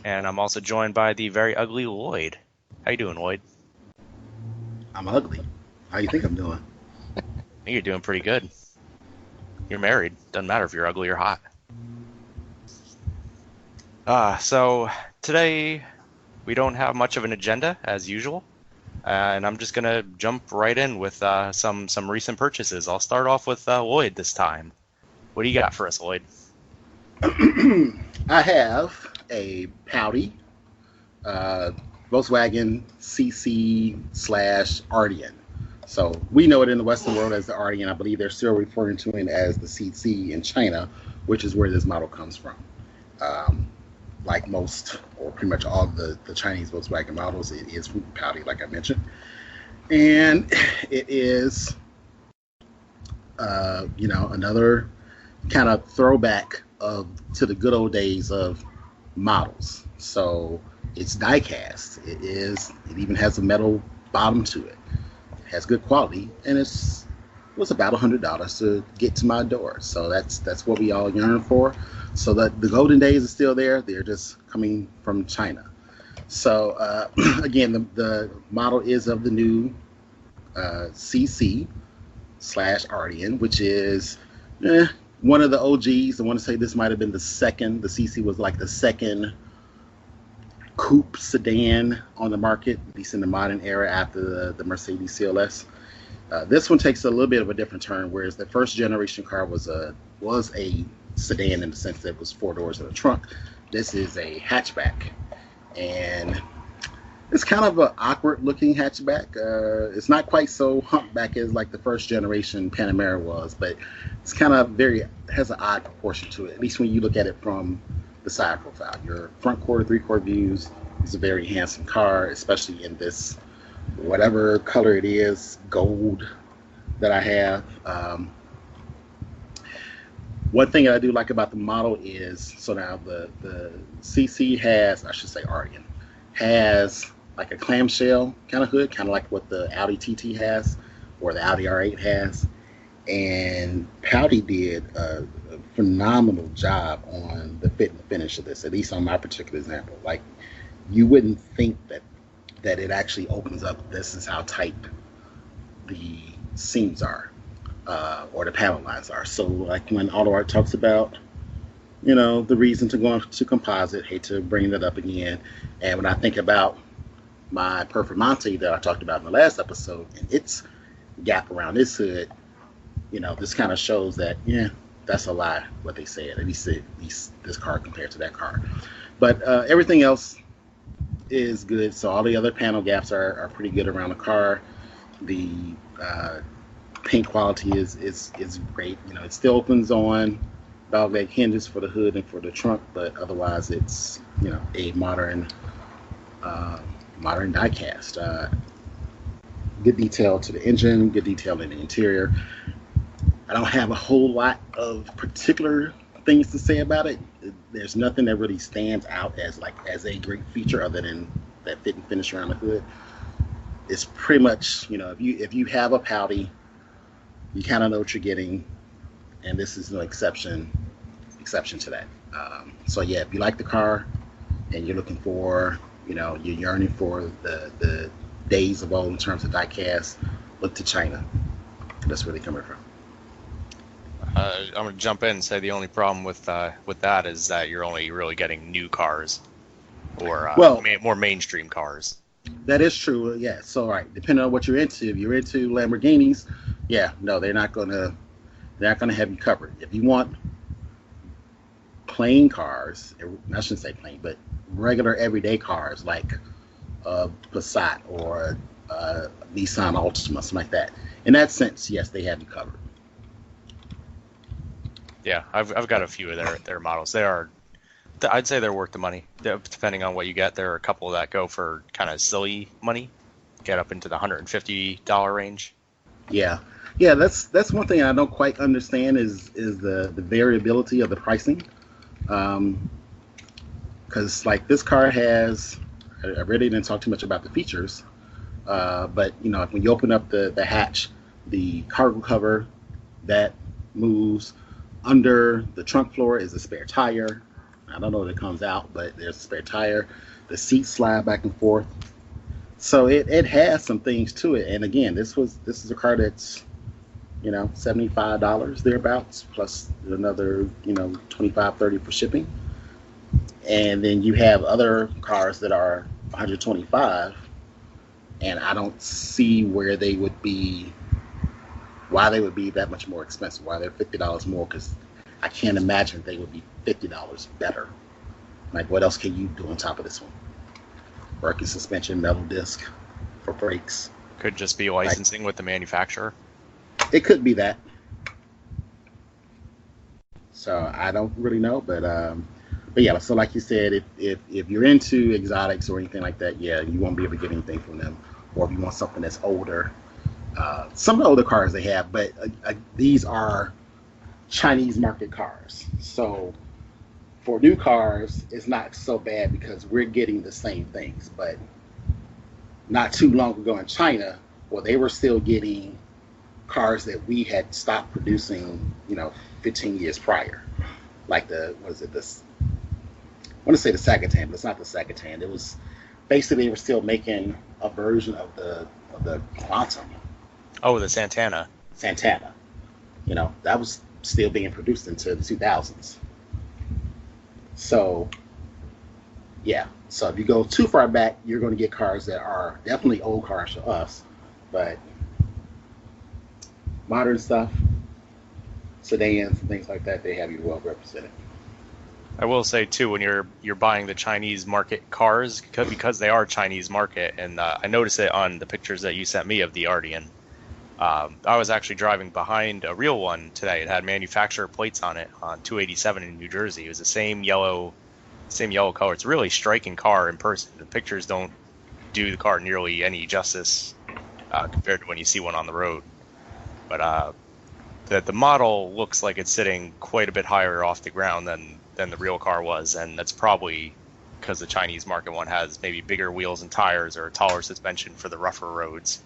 and I'm also joined by the very ugly Lloyd. How you doing, Lloyd? I'm ugly. How you think I'm doing? I think you're doing pretty good. You're married. Doesn't matter if you're ugly or hot. So today we don't have much of an agenda as usual, and I'm just gonna jump right in with some recent purchases. I'll start off with Lloyd this time. What do you got for us, Lloyd? I have a Pouty Volkswagen CC / Ardian. So we know it in the Western world as the Ardian. I believe they're still referring to it as the CC in China, which is where this model comes from. Like most, or pretty much all the Chinese Volkswagen models, it is Pouty, like I mentioned. And it is, another kind of throwback to the good old days of models. So it's die-cast. It even has a metal bottom to it. It has good quality, and it was about $100 to get to my door. So that's what we all yearn for. So the golden days are still there. They're just coming from China. So again, the model is of the new CC / Ardian, which is one of the OGs. I want to say this might have been the second. The CC was like the second coupe sedan on the market, at least in the modern era after the Mercedes CLS. This one takes a little bit of a different turn, whereas the first generation car was a sedan in the sense that it was 4 doors and a trunk. This is a hatchback, and it's kind of an awkward looking hatchback. It's not quite so humpback as like the first generation Panamera was, but it's kind of has an odd proportion to it, at least when you look at it from the side profile. Your front quarter, 3/4 views is a very handsome car, especially in this whatever color it is, gold that I have. One thing I do like about the model is, so now the CC has, I should say Ardian, has like a clamshell kind of hood, kind of like what the Audi TT has or the Audi R8 has. And Pouty did a phenomenal job on the fit and finish of this, at least on my particular example. Like, you wouldn't think that it actually opens up. This is how tight the seams are, or the panel lines are. So like when AutoArt talks about, the reason to go to composite, hate to bring that up again. And when I think about my Performante that I talked about in the last episode and its gap around this hood, this kind of shows that, that's a lie, what they said, at least this car compared to that car. But everything else is good. So all the other panel gaps are pretty good around the car. The paint quality is great. It still opens on dogleg hinges for the hood and for the trunk, but otherwise it's a modern die-cast. Good detail to the engine, good detail in the interior. I don't have a whole lot of particular things to say about it. There's nothing that really stands out as a great feature other than that fit and finish around the hood. It's pretty much, if you have a Pouty, you kind of know what you're getting, and this is no exception to that. So yeah, if you like the car and you're looking for, you're yearning for the days of old in terms of die-cast, look to China. That's where they're coming from. I'm going to jump in and say the only problem with that is that you're only really getting new cars or more mainstream cars. That is true, yeah. So, right, depending on what you're into. If you're into Lamborghinis, they're not gonna have you covered. If you want plain cars, I shouldn't say plain, but regular everyday cars like a Passat or a Nissan Altima, something like that. In that sense, yes, they have you covered. Yeah, I've got a few of their models. I'd say they're worth the money. Depending on what you get, there are a couple that go for kind of silly money, get up into the $150 range. Yeah, that's one thing I don't quite understand is the variability of the pricing. Because like this car has, I really didn't talk too much about the features, but when you open up the hatch, the cargo cover that moves. Under the trunk floor is a spare tire. I don't know when it comes out, but there's a spare tire. The seats slide back and forth. So it has some things to it. And again, this is a car that's, $75 thereabouts, plus another, 25, 30 for shipping. And then you have other cars that are 125, and I don't see why they would be that much more expensive, why they're $50 more, because I can't imagine they would be $50 better. Like, what else can you do on top of this one? Working suspension, metal disc for brakes. Could just be licensing with the manufacturer. It could be that. So I don't really know, but yeah. So like you said, if you're into exotics or anything like that, yeah, you won't be able to get anything from them. Or if you want something that's older, some of the older cars they have, but these are Chinese market cars. So for new cars, it's not so bad because we're getting the same things. But not too long ago in China, well, they were still getting cars that we had stopped producing, 15 years prior. Like I want to say the Sagatan, but it's not the Sagatan. It was basically they were still making a version of the Quantum. Oh, the Santana. Santana. That was still being produced into the 2000s. So, yeah. So if you go too far back, you're going to get cars that are definitely old cars for us, but modern stuff, sedans and things like that, they have you well represented. I will say too, when you're buying the Chinese market cars, because they are Chinese market, and I noticed it on the pictures that you sent me of the Ardean. I was actually driving behind a real one today. It had manufacturer plates on it on 287 in New Jersey. It was the same yellow color. It's a really striking car in person. The pictures don't do the car nearly any justice compared to when you see one on the road. But the model looks like it's sitting quite a bit higher off the ground than the real car was, and that's probably because the Chinese market one has maybe bigger wheels and tires or a taller suspension for the rougher roads.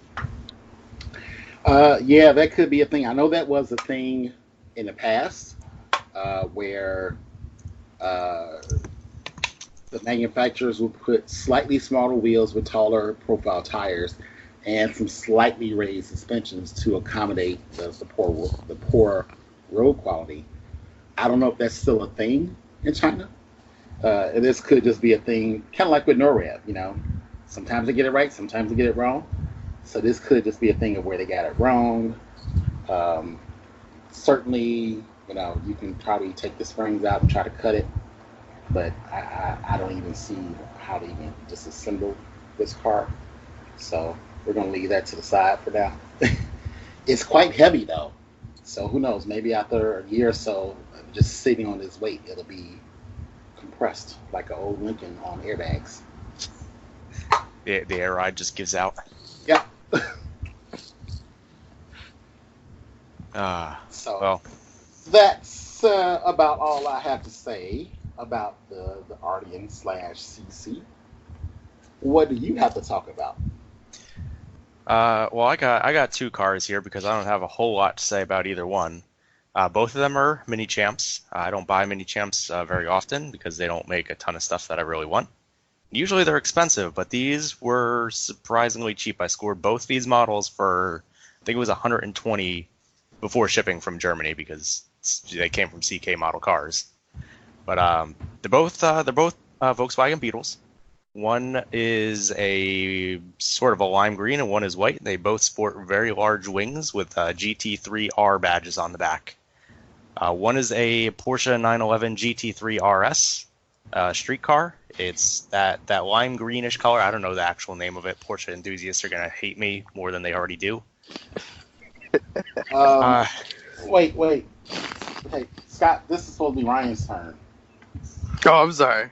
Yeah, that could be a thing. I know that was a thing in the past where the manufacturers would put slightly smaller wheels with taller profile tires and some slightly raised suspensions to accommodate the poor road quality. I don't know if that's still a thing in China. And this could just be a thing, kind of like with NORAD, Sometimes they get it right, sometimes they get it wrong. So this could just be a thing of where they got it wrong. Certainly, you can probably take the springs out and try to cut it, but I don't even see how to even disassemble this car. So we're going to leave that to the side for now. It's quite heavy, though. So who knows? Maybe after a year or so, just sitting on this weight, it'll be compressed like an old Lincoln on airbags. The air ride just gives out. Yeah. Well, that's about all I have to say about the Ardean/CC. What do you have to talk about? Well, I got two cars here because I don't have a whole lot to say about either one. Both of them are mini champs. I don't buy mini champs very often because they don't make a ton of stuff that I really want. Usually they're expensive, but these were surprisingly cheap. I scored both these models for, I think it was 120 before shipping from Germany because they came from CK model cars. But they're both Volkswagen Beetles. One is a sort of a lime green and one is white. They both sport very large wings with GT3R badges on the back. One is a Porsche 911 GT3 RS street car. It's that lime greenish color. I don't know the actual name of it. Porsche enthusiasts are going to hate me more than they already do. Wait. Hey, Scott, this is supposed to be Ryan's turn. Oh, I'm sorry.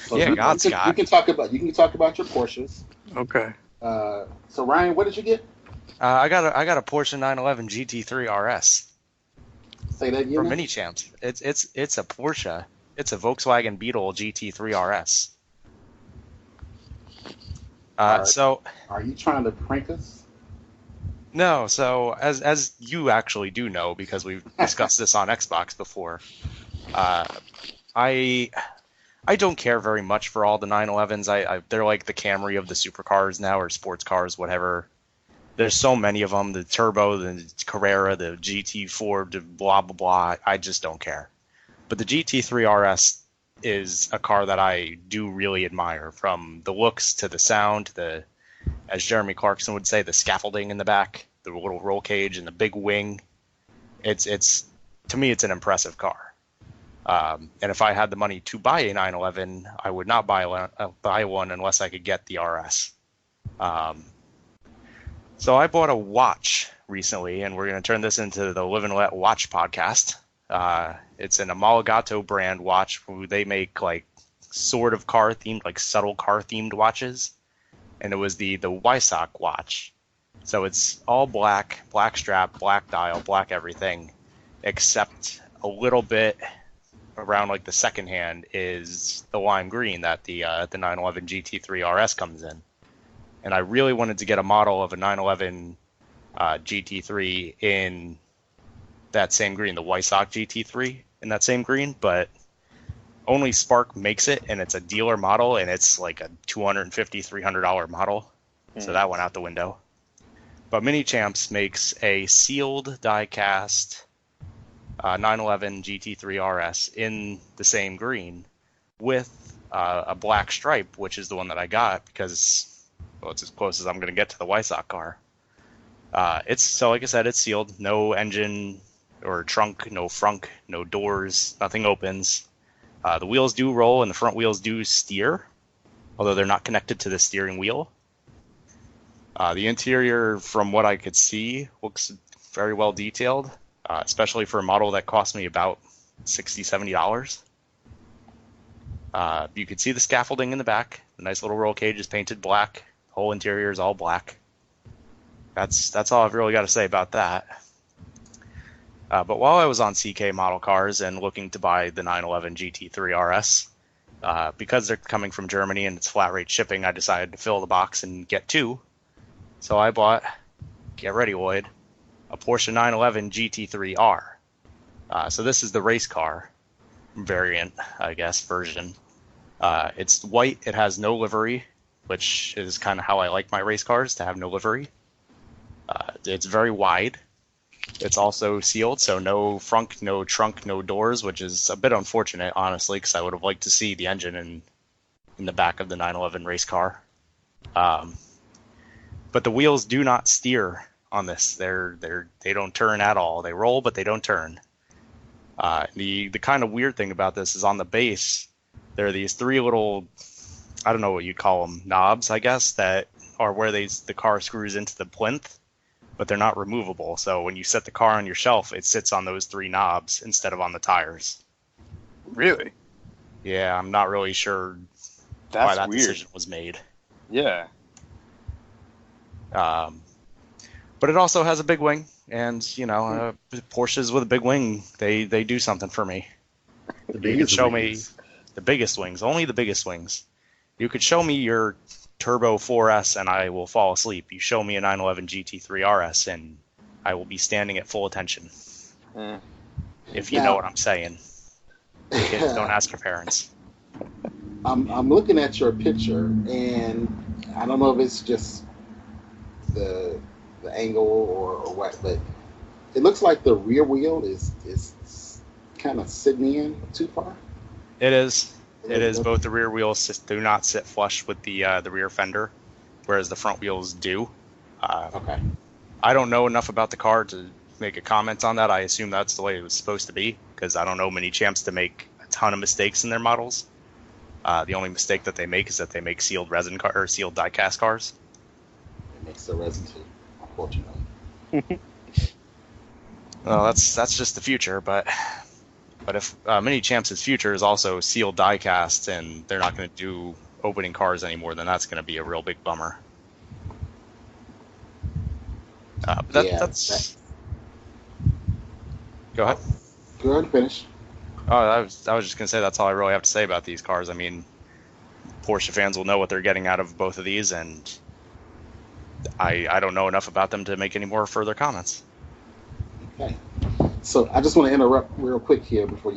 So yeah, Scott. You can talk about your Porsches. Okay. So Ryan, what did you get? I got a Porsche 911 GT3 RS. Say that again. For mini champs. It's a Porsche. It's a Volkswagen Beetle GT3 RS. So are you trying to prank us? No, so as you actually do know because we've discussed this on Xbox before, I don't care very much for all the 911s. They're like the Camry of the supercars now, or sports cars, whatever. There's so many of them. The Turbo, the Carrera, the GT4, the blah blah blah. I just don't care. But the GT3 RS is a car that I do really admire, from the looks to the sound, as Jeremy Clarkson would say, the scaffolding in the back, the little roll cage, and the big wing. It's to me, it's an impressive car. And if I had the money to buy a 911, I would not buy one unless I could get the RS. So I bought a watch recently, and we're going to turn this into the Live and Let Watch podcast. It's an Omologato brand watch. They make like sort of car themed, like subtle car themed watches. And it was the Wysock watch. So it's all black strap, black dial, black everything, except a little bit around like the second hand is the lime green that the 911 GT3 RS comes in. And I really wanted to get a model of a 911 GT3 in that same green, the Wysock GT3 in that same green, but only Spark makes it, and it's a dealer model, and it's like a $250, $300 model. So that went out the window. But Mini Champs makes a sealed die-cast 911 GT3 RS in the same green with a black stripe, which is the one that I got because, well, it's as close as I'm going to get to the Wysock car. So like I said, it's sealed. No engine or trunk, no frunk, no doors, nothing opens. The wheels do roll, and the front wheels do steer, although they're not connected to the steering wheel. The interior, from what I could see, looks very well detailed, especially for a model that cost me about $60, $70. You could see the scaffolding in the back. The nice little roll cage is painted black. The whole interior is all black. That's all I've really got to say about that. But while I was on CK Model Cars and looking to buy the 911 GT3 RS, because they're coming from Germany and it's flat rate shipping, I decided to fill the box and get two. So I bought, get ready, Lloyd, a Porsche 911 GT3R. So this is the race car variant, I guess, version. It's white. It has no livery, which is kind of how I like my race cars, to have no livery. It's very wide. It's also sealed, so no frunk, no trunk, no doors, which is a bit unfortunate, honestly, because I would have liked to see the engine in the back of the 911 race car. But the wheels do not steer on this. They don't turn at all. They roll, but they don't turn. The kind of weird thing about this is on the base, there are these three little, I don't know what you'd call them, knobs, I guess, that are where the car screws into the plinth, but they're not removable. So when you set the car on your shelf, it sits on those three knobs instead of on the tires. Really? Yeah, I'm not really sure why that decision was made. Yeah. But it also has a big wing, and Porsches with a big wing, they do something for me. You could show me the biggest wings, only the biggest wings. You could show me your Turbo 4S and I will fall asleep. You show me a 911 GT3 RS and I will be standing at full attention. If you know what I'm saying. Kids, don't ask your parents. I'm looking at your picture, and I don't know if it's just the angle or what, but it looks like the rear wheel is kind of sitting in too far. It is. It is. Both the rear wheels do not sit flush with the rear fender, whereas the front wheels do. Okay. I don't know enough about the car to make a comment on that. I assume that's the way it was supposed to be, because I don't know many champs to make a ton of mistakes in their models. The only mistake that they make is that they make sealed resin or sealed die-cast cars. It makes the resin too, unfortunately. Well, that's just the future, but if Mini Champs' future is also sealed die-cast and they're not going to do opening cars anymore, then that's going to be a real big bummer. That's. Go ahead. Go ahead and finish. Oh, I was just going to say that's all I really have to say about these cars. I mean, Porsche fans will know what they're getting out of both of these, and I don't know enough about them to make any more further comments. Okay. So I just want to interrupt real quick here before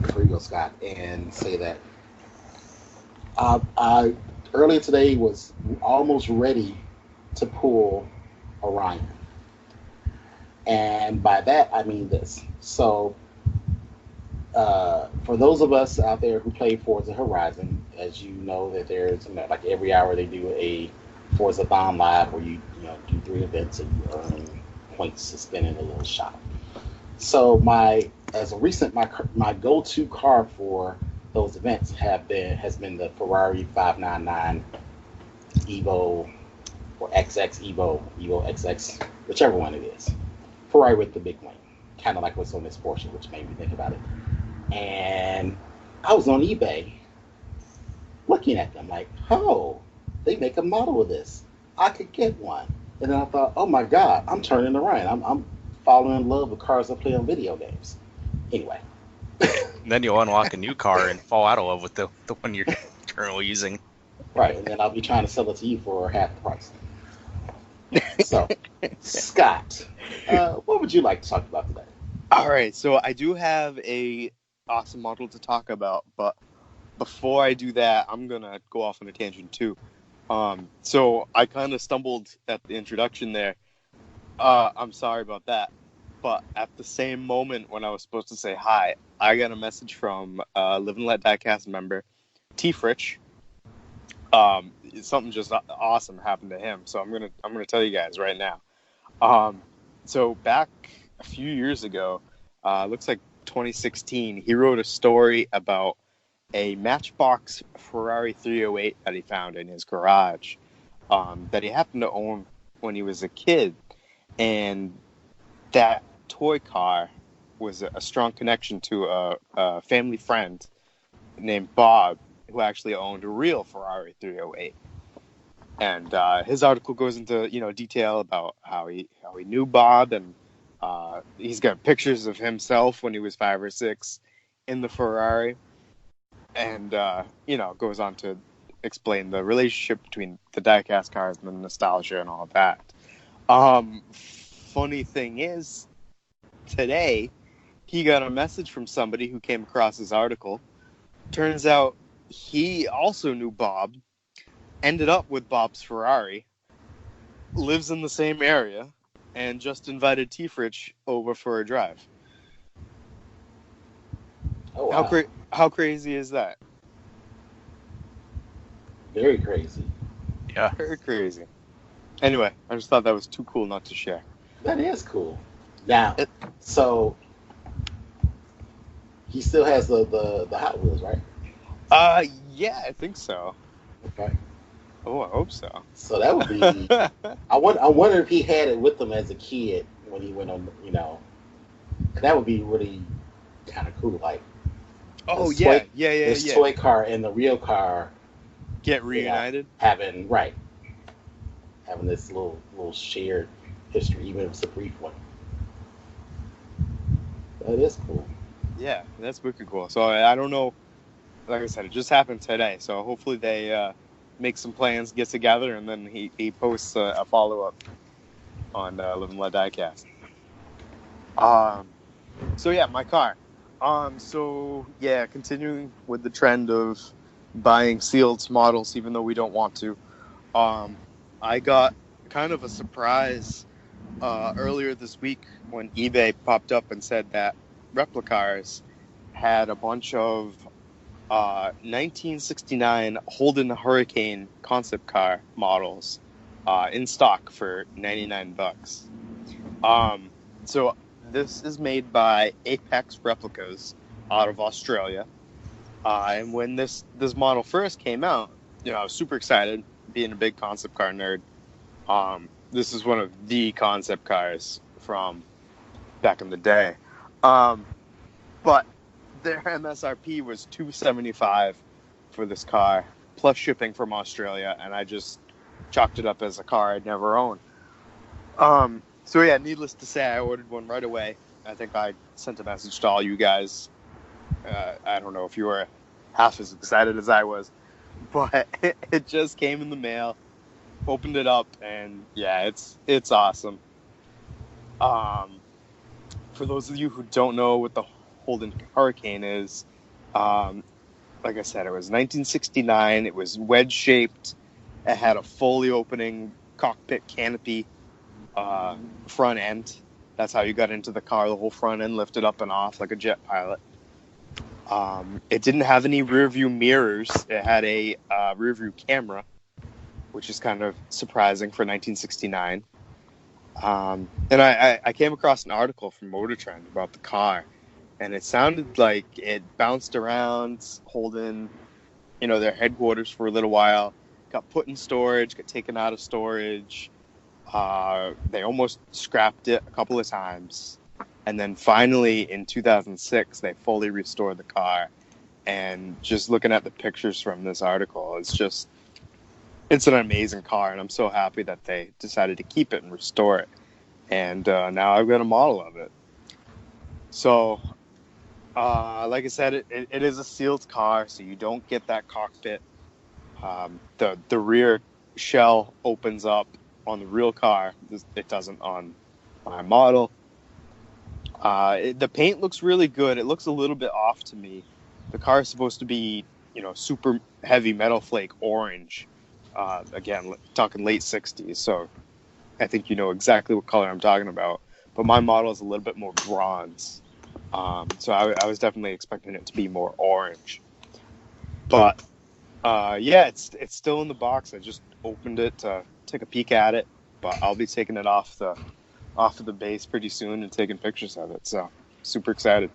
before you go, Scott, and say that I earlier today was almost ready to pull Orion, and by that I mean this. So, for those of us out there who play Forza Horizon, as you know, that there's like every hour they do a Forza-thon live where you do 3 events and you earn points to spin in a little shop. So my go-to car for those events has been the Ferrari 599 Evo or XX Evo XX, whichever one it is. Ferrari with the big wing, kind of like what's on this Porsche, which made me think about it. And I was on eBay looking at them like, oh, they make a model of this. I could get one. And then I thought, oh my God, I'm turning around. I'm falling in love with cars I play on video games. Anyway. And then you'll unlock a new car and fall out of love with the one you're currently using. Right, and then I'll be trying to sell it to you for half the price. So, Scott, what would you like to talk about today? All right, so I do have a awesome model to talk about, but before I do that, I'm gonna go off on a tangent too. So I kind of stumbled at the introduction there. I'm sorry about that. But at the same moment when I was supposed to say hi, I got a message from Live and Let Diecast member T Fritch. Something just awesome happened to him, so I'm gonna tell you guys right now. So back a few years ago, looks like 2016, he wrote a story about a Matchbox Ferrari 308 that he found in his garage, that he happened to own when he was a kid, and that toy car was a strong connection to a family friend named Bob, who actually owned a real Ferrari 308. And his article goes into detail about how he knew Bob, and he's got pictures of himself when he was 5 or 6 in the Ferrari, and goes on to explain the relationship between the diecast cars and the nostalgia and all of that. Funny thing is, today he got a message from somebody who came across his article. Turns out he also knew Bob, ended up with Bob's Ferrari, lives in the same area, and just invited T Fritch over for a drive. Oh, wow. How crazy is that? Very crazy. Yeah. Very crazy. Anyway, I just thought that was too cool not to share. That is cool. Now, so he still has the Hot Wheels, right? Yeah, I think so. Okay. Oh, I hope so. So that would be. I wonder if he had it with him as a kid when he went on. That would be really kind of cool. Like, oh this yeah, this toy car and the real car get reunited. Having this little shared history, even if it's a brief one. That is cool. Yeah, that's wicked cool. So I don't know. Like I said, it just happened today. So hopefully they make some plans, get together, and then he posts a follow-up on Live and Let Diecast. So yeah, my car. So yeah, continuing with the trend of buying sealed models, even though we don't want to. I got kind of a surprise earlier this week when eBay popped up and said that Replicars had a bunch of 1969 Holden Hurricane concept car models in stock for $99. So this is made by Apex Replicas out of Australia. And when this model first came out, I was super excited, being a big concept car nerd. This is one of the concept cars from back in the day. But their MSRP was $275 for this car, plus shipping from Australia, and I just chalked it up as a car I'd never owned. So yeah, needless to say, I ordered one right away. I think I sent a message to all you guys. I don't know if you were half as excited as I was, but it just came in the mail. Opened it up, and yeah, it's awesome. For those of you who don't know what the Holden Hurricane is, like I said, it was 1969. It was wedge shaped. It had a fully opening cockpit canopy front end. That's how you got into the car. The whole front end lifted up and off like a jet pilot. It didn't have any rear view mirrors. It had a rear view camera, which is kind of surprising for 1969. And I came across an article from Motor Trend about the car, and it sounded like it bounced around Holden, their headquarters for a little while, got put in storage, got taken out of storage. They almost scrapped it a couple of times. And then finally in 2006, they fully restored the car. And just looking at the pictures from this article, it's an amazing car. And I'm so happy that they decided to keep it and restore it. And now I've got a model of it. So, like I said, it is a sealed car, so you don't get that cockpit. The rear shell opens up on the real car. It doesn't on my model. The paint looks really good. It looks a little bit off to me. The car is supposed to be, super heavy metal flake orange. Again, talking late 60s, so I think you know exactly what color I'm talking about. But my model is a little bit more bronze. So I was definitely expecting it to be more orange. But, yeah, it's still in the box. I just opened it to take a peek at it. But I'll be taking it off of the base pretty soon and taking pictures of it. So, super excited.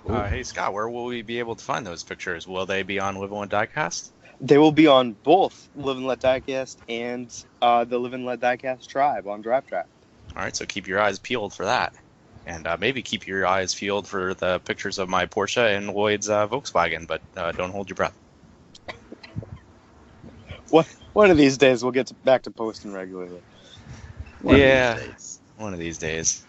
Hey, Scott, where will we be able to find those pictures? Will they be on Live and Let Diecast? They will be on both Live and Let Diecast and the Live and Let Diecast Tribe on DriveTrack. All right, so keep your eyes peeled for that. And maybe keep your eyes peeled for the pictures of my Porsche and Lloyd's Volkswagen, but don't hold your breath. One of these days we'll get back to posting regularly. One of these days.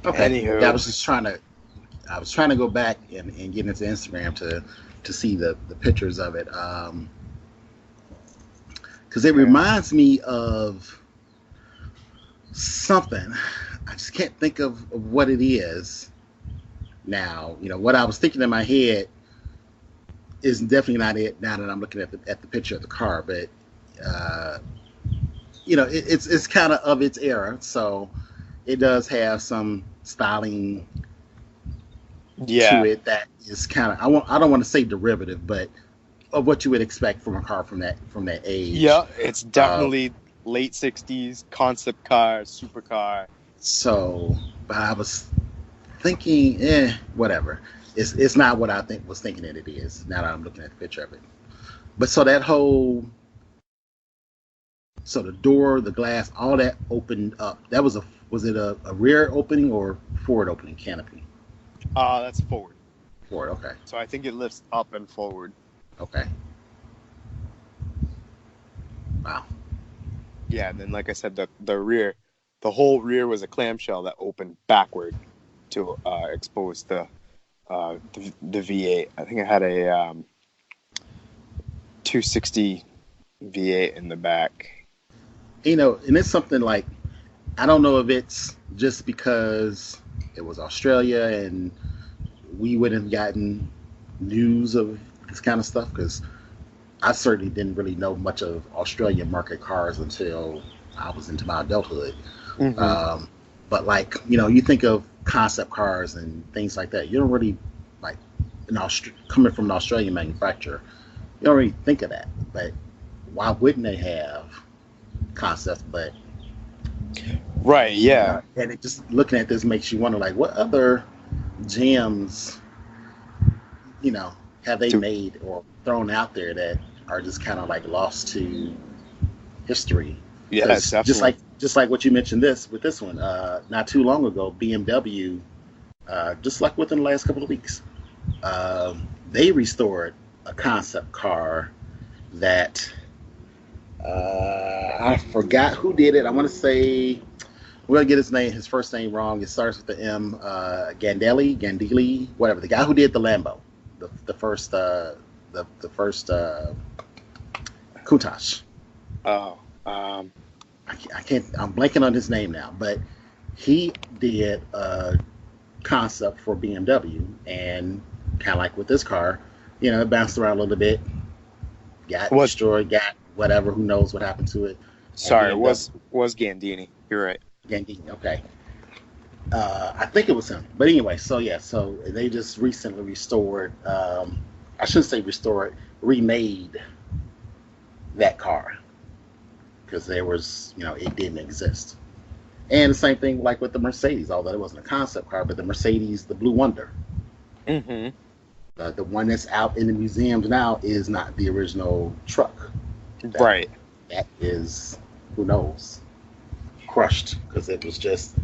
Okay. Anywho. Yeah, I was trying to go back and get into Instagram to see the pictures of it. Because it reminds me of something. I just can't think of what it is now. What I was thinking in my head is definitely not it now that I'm looking at the picture of the car, but it's kind of its era, so it does have some styling to it that is kind of I don't want to say derivative, but of what you would expect from a car from that age. Yeah, it's definitely late 60s concept car, supercar. So, but I was thinking, whatever. It's not what I was thinking that it is. Now that I'm looking at the picture of it. But so that whole, so the door, the glass, all that opened up. That was it a rear opening or forward opening canopy? That's forward. Forward, okay. So I think it lifts up and forward. Okay. Wow. Yeah, and then like I said, the rear, the whole rear was a clamshell that opened backward to expose the V8. I think it had a 260 V8 in the back. And it's something like, I don't know if it's just because it was Australia and we wouldn't have gotten news of this kind of stuff, because I certainly didn't really know much of Australian market cars until I was into my adulthood. Mm-hmm. But like, you think of concept cars and things like that. You don't really, like, coming from an Australian manufacturer, you don't really think of that. But why wouldn't they have concepts? But right, yeah. And it just looking at this makes you wonder, like, what other gems, have they made or thrown out there that are just kind of like lost to history? Yeah, definitely. Just like what you mentioned with this one, not too long ago, BMW, just like within the last couple of weeks, they restored a concept car that I forgot who did it. I want to say, we're gonna get his first name wrong. It starts with the M. Gandeli, whatever. The guy who did the Lambo, the first Countach. Oh, I can't. I'm blanking on his name now, but he did a concept for BMW, and kind of like with this car, it bounced around a little bit, got What? destroyed, got whatever, who knows what happened to it. Sorry, it BMW was Gandini. You're right. Okay. I think it was him. But anyway, so they just recently restored, I shouldn't say restored, remade that car because there was, it didn't exist. And the same thing like with the Mercedes, although it wasn't a concept car, but the Mercedes, the Blue Wonder, Mm-hmm. the one that's out in the museums now is not the original truck. Right. That is, who knows, crushed because it was just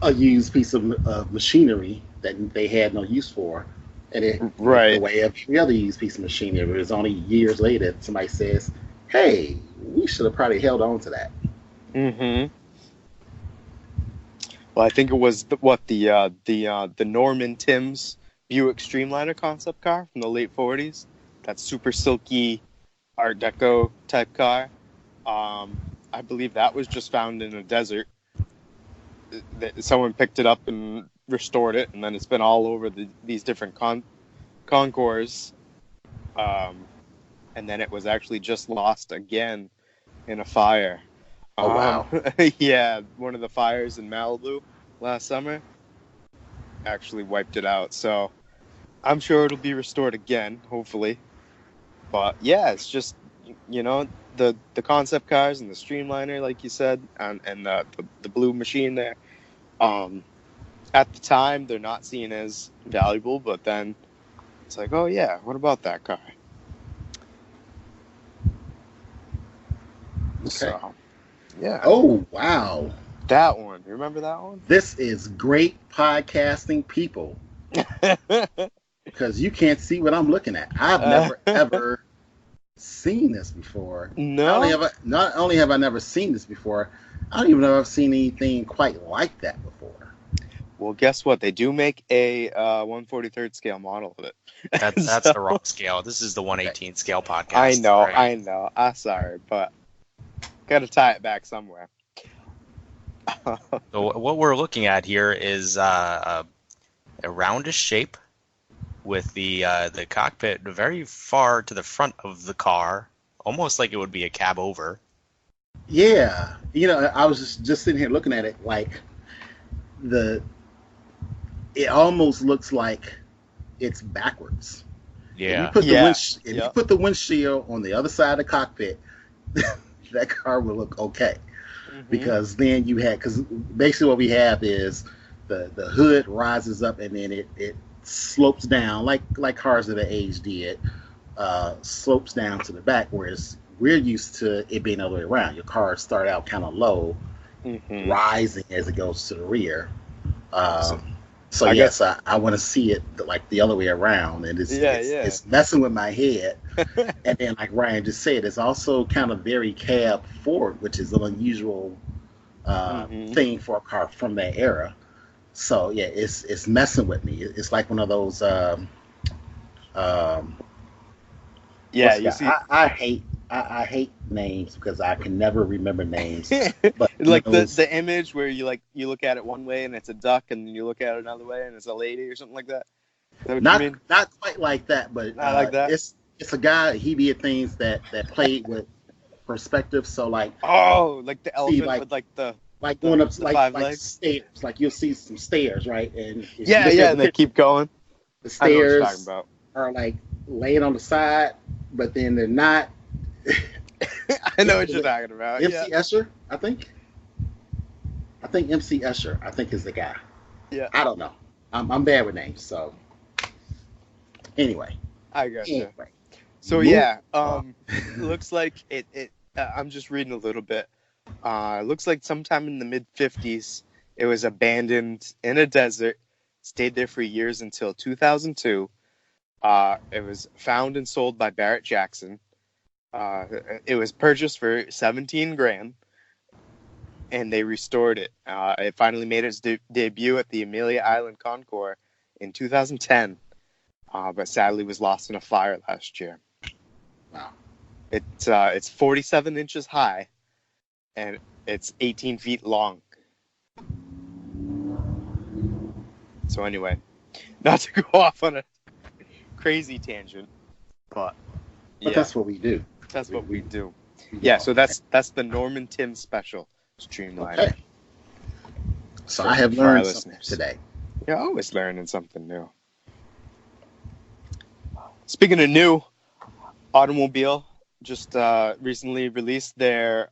a used piece of machinery that they had no use for. And it Right. the way every other used piece of machinery. It was only years later that somebody says, hey, we should have probably held on to that. Mm-hmm. Well, I think it was the Norman Timms Buick Streamliner concept car from the late 40s. That super silky Art Deco type car. I believe that was just found in a desert. Someone picked it up and restored it, and then it's been all over these different concours. And then it was actually just lost again in a fire. Oh, wow. Yeah, one of the fires in Malibu last summer actually wiped it out. So I'm sure it'll be restored again, hopefully. But yeah, it's just, the concept cars and the Streamliner, like you said, and the blue machine there. At the time, they're not seen as valuable, but then it's like, oh yeah, what about that car? Okay. So, yeah. Oh, wow. That one. You remember that one? This is great podcasting, people, because you can't see what I'm looking at. I've never, ever seen this before. No. Not only have I never seen this before, I don't even know if I've seen anything quite like that before. Well, guess what? They do make a 1/43rd scale model of it. That's So- the wrong scale. This is the 1/18 scale podcast. I know, right? I know. I'm sorry, but gotta tie it back somewhere. So what we're looking at here is a roundish shape with the cockpit very far to the front of the car, almost like it would be a cab over. Yeah, I was just sitting here looking at it, like it almost looks like it's backwards. Yeah. If you Yeah. put the windshield on the other side of the cockpit, that car will look okay. Because then because basically what we have is the hood rises up and then it slopes down like cars of the age did, slopes down to the back, whereas we're used to it being the other way around. Your cars start out kind of low, rising as it goes to the rear. So I yes, I want to see it like the other way around, and it's messing with my head. And then, like Ryan just said, it's also kind of very cab forward, which is an unusual thing for a car from that era. So yeah, it's messing with me. It's like one of those. Yeah, you see, I hate names because I can never remember names. But like the image where you look at it one way and it's a duck, and then you look at it another way and it's a lady or something like that. Is that what you mean? Not quite like that, but Not like that? It's a guy. He did things that played with perspective. So like Like the elephant like- with like the going up the like 5 like legs? stairs. Like you'll see some stairs, right? And if you yeah, look yeah, at and they keep going. the I know what you're talking stairs about. are like laying on the side, but then they're not. I know what you're talking about. MC Escher, I think. MC Escher, I think is the guy. Yeah. I don't know. I'm bad with names, so anyway. I got you. Anyway. So Move yeah, on. looks like it. I'm just reading a little bit. Looks like sometime in the mid '50s, it was abandoned in a desert. Stayed there for years until 2002. It was found and sold by Barrett Jackson. It was purchased for $17,000, and they restored it. It finally made its debut at the Amelia Island Concours in 2010, but sadly was lost in a fire last year. Wow. It's 47 inches high, and it's 18 feet long. So anyway, not to go off on a crazy tangent, but yeah, that's what we do. That's what we do. We Yeah, do. so that's the Norman Tim special, Streamliner. Okay. So I have For our learned something listeners. today. You're always learning something new. Speaking of new, Automobile just recently released their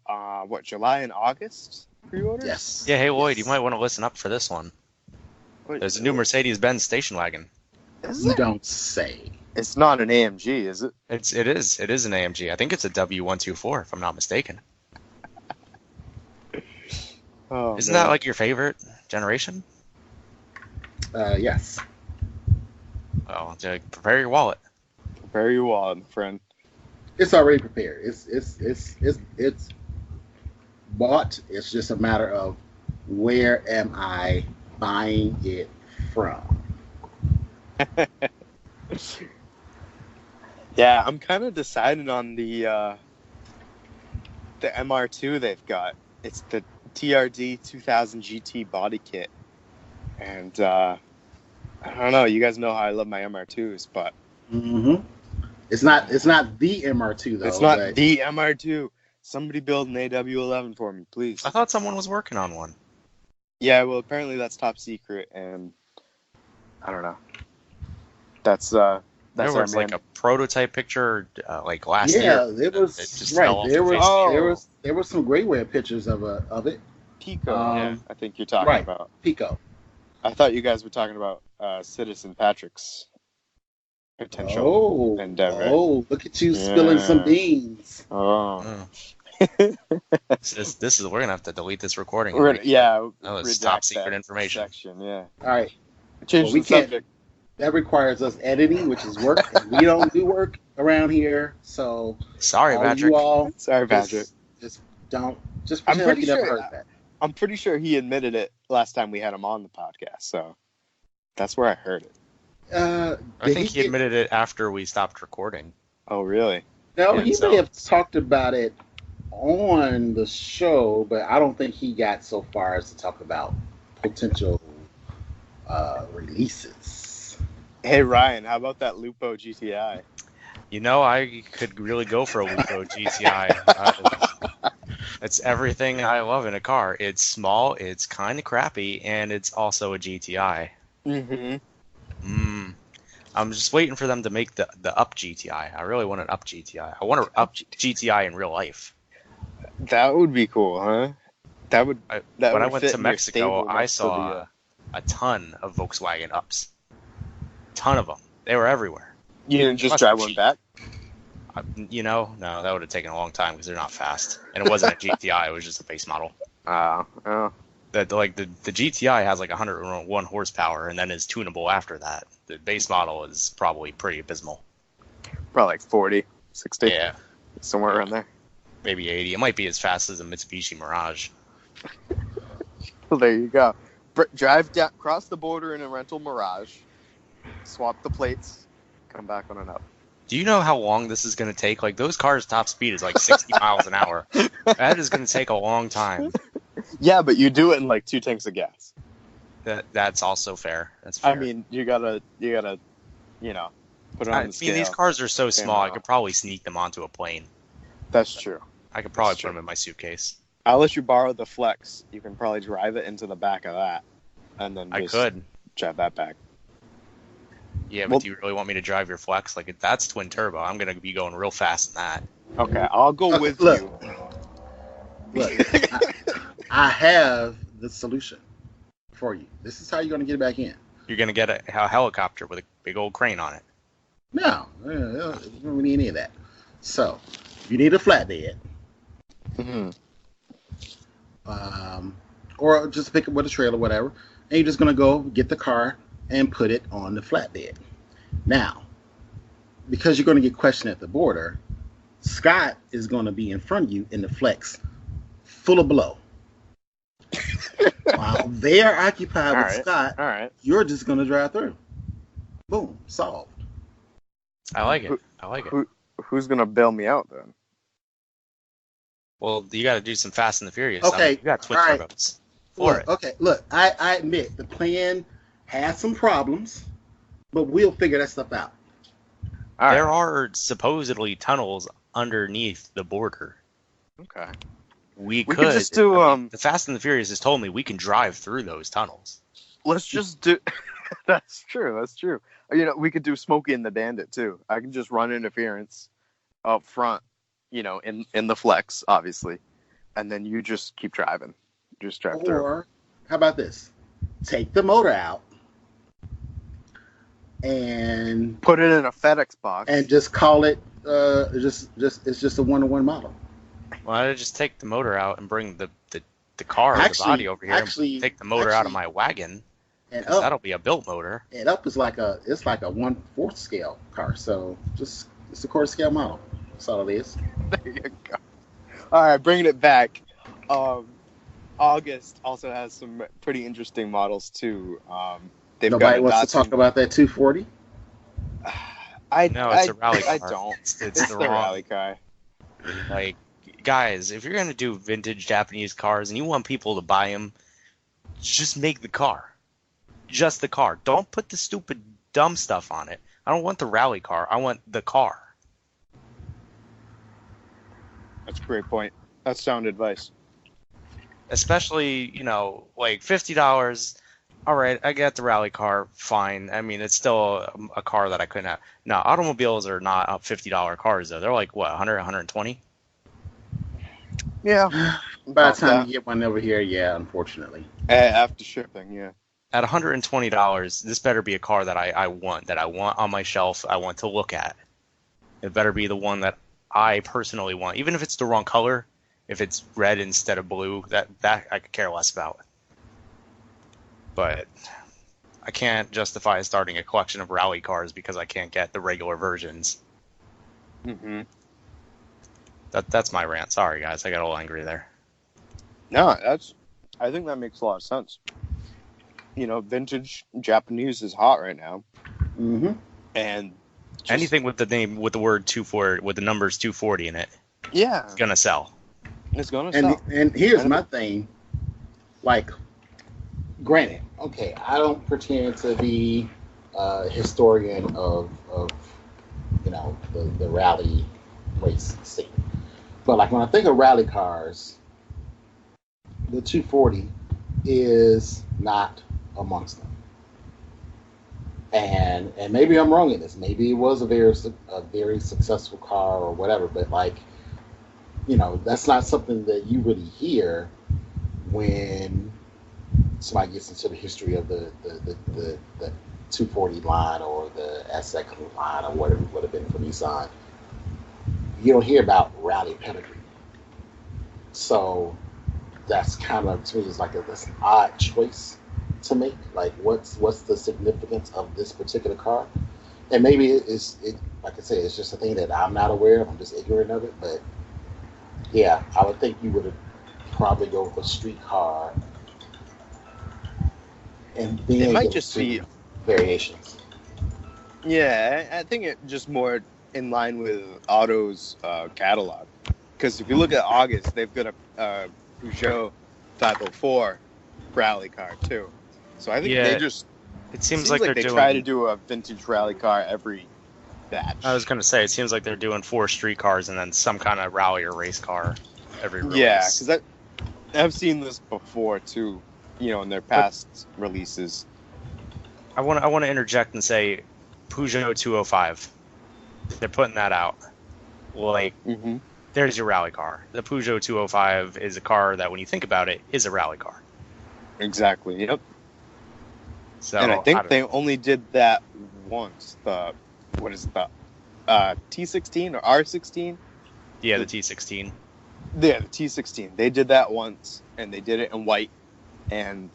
July and August pre-orders. Yes. Yeah, hey Lloyd, Yes. you might want to listen up for this one. Wait, There's a new Mercedes-Benz station wagon. is You it? don't say. It's not an AMG, is it? It is an AMG. I think it's a W124 if I'm not mistaken. Oh, Isn't man. that like your favorite generation? Yes. Well, prepare your wallet. Very well, my friend? It's already prepared. It's bought. It's just a matter of where am I buying it from? Yeah, I'm kind of decided on the MR2 they've got. It's the TRD 2000 GT body kit, and I don't know. You guys know how I love my MR2s, but Mm-hmm. It's not the MR2 though. it's not but the MR2. Somebody build an AW11 for me, please. I thought someone was working on one. Yeah, well, apparently that's top secret, and I don't know. That's There our was like man. a prototype picture like last yeah, year. there was It just fell right. off There the was face. Oh. there was some great pictures of it. Pico. Yeah. I think you're talking Right. about. Pico. I thought you guys were talking about Citizen Patrick's potential endeavor. Oh, look at you spilling some Yeah. beans. Oh. Oh. This is we're gonna have to delete this recording. We're gonna, yeah. Oh, it's redact top secret that information. Section, yeah. All right, Change Well, we the can't- subject. that requires us editing, which is work. And we don't do work around here, so Sorry, all Patrick. you all Sorry, just- Patrick. Just don't. Just I'm pretend like pretty you never sure- heard that. I'm pretty sure he admitted it last time we had him on the podcast, so that's where I heard it. I did think he get- admitted it after we stopped recording. Oh, really? No, Yeah, he so- may have talked about it on the show, but I don't think he got so far as to talk about potential releases. Hey, Ryan, how about that Lupo GTI? You know, I could really go for a Lupo GTI. It's everything I love in a car. It's small, it's kind of crappy, and it's also a GTI. Mm-hmm. I'm just waiting for them to make the up GTI. I really want an up GTI. I want an up GTI in real life. That would be cool, huh? That would. When That I would went fit to in your Mexico, stable I next to saw a ton of Volkswagen ups. Ton of them. They were everywhere. You didn't just Must drive be one cheap. back? No, that would have taken a long time because they're not fast. And it wasn't a GTI, it was just a base model. Oh. The GTI has like 101 horsepower and then is tunable after that. The base model is probably pretty abysmal. Probably like 40, 60, Yeah, somewhere around there. maybe 80. It might be as fast as a Mitsubishi Mirage. Well, there you go. Drive down, cross the border in a rental Mirage, swap the plates, come back on an up. Do you know how long this is going to take? Like, those cars' top speed is like 60 miles an hour. That is going to take a long time. Yeah, but you do it in like 2 tanks of gas. That's also fair. That's fair. I mean, you gotta, put it on I the mean, scale. these cars are so small, I Camera. could probably sneak them onto a plane. That's true. I could probably That's put true. them in my suitcase. I'll let you borrow the Flex. You can probably drive it into the back of that, and then I just could. drive that back. Yeah, but Well- do you really want me to drive your Flex? Like, if that's twin turbo, I'm going to be going real fast in that. Okay, I'll go with Look. you. Look, I have the solution for you. This is how you're going to get it back in. You're going to get a helicopter with a big old crane on it. No, you don't need any of that. So, you need a flatbed, Mm-hmm. or just pick up with a trailer, whatever, and you're just going to go get the car and put it on the flatbed. Now, because you're going to get questioned at the border, Scott is going to be in front of you in the Flex, full of blow. While they are occupied with Alright. Scott, All right. you're just going to drive through. Boom, solved. I like it. I like it. Who's gonna bail me out then? Well, you got to do some Fast and the Furious. Okay, You got twin all right. turbos. For it. Okay, look, I admit the plan has some problems, but we'll figure that stuff out. All There right. are supposedly tunnels underneath the border. Okay. We We could could just do the Fast and the Furious has told me we can drive through those tunnels. let's just do That's true. That's true. We could do Smokey and the Bandit too. I can just run interference up front, in the flex, obviously, and then you just keep driving. Just drive through. Or how about this? Take the motor out and Put it in a FedEx box. just call it just it's just a 1-to-1 model. Well, I'd just take the motor out and bring the car, the body over here, and take the motor out of my wagon. And That'll up be a built motor. and up is like a 1/4 scale car. So just it's a quarter scale model. That's all it is. There you go. All right, bringing it back. August also has some pretty interesting models too. They've Nobody got wants to talk about that 240. No, it's a rally car. I don't. It's It's the the wrong. rally car. Like, guys, if you're gonna do vintage Japanese cars and you want people to buy them, just make the car. Just the car. Don't put the stupid dumb stuff on it. I don't want the rally car. I want the car. That's a great point. That's sound advice. Especially, like $50. All right, I get the rally car. Fine. I mean, it's still a car that I couldn't have. Now, automobiles are not $50 cars though. They're like what, 100, 120? Yeah. By the time you get one over here, yeah, unfortunately. After shipping, yeah. At $120, this better be a car that I want on my shelf. I want to look at. It better be the one that I personally want, even if it's the wrong color. If it's red instead of blue, that I could care less about. But I can't justify starting a collection of rally cars because I can't get the regular versions. Mm-hmm. That's my rant. Sorry, guys, I got a little angry there. No, I think that makes a lot of sense. Vintage Japanese is hot right now, Mm-hmm. and Anything with the word 240 with the numbers 240 in it, yeah, it's gonna sell. it's gonna sell. And here's my thing. Like, granted, okay, I don't pretend to be a historian of the rally race scene, but like when I think of rally cars, the 240 is not amongst them. And maybe I'm wrong in this. Maybe it was a very successful car or whatever, but like, that's not something that you really hear when somebody gets into the history of the 240 line or the SX line or whatever it would have been for Nissan. You don't hear about rally pedigree. So that's kind of, to me, is like that's an odd choice to make. Like, what's the significance of this particular car? And maybe like I say, it's just a thing that I'm not aware of. I'm just ignorant of it. But yeah, I would think you would have probably go with a street car, and then It might get just to be variations. Yeah, I think it just more in line with Auto's catalog. Because if you look at August, they've got a Peugeot 504 rally car too. So I think Yeah, they just It seems seems like like they're they doing. try to do a vintage rally car every batch. I was gonna say it seems like they're doing 4 street cars and then some kind of rally or race car every release. Yeah, because I've seen this before too. In their past releases. I want to interject and say Peugeot 205. They're putting that out. Like, Mm-hmm. there's your rally car. The Peugeot 205 is a car that, when you think about it, is a rally car. Exactly. Yep. So, And I think don't they know. only did that once. What is it? The T16 or R16? Yeah, the T16. Yeah, the T16. They did that once, and they did it in white. And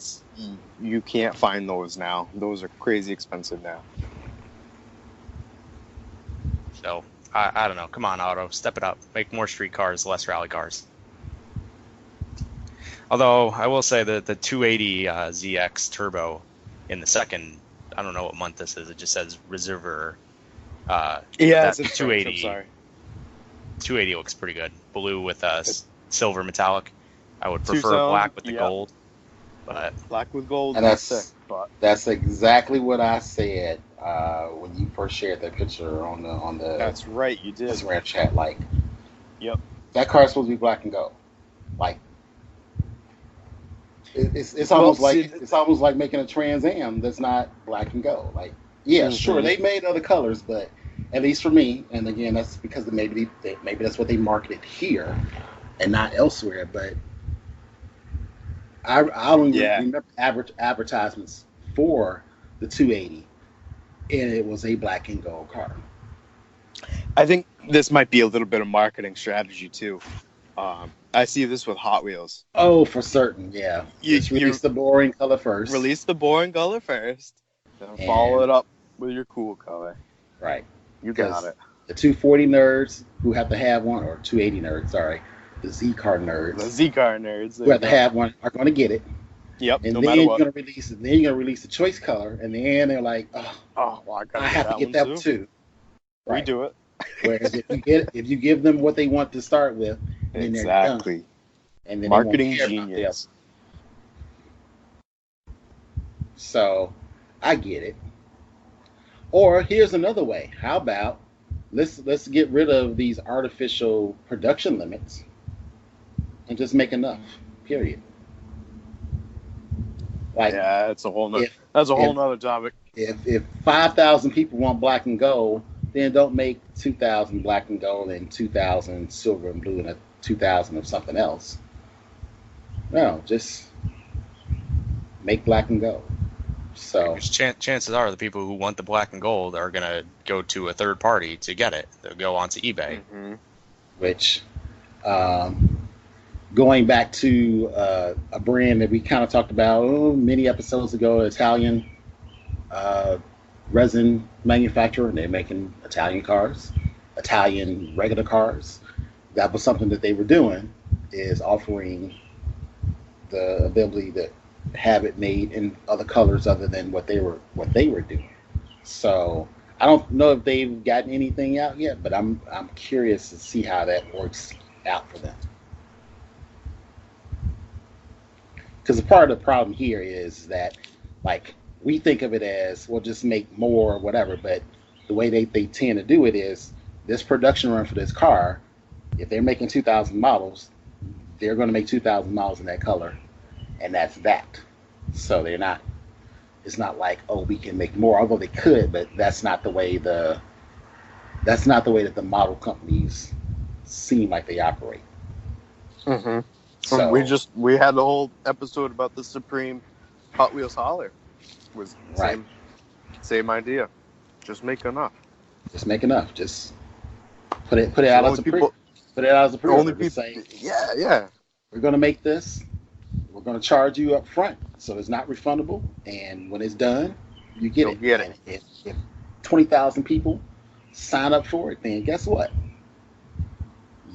you can't find those now. Those are crazy expensive now. So, I don't know. Come on, Auto. Step it up. Make more street cars, less rally cars. Although, I will say that the 280 ZX Turbo in the second, I don't know what month this is. It just says Reservoir. Yeah, That it's in French, 280. I'm sorry. 280 looks pretty good. Blue with silver metallic. I would prefer Two-tone, black with the yep. gold. But Black with gold. And sick. that's spot. That's exactly what I said when you first shared that picture on the That's right, you did. Instagram chat. Like, Yep. that car is supposed to be black and gold. Like, it's Well, almost like see, it's almost like making a Trans Am that's not black and gold. Like, yeah, sure, Mhm. they made other colors, but at least for me, and again, that's because maybe that's what they marketed here and not elsewhere. But I only Yeah. remember advertisements for the 280, and it was a black and gold car. I think this might be a little bit of marketing strategy too. I see this with Hot Wheels. Oh, for certain, yeah. You Just release the boring color first. release the boring color first, then And- follow it up with your cool color. Right. You got it. The 240 nerds who have to have one, or 280 nerds, sorry, the Z car nerds The Z-Car nerds. who have to have one are going to get it. Yep, And no then matter you're what. going to release it. Then you're going to release the choice color, and then they're like, oh, Oh, well, I have to get that one too. We Right. do it. Whereas if you give them what they want to start with, then they're done. Exactly. And then Marketing they won't care about the genius. other. So I get it. Or here's another way. How about let's get rid of these artificial production limits and just make enough. Period. Like, Yeah, that's a whole nother. if- That's a whole if- nother topic. if 5,000 people want black and gold, then don't make 2,000 black and gold and 2,000 silver and blue and 2,000 of something else. No, just make black and gold. So Which chances are the people who want the black and gold are going to go to a third party to get it. They'll go onto eBay. Mm-hmm. which going back to a brand that we kind of talked about many episodes ago, Italian resin manufacturer, and they're making Italian cars, Italian regular cars. That was something that they were doing, is offering the ability to have it made in other colors other than what they were doing. So I don't know if they've gotten anything out yet, but I'm curious to see how that works out for them. Because part of the problem here is that, like, we think of it as, well, just make more or whatever, but the way they tend to do it is this production run for this car, if they're making 2,000 models, they're going to make 2,000 models in that color, and that's that. So it's not like, oh, we can make more, although they could, but that's not the way that the model companies seem like they operate. Mm-hmm. So we had the whole episode about the Supreme Hot Wheels Holler. Was Right. Same idea. Just make enough. just make enough. Just put it out as a pre. Put it out as a pre. Only Just people. say, Yeah. we're going to make this. We're going to charge you up front, so it's not refundable. And when it's done, you get You'll it. get it. And if 20,000 people sign up for it, then guess what?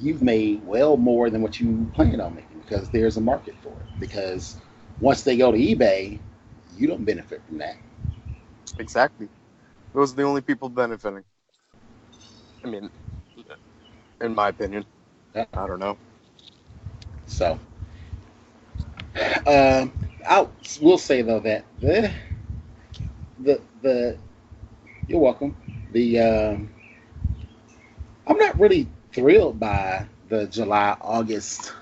You've made well more than what you planned on making, because there's a market for it. Because once they go to eBay, you don't benefit from that. Exactly. Those are the only people benefiting. I mean, in my opinion. Yeah. I don't know. So, we'll say though that the you're welcome. I'm not really thrilled by the July-August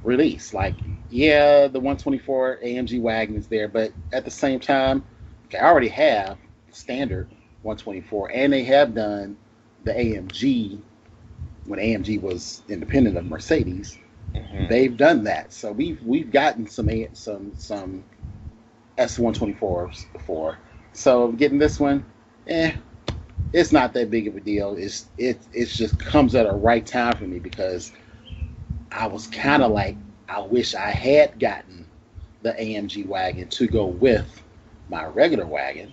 release. Like, yeah, the 124 AMG wagon is there, but at the same time, I already have standard 124, and they have done the AMG when AMG was independent of Mercedes. Mm-hmm. They've done that, so we've gotten some S124s before. So getting this one, it's not that big of a deal. It's just comes at a right time for me, because I was kind of like, I wish I had gotten the AMG wagon to go with my regular wagon,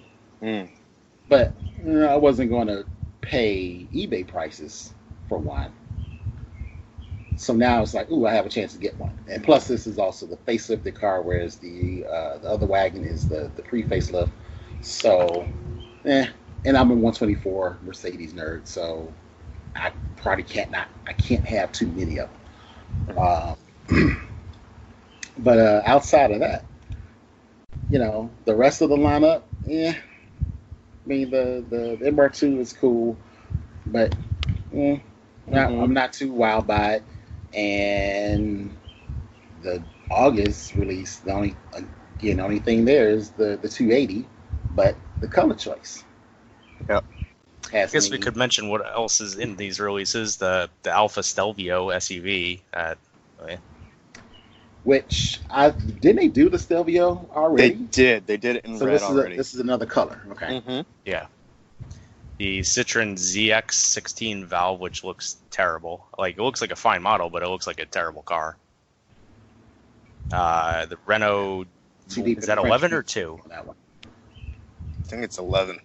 but I wasn't going to pay eBay prices for one. So now it's like, ooh, I have a chance to get one. And plus, this is also the facelifted car, whereas the other wagon is the pre-facelift. So, and I'm a 124 Mercedes nerd, so I probably can't have too many of them. But outside of that, the rest of the lineup, yeah. I mean, the MR2 is cool, but I'm not too wild by it. And the August release, the only thing there is the 280, but the color choice. Yep. I guess we could mention what else is in these releases. The Alfa Stelvio SUV. Which didn't they do the Stelvio already? They did it in red already. This is another color. Okay. Mm-hmm. Yeah. The Citroen ZX16 valve, which looks terrible. Like, it looks like a fine model, but it looks like a terrible car. The Renault, is that 11 or 2? That one. I think it's 11.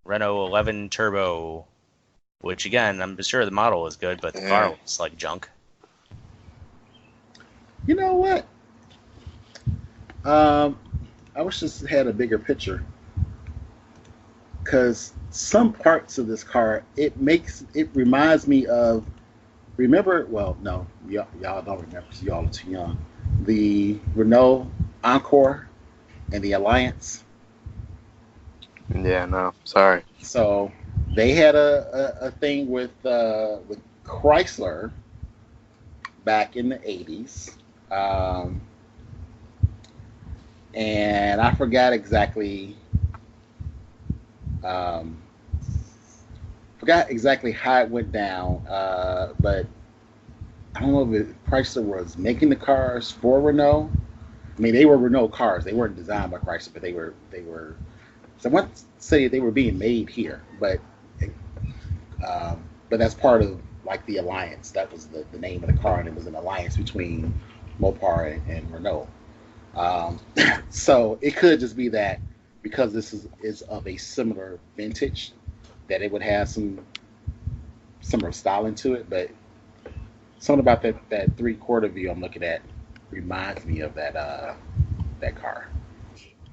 Renault 11 Turbo, which again, I'm sure the model is good, but the car looks like junk. You know what? I wish this had a bigger picture, because some parts of this car, it reminds me of, well, no, y'all don't remember because y'all are too young, the Renault Encore and the Alliance. Yeah, no, sorry. So they had a thing with Chrysler back in the 80s. And I forgot exactly how it went down, but I don't know if Chrysler was making the cars for Renault. I mean, they were Renault cars. They weren't designed by Chrysler, but they were. Someone say they were being made here, but that's part of like the Alliance. That was the name of the car, and it was an alliance between Mopar and Renault. So it could just be that because this is of a similar vintage, that it would have some similar styling to it, but something about that 3/4 view I'm looking at reminds me of that car.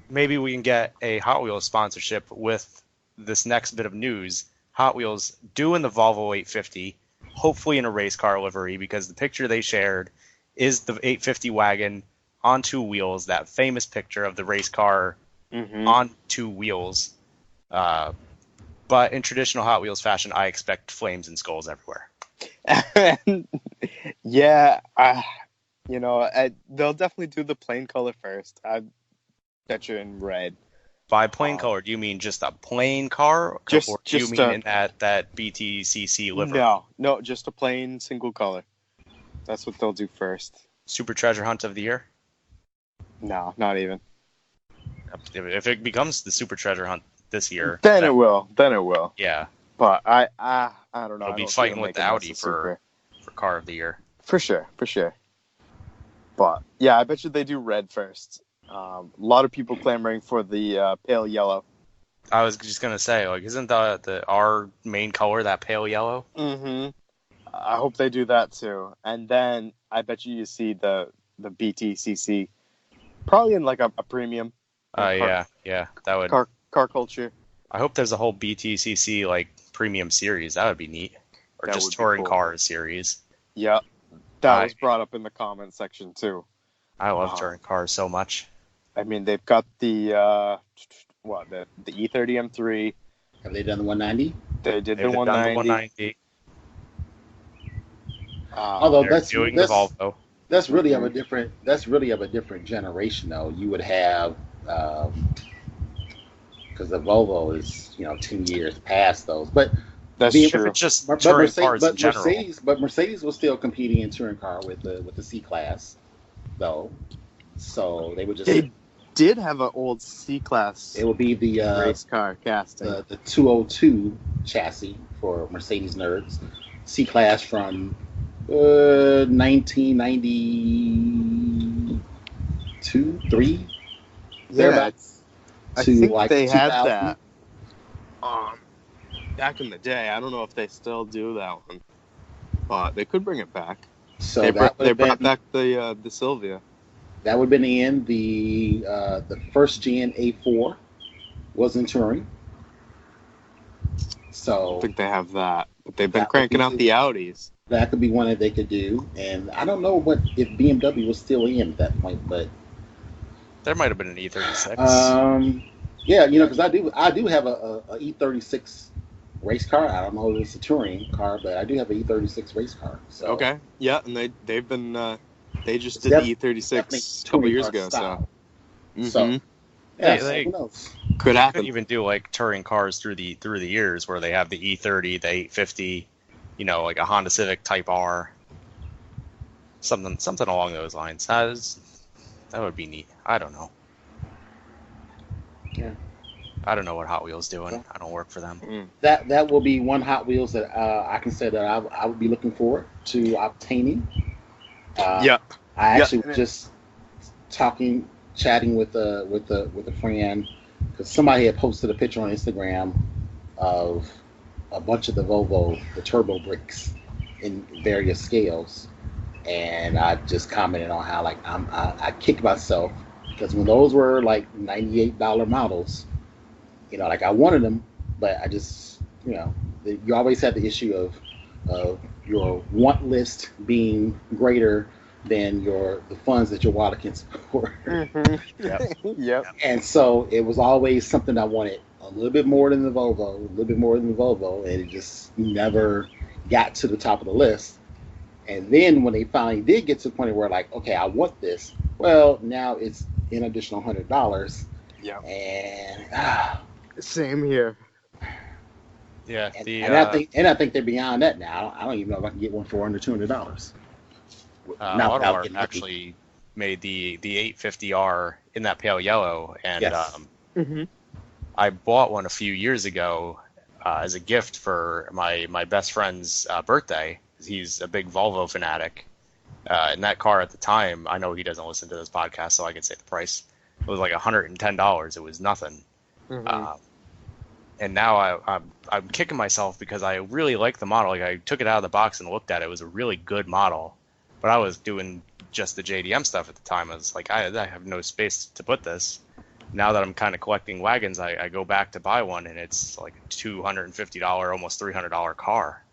Maybe we can get a Hot Wheels sponsorship with this next bit of news. Hot Wheels doing the Volvo 850, hopefully in a race car livery, because the picture they shared is the 850 wagon on 2 wheels, that famous picture of the race car on 2 wheels. But in traditional Hot Wheels fashion, I expect flames and skulls everywhere. Yeah, they'll definitely do the plain color first. I bet you in red. By plain color, do you mean just a plain car? Or do you mean in that BTCC livery? No, just a plain single color. That's what they'll do first. Super Treasure Hunt of the Year? No, not even. If it becomes the Super Treasure Hunt this year, then it will. Yeah, but I don't know. It'll be fighting with Audi for Car of the Year. For sure. But yeah, I bet you they do red first. A lot of people clamoring for the pale yellow. I was just gonna say, like, isn't our main color that pale yellow? Mm-hmm. I hope they do that too. And then I bet you see the BTCC, probably in like a premium. Yeah, that would car culture. I hope there's a whole BTCC like premium series. That would be neat, or that just touring cars series. Yeah, that was brought up in the comment section too. I love touring cars so much. I mean, they've got the the E30 M3. Have they done the 190? They did the 190. Although that's doing the Volvo. That's really of a different generation, though. You would have because the Volvo is 10 years past those, but that's true. It's just touring cars in general. Mercedes was still competing in touring car with the C class, though. So they would just. They did have an old C class. It would be the race car casting. The 202 chassis for Mercedes nerds. C class from 1992, 3. Yeah, I think like they 2000. had that back in the day. I don't know if they still do that one, but they could bring it back. So they brought back the Silvia. That would have been in the first gen A4 was in touring. So I think they have that, but they've been cranking out the Audis. That could be one that they could do, and I don't know if BMW was still in at that point, but There might have been an E36. Yeah, because I do have a E36 race car. I don't know if it's a touring car, but I do have an E36 race car. So Okay. Yeah, and they've been they just it's did the definitely E36 a couple years touring car ago. style. So So Mhm. yeah, They who knows? could couldn't happen. even do like touring cars through the years where they have the E30, the 850, like a Honda Civic Type R, something along those lines. That would be neat. I don't know. Yeah. I don't know what Hot Wheels doing. I don't work for them. Mm. That will be one Hot Wheels that I can say that I would be looking forward to obtaining. Yeah. I actually Yeah. was just chatting with a friend because somebody had posted a picture on Instagram of a bunch of the turbo bricks in various scales, and I just commented on how like I kicked myself because when those were like $98 models, like I wanted them, but I just you always have the issue of your want list being greater than the funds that your wallet can support. Yep. And so it was always something I wanted a little bit more than the Volvo, and it just never got to the top of the list. And then when they finally did get to the point where like, okay, I want this, well, now it's an additional $100. Yeah. And Same here. Yeah. and I think they're beyond that now. I don't even know if I can get one for under $200. Not without AutoArt getting actually made the 850R in that pale yellow, and Yes. I bought one a few years ago as a gift for my best friend's birthday. He's a big Volvo fanatic. And that car at the time, I know he doesn't listen to this podcast, so I can say the price. It was like $110. It was nothing. And now I'm kicking myself because I really like the model. Like I took it out of the box and looked at it. It was a really good model, but I was doing just the JDM stuff at the time. I was like, I have no space to put this. Now that I'm kind of collecting wagons, I go back to buy one, and it's like a $250, almost $300 car.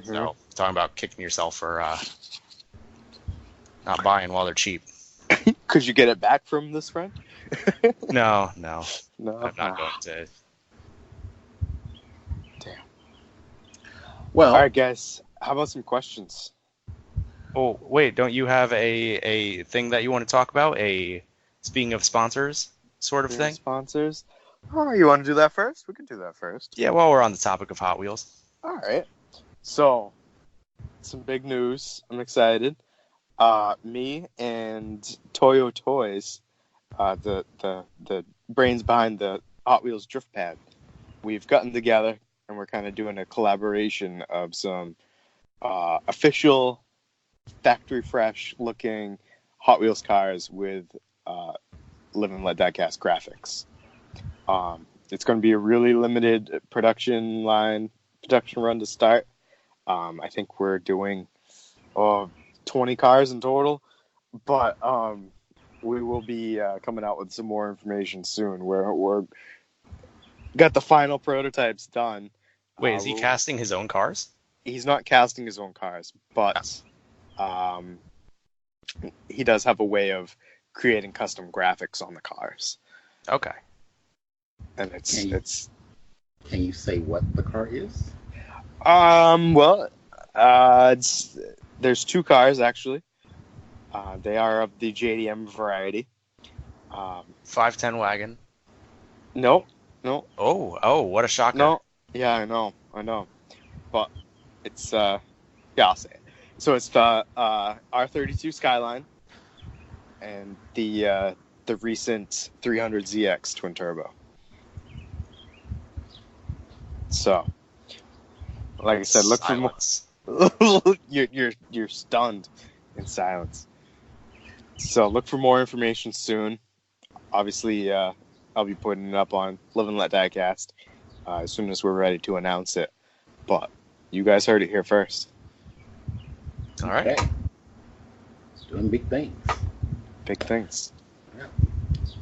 So talking about kicking yourself for not buying while they're cheap. Could you get it back from this friend? No, No. I'm not going to. Damn. Well, All right, guys. How about some questions? Oh, wait, don't you have a thing that you want to talk about? Speaking of sponsors sort of thing? Sponsors. Oh, you want to do that first? We can do that first. Yeah, while we're on the topic of Hot Wheels. All right. So, some big news. I'm excited. Me and Toyo Toys, the brains behind the Hot Wheels drift pad, we've gotten together and we're kind of doing a collaboration of some official factory fresh looking Hot Wheels cars with Live and Let Diecast graphics. It's going to be a really limited production run to start. I think we're doing 20 cars in total, but we will be coming out with some more information soon. We're got the final prototypes done. Wait, is he casting his own cars? He's not casting his own cars, but he does have a way of creating custom graphics on the cars. Okay. And it's can you say what the car is? There's two cars actually. They are of the JDM variety. 510 wagon. No. Oh, what a shocker. No. Yeah, I know. But it's yeah, I'll say it. So it's the R32 Skyline and the recent 300ZX twin turbo. So, like I said, look Silence. for more. You're stunned in silence. So look for more information soon. Obviously, I'll be putting it up on Live and Let Diecast as soon as we're ready to announce it. But you guys heard it here first. All right. Okay. Doing big things. Big things.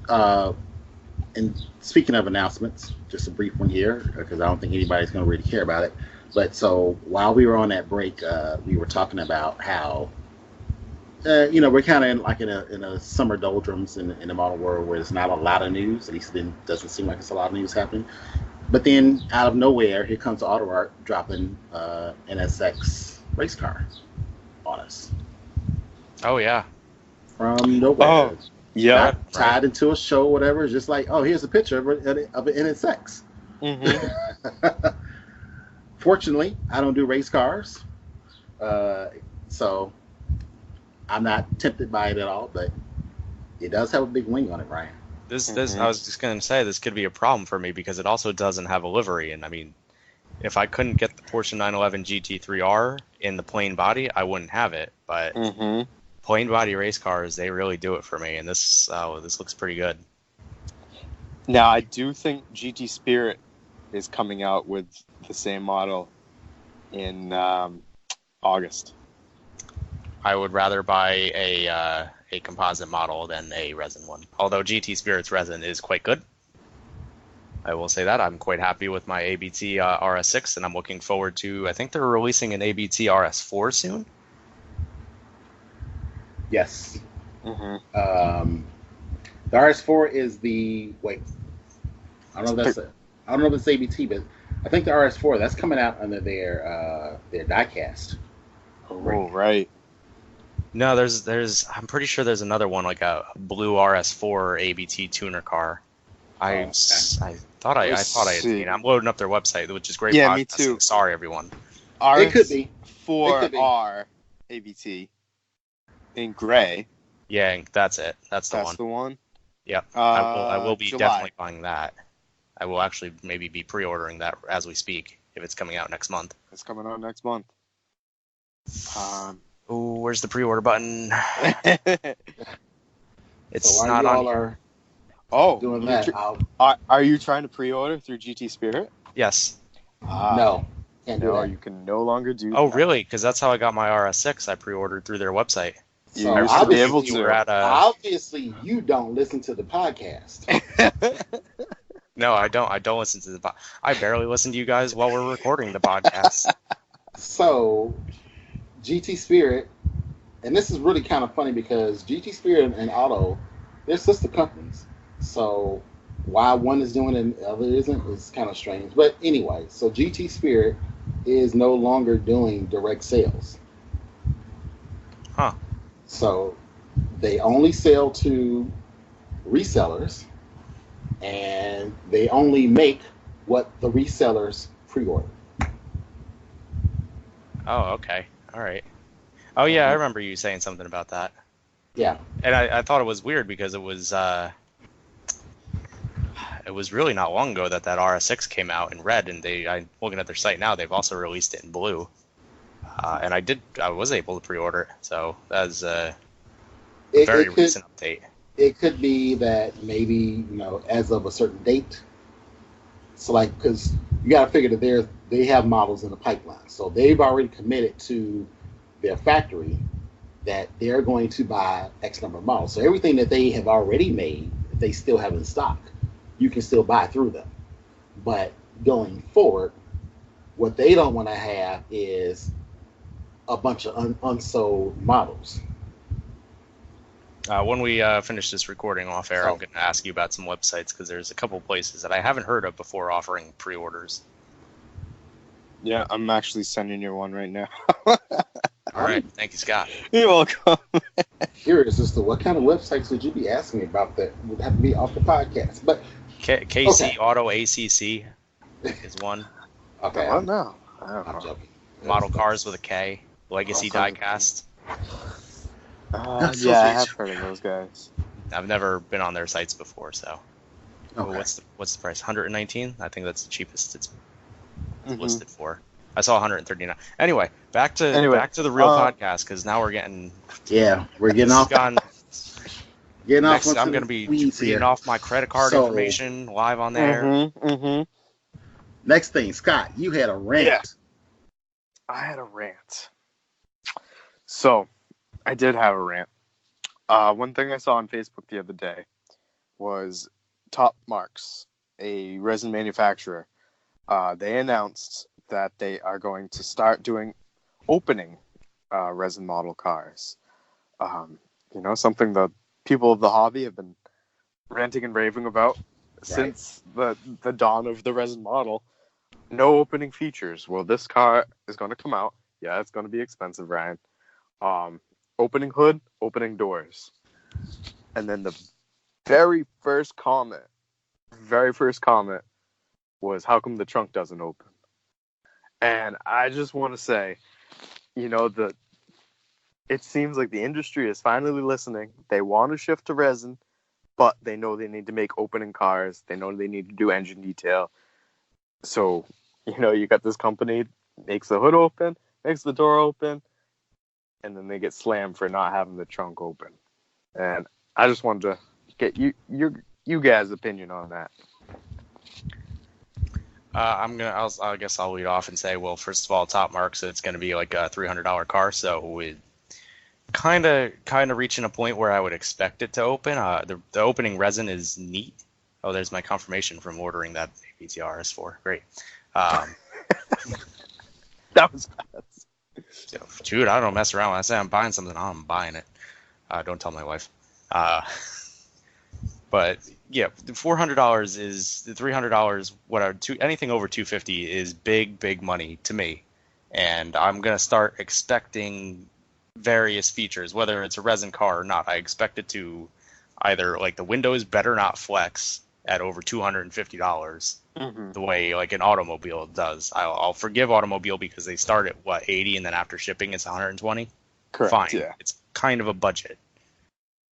And speaking of announcements, just a brief one here because I don't think anybody's going to really care about it. But so while we were on that break, we were talking about how We're kind of in a summer doldrums in the model world where there's not a lot of news. At least it doesn't seem like it's a lot of news happening. But then out of nowhere, here comes Auto Art dropping NSX race car on us Oh yeah. from nowhere. Oh, yeah. Not tied into a show, or whatever. It's just like, oh, here's a picture of an NSX. Mm-hmm. Fortunately, I don't do race cars, so I'm not tempted by it at all. But it does have a big wing on it, Ryan. This I was just gonna say this could be a problem for me because it also doesn't have a livery, and I mean, if I couldn't get the Porsche 911 GT3R in the plain body, I wouldn't have it. But Mm-hmm. plain body race cars, they really do it for me, and this looks pretty good. Now, I do think GT Spirit is coming out with the same model in August. I would rather buy a composite model than a resin one. Although GT Spirit's resin is quite good. I will say that. I'm quite happy with my ABT RS6, and I'm looking forward to, I think they're releasing an ABT RS4 soon. Yes. Mm-hmm. The RS4 is the wait. I don't know if that's I don't know if it's ABT, but I think the RS4 that's coming out under their diecast. Oh, right. No, there's I'm pretty sure there's another one, like a blue RS4 ABT tuner car. I thought I had seen it. I'm loading up their website, which is great. Yeah, me podcasting. too. Sorry, everyone. It could be. RS4R ABT in gray. Yeah, that's it. That's the That's one. the one. Yep. I will be July. definitely buying that. I will actually maybe be pre-ordering that as we speak if it's coming out next month. It's coming out next month. Oh, where's the pre-order button? It's So not while on y'all here. are doing that, Are you trying to pre-order through GT Spirit? Yes. no, can't do No, that. you can no longer do Oh, that. really? Because that's how I got my RS6. I pre-ordered through their website. So You should be able You were to. at obviously, you don't listen to the podcast. No, I don't. I don't listen to the I barely listen to you guys while we're recording the podcast. So, GT Spirit, and this is really kind of funny because GT Spirit and Auto, they're sister companies. So, why one is doing it and the other isn't is kind of strange. But anyway, so GT Spirit is no longer doing direct sales. Huh. So, they only sell to resellers, and they only make what the resellers pre-order. Oh, okay. All right. Oh, yeah, I remember you saying something about that. Yeah. And I thought it was weird because it was really not long ago that RS6 came out in red, and I'm looking at their site now, they've also released it in blue. And I was able to pre-order it, so that's a very recent update. It could be that maybe, as of a certain date. So, because you got to figure that they have models in the pipeline. So they've already committed to their factory that they're going to buy X number of models. So everything that they have already made, that they still have in stock, you can still buy through them. But going forward, what they don't want to have is a bunch of unsold models. When we finish this recording off air, I'm going to ask you about some websites because there's a couple places that I haven't heard of before offering pre-orders. Yeah, I'm actually sending you one right now. All right. Thank you, Scott. You're welcome. Curious as to what kind of websites would you be asking me about that would have to be off the podcast. But KC okay. Auto ACC is one. Okay, Oh, no. I'm joking. Model Cars with a K. Legacy Diecast. Yeah, I have heard of those guys. I've never been on their sites before, so. Okay. What's the price? 119? I think that's the cheapest it's Mhm. listed for. I saw 139. Anyway, back to the real podcast because now we're getting. Yeah, we're getting off. Getting off. Next, I'm going to be reading off my credit card information live on there. Mm-hmm. Next thing, Scott, you had a rant. Yeah. I had a rant. So, I did have a rant. One thing I saw on Facebook the other day was Top Marks, a resin manufacturer. They announced that they are going to start opening resin model cars Something the people of the hobby have been ranting and raving about since the dawn of the resin model. No opening features. Well, this car is going to come out. Yeah, it's going to be expensive, Ryan. Opening hood, opening doors. And then the very first comment was, how come the trunk doesn't open? And I just want to say, it seems like the industry is finally listening. They want to shift to resin, but they know they need to make opening cars. They know they need to do engine detail. So, you got this company, makes the hood open, makes the door open, and then they get slammed for not having the trunk open. And I just wanted to get you guys' opinion on that. I guess I'll lead off and say, well, first of all, Top Marks, it's going to be like a $300 car, so it kind of reaching a point where I would expect it to open. The opening resin is neat. Oh, there's my confirmation from ordering that APTR S4. Great. That was fast. Dude, I don't mess around. When I say I'm buying something, I'm buying it. Don't tell my wife. But yeah, the $400 is the $300. Anything over $250 is big money to me, and I'm gonna start expecting various features, whether it's a resin car or not. I expect it to either, like, the windows better not flex at over $250 the way like an automobile does. I'll forgive automobile because they start at what, 80, and then after shipping it's 120. Correct. Fine, yeah. It's kind of a budget,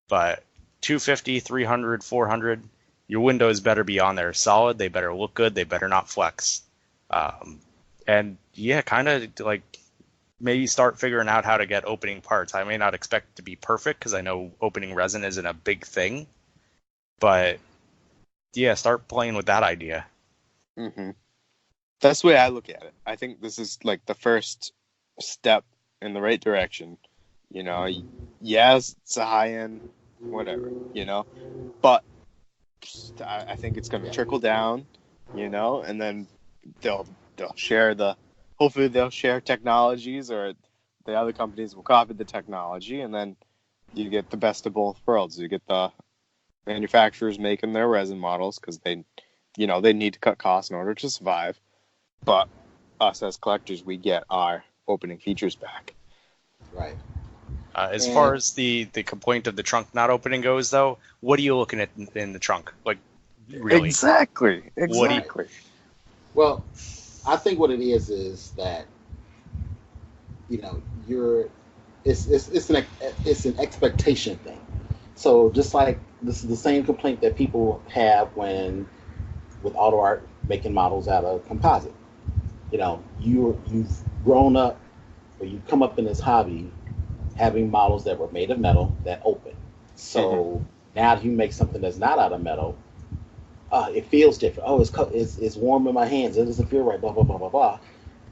but 250, 300, 400, your windows better be on there solid. They better look good. They better not flex. And yeah, kind of like maybe start figuring out how to get opening parts. I may not expect it to be perfect because I know opening resin isn't a big thing, but yeah, start playing with that idea. Mm-hmm. That's the way I look at it. I think this is like the first step in the right direction. Yes, it's a high-end whatever, but I think it's going to trickle down, and then they'll share hopefully they'll share technologies, or the other companies will copy the technology, and then you get the best of both worlds. You get the manufacturers making their resin models because they need to cut costs in order to survive, but us as collectors, we get our opening features back. Right. As far as the complaint of the trunk not opening goes, though, what are you looking at in the trunk? Like, really? Exactly. Well, I think what it is that it's an expectation thing. So just like this is the same complaint that people have with auto art making models out of composite. You've grown up, or you've come up in this hobby having models that were made of metal that open. So now if you make something that's not out of metal, it feels different. Oh, it's warm in my hands. It doesn't feel right. Blah blah blah blah blah.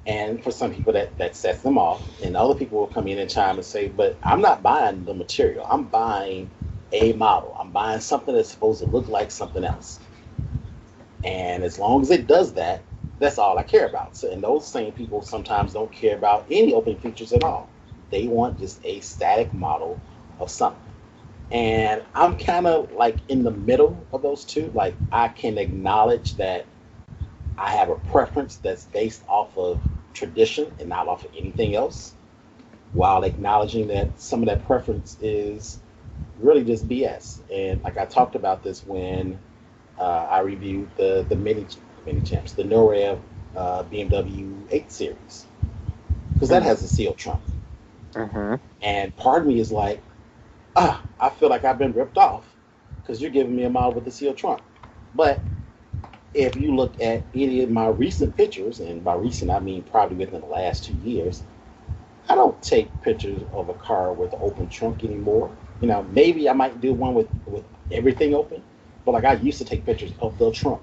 And for some people that sets them off, and other people will come in and chime and say, "But I'm not buying the material. I'm buying a model. I'm buying something that's supposed to look like something else. And as long as it does that, that's all I care about." So, and those same people sometimes don't care about any opening features at all. They want just a static model of something. And I'm kind of like in the middle of those two. Like, I can acknowledge that I have a preference that's based off of tradition and not off of anything else, while acknowledging that some of that preference is really just BS. And like I talked about this when I reviewed the mini champs, the Norev BMW 8 Series, because that has a sealed trunk. And part of me is like, I feel like I've been ripped off because you're giving me a model with a sealed trunk. But if you look at any of my recent pictures, and by recent I mean probably within the last 2 years, I don't take pictures of a car with an open trunk anymore. Maybe I might do one with everything open, but like I used to take pictures of the trunk.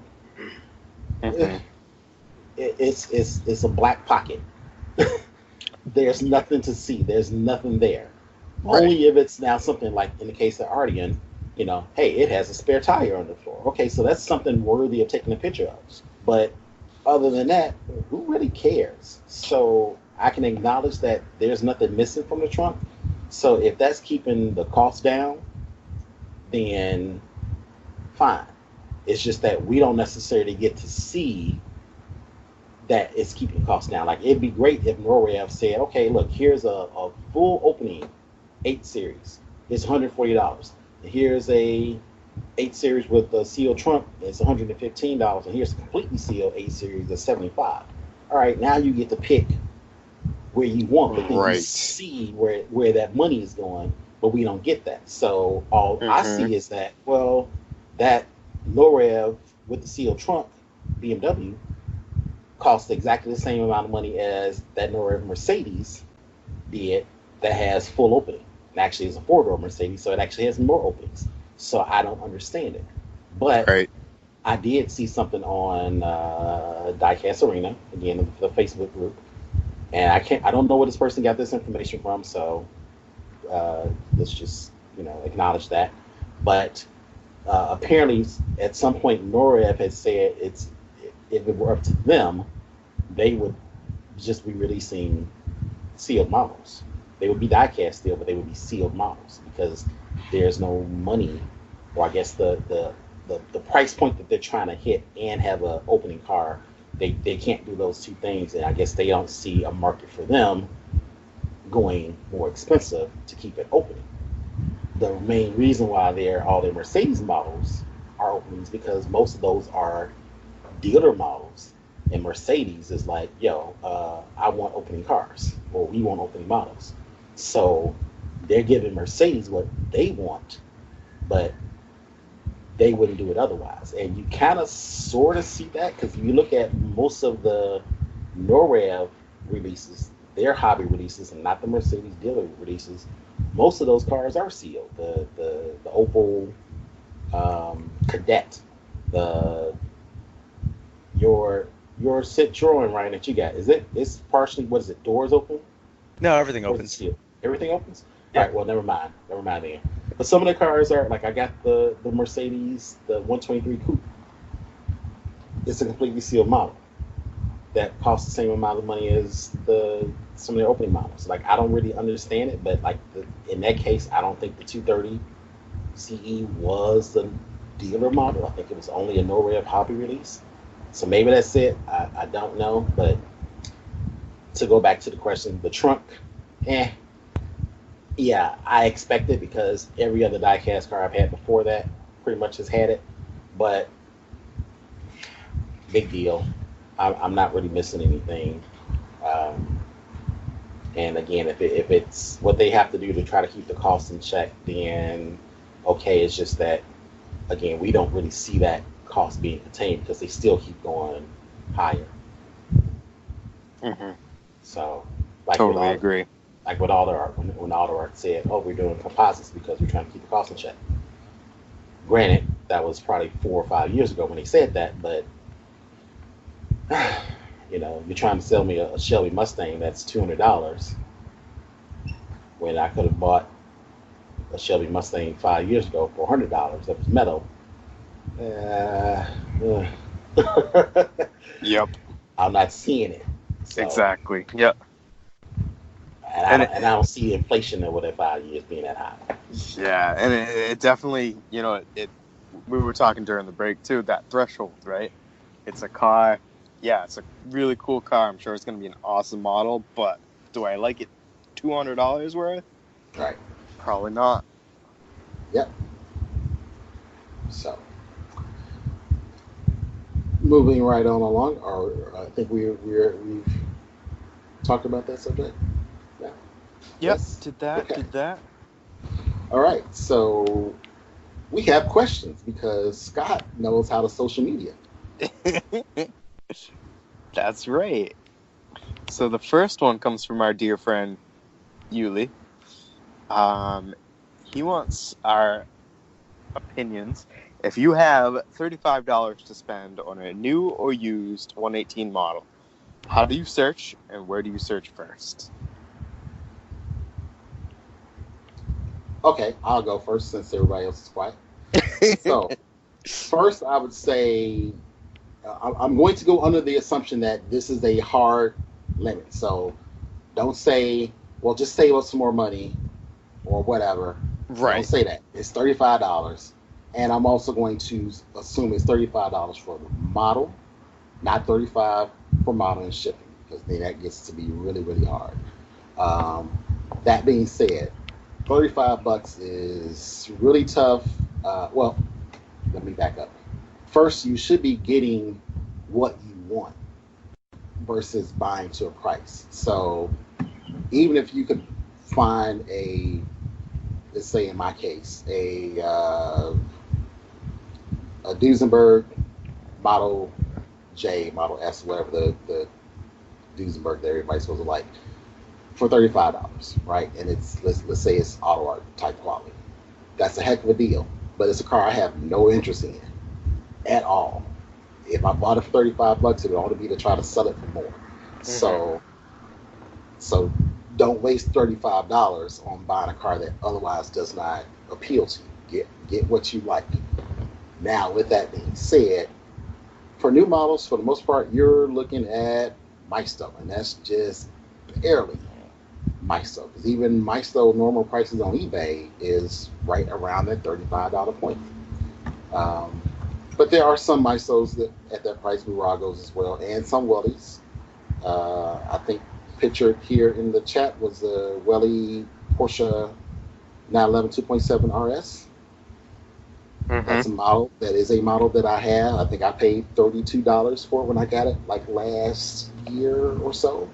It's a black pocket. There's nothing to see. There's nothing there. Right. Only if it's now something like in the case of Arteon, hey, it has a spare tire on the floor. Okay, so that's something worthy of taking a picture of. But other than that, who really cares? So I can acknowledge that there's nothing missing from the trunk, So if that's keeping the cost down, then fine. It's just that we don't necessarily get to see that it's keeping costs down. Like it'd be great if Norrev said, okay, look, here's a full opening 8 series. It's $140. And here's a 8 series with a sealed trunk. It's $115. And here's a completely sealed 8 series that's $75. All right, now you get to pick where you want, but then you see where that money is going, but we don't get that. So all I see is that, well, that Norrev with the sealed trunk BMW costs exactly the same amount of money as that Norrev Mercedes did that has full opening. And actually, it's a 4-door Mercedes, so it actually has more openings. So I don't understand it. But I did see something on Diecast Arena, again, the Facebook group. And I don't know where this person got this information from, so let's just, acknowledge that. But apparently, at some point, Norrev had said if it were up to them, they would just be releasing sealed models. They would be diecast still, but they would be sealed models because there's no money, or I guess the price point that they're trying to hit and have an opening car, they can't do those two things, and I guess they don't see a market for them going more expensive to keep it opening. The main reason why all their Mercedes models are openings because most of those are dealer models, and Mercedes is like, I want opening cars, or we want opening models. So they're giving Mercedes what they want, but they wouldn't do it otherwise. And you kind of sort of see that because if you look at most of the Norrev releases, their hobby releases, and not the Mercedes dealer releases, most of those cars are sealed. The Opel Cadet, your Citroen, Ryan, that you got, it's partially, what is it, doors open? No, everything opens. Everything opens? Yeah. All right, well, never mind then. But some of the cars are, like I got the Mercedes, the 123 Coupe. It's a completely sealed model that costs the same amount of money as some of their opening models. Like, I don't really understand it, but in that case, I don't think the 230 CE was the dealer model. I think it was only a Norrev hobby release. So maybe that's it. I don't know. But to go back to the question, the trunk, yeah, I expect it because every other diecast car I've had before that pretty much has had it. But big deal. I'm not really missing anything. And again, if it's what they have to do to try to keep the costs in check, then okay, it's just that, again, we don't really see that cost being contained because they still keep going higher. So, totally agree. Like with Auto Art, when Auto Art said, "Oh, we're doing composites because we're trying to keep the cost in check." Granted, that was probably 4 or 5 years ago when they said that, but you're trying to sell me a Shelby Mustang that's $200 when I could have bought a Shelby Mustang 5 years ago for $100 that was metal. Yep. I'm not seeing it. So, exactly. Yep. And I don't see inflation over that 5 years being that high. Yeah, and it definitely, we were talking during the break too, that threshold, right? It's a car. Yeah, it's a really cool car. I'm sure it's going to be an awesome model, but do I like it $200 worth? Right. Probably not. Yep. So, moving right on along, or I think we've talked about that subject. Yeah. Yep. Yes. Did that. All right. So we have questions because Scott knows how to social media. That's right. So the first one comes from our dear friend Yuli. He wants our opinions. If you have $35 to spend on a new or used 118 model, how do you search and where do you search first? Okay, I'll go first since everybody else is quiet. So, first I would say I'm going to go under the assumption that this is a hard limit. So don't say, well, just save us some more money or whatever. Right. Don't say that. It's $35, and I'm also going to assume it's $35 for the model, not 35 for model and shipping, because then that gets to be really, really hard. That being said, $35 is really tough. Well, let me back up. First, you should be getting what you want versus buying to a price. So even if you could find let's say in my case, a Duesenberg Model J, Model S, whatever the Duesenberg that everybody's supposed to like, for $35, right? And it's let's say it's auto art type quality. That's a heck of a deal, but it's a car I have no interest in at all. If I bought it for $35, it would only be to try to sell it for more. Mm-hmm. So don't waste $35 on buying a car that otherwise does not appeal to you. Get what you like. Now, with that being said, for new models, for the most part, you're looking at Maisto, and that's just barely Maisto, because even Maisto normal prices on eBay is right around that $35 point. But there are some Maistos that at that price, Buragos as well, and some Wellies. I think pictured here in the chat was the Welly Porsche 911 2.7 RS. Mm-hmm. That's a model. That is a model that I have. I think I paid $32 for it when I got it, like last year or so.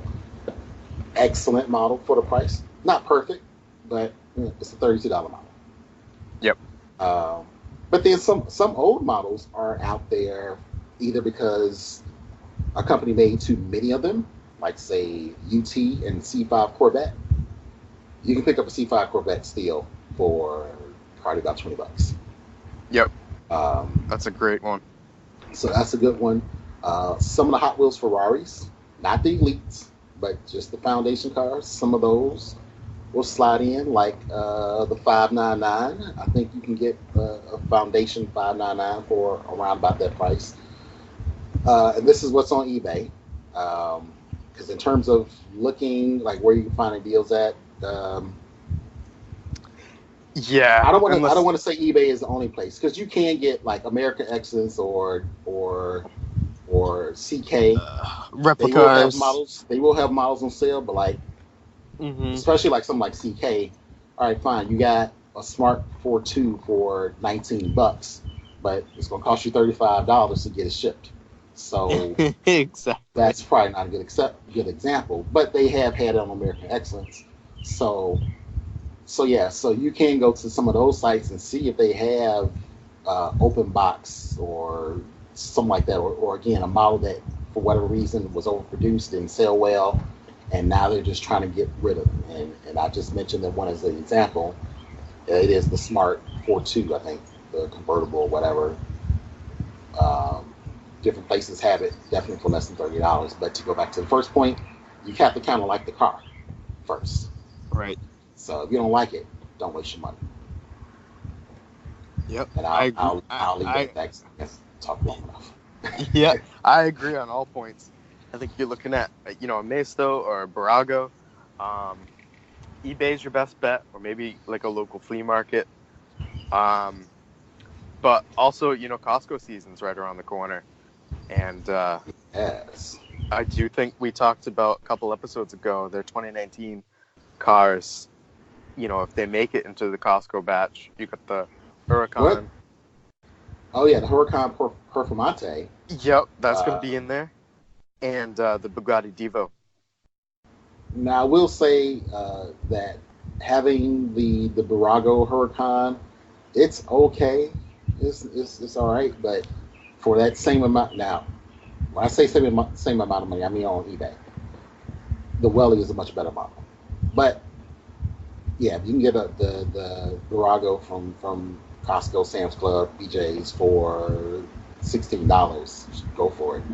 Excellent model for the price. Not perfect, but it's a $32 model. Yep. But then some old models are out there either because a company made too many of them, like say UT and C5 Corvette. You can pick up a C5 Corvette still for probably about $20. Yep. That's a great one. So that's a good one. Some of the Hot Wheels Ferraris, not the Elites, but just the foundation cars, some of those will slide in, like the 599. I think you can get a foundation 599 for around about that price. And this is what's on eBay. Because in terms of looking, like where you can find the deals at, yeah, I don't want to say eBay is the only place, because you can get like American Excellence or CK replicas. They will have models on sale, but like especially like something like CK. All right, fine, you got a Smart 4.2 for $19, but it's gonna cost you $35 to get it shipped. So exactly, that's probably not a good example. But they have had it on American Excellence, so yeah, so you can go to some of those sites and see if they have open box or something like that, or again, a model that for whatever reason was overproduced, didn't sell well, and now they're just trying to get rid of them. And I just mentioned that one as an example. It is the Smart 4.2, I think, the convertible or whatever. Different places have it, definitely for less than $30. But to go back to the first point, you have to kind of like the car first. Right. So if you don't like it, don't waste your money. Yep. And I'll leave it at that. That's talk long enough. Yeah, I agree on all points. I think you're looking at, a Maisto or a Barago. eBay's your best bet, or maybe like a local flea market. But also, Costco season's right around the corner. And yes, I do think we talked about a couple episodes ago, their 2019 cars, if they make it into the Costco batch, you got the Huracan. What? Oh yeah, the Huracan Performante. Yep, that's going to be in there. And the Bugatti Divo. Now I will say that having the Barago Huracan, it's okay. It's all right, but for that same amount, now when I say same amount of money, I mean on eBay. The Welly is a much better model, but yeah, you can get the Barago from Costco, Sam's Club, BJ's for $16. Go for it.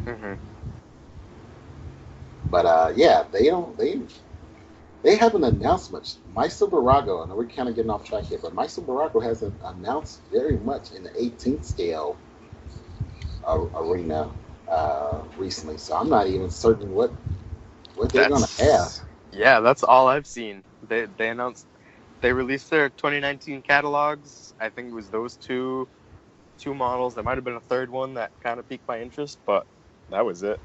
Mm-hmm. But yeah, they haven't announced much. Maisto Barago, I know we're kind of getting off track here, but Maisto Barago hasn't announced very much in the 18th scale arena recently, so I'm not even certain what they're going to have. Yeah, that's all I've seen. They announced they released their 2019 catalogs. I think it was those two models. There might have been a third one that kind of piqued my interest, but that was it.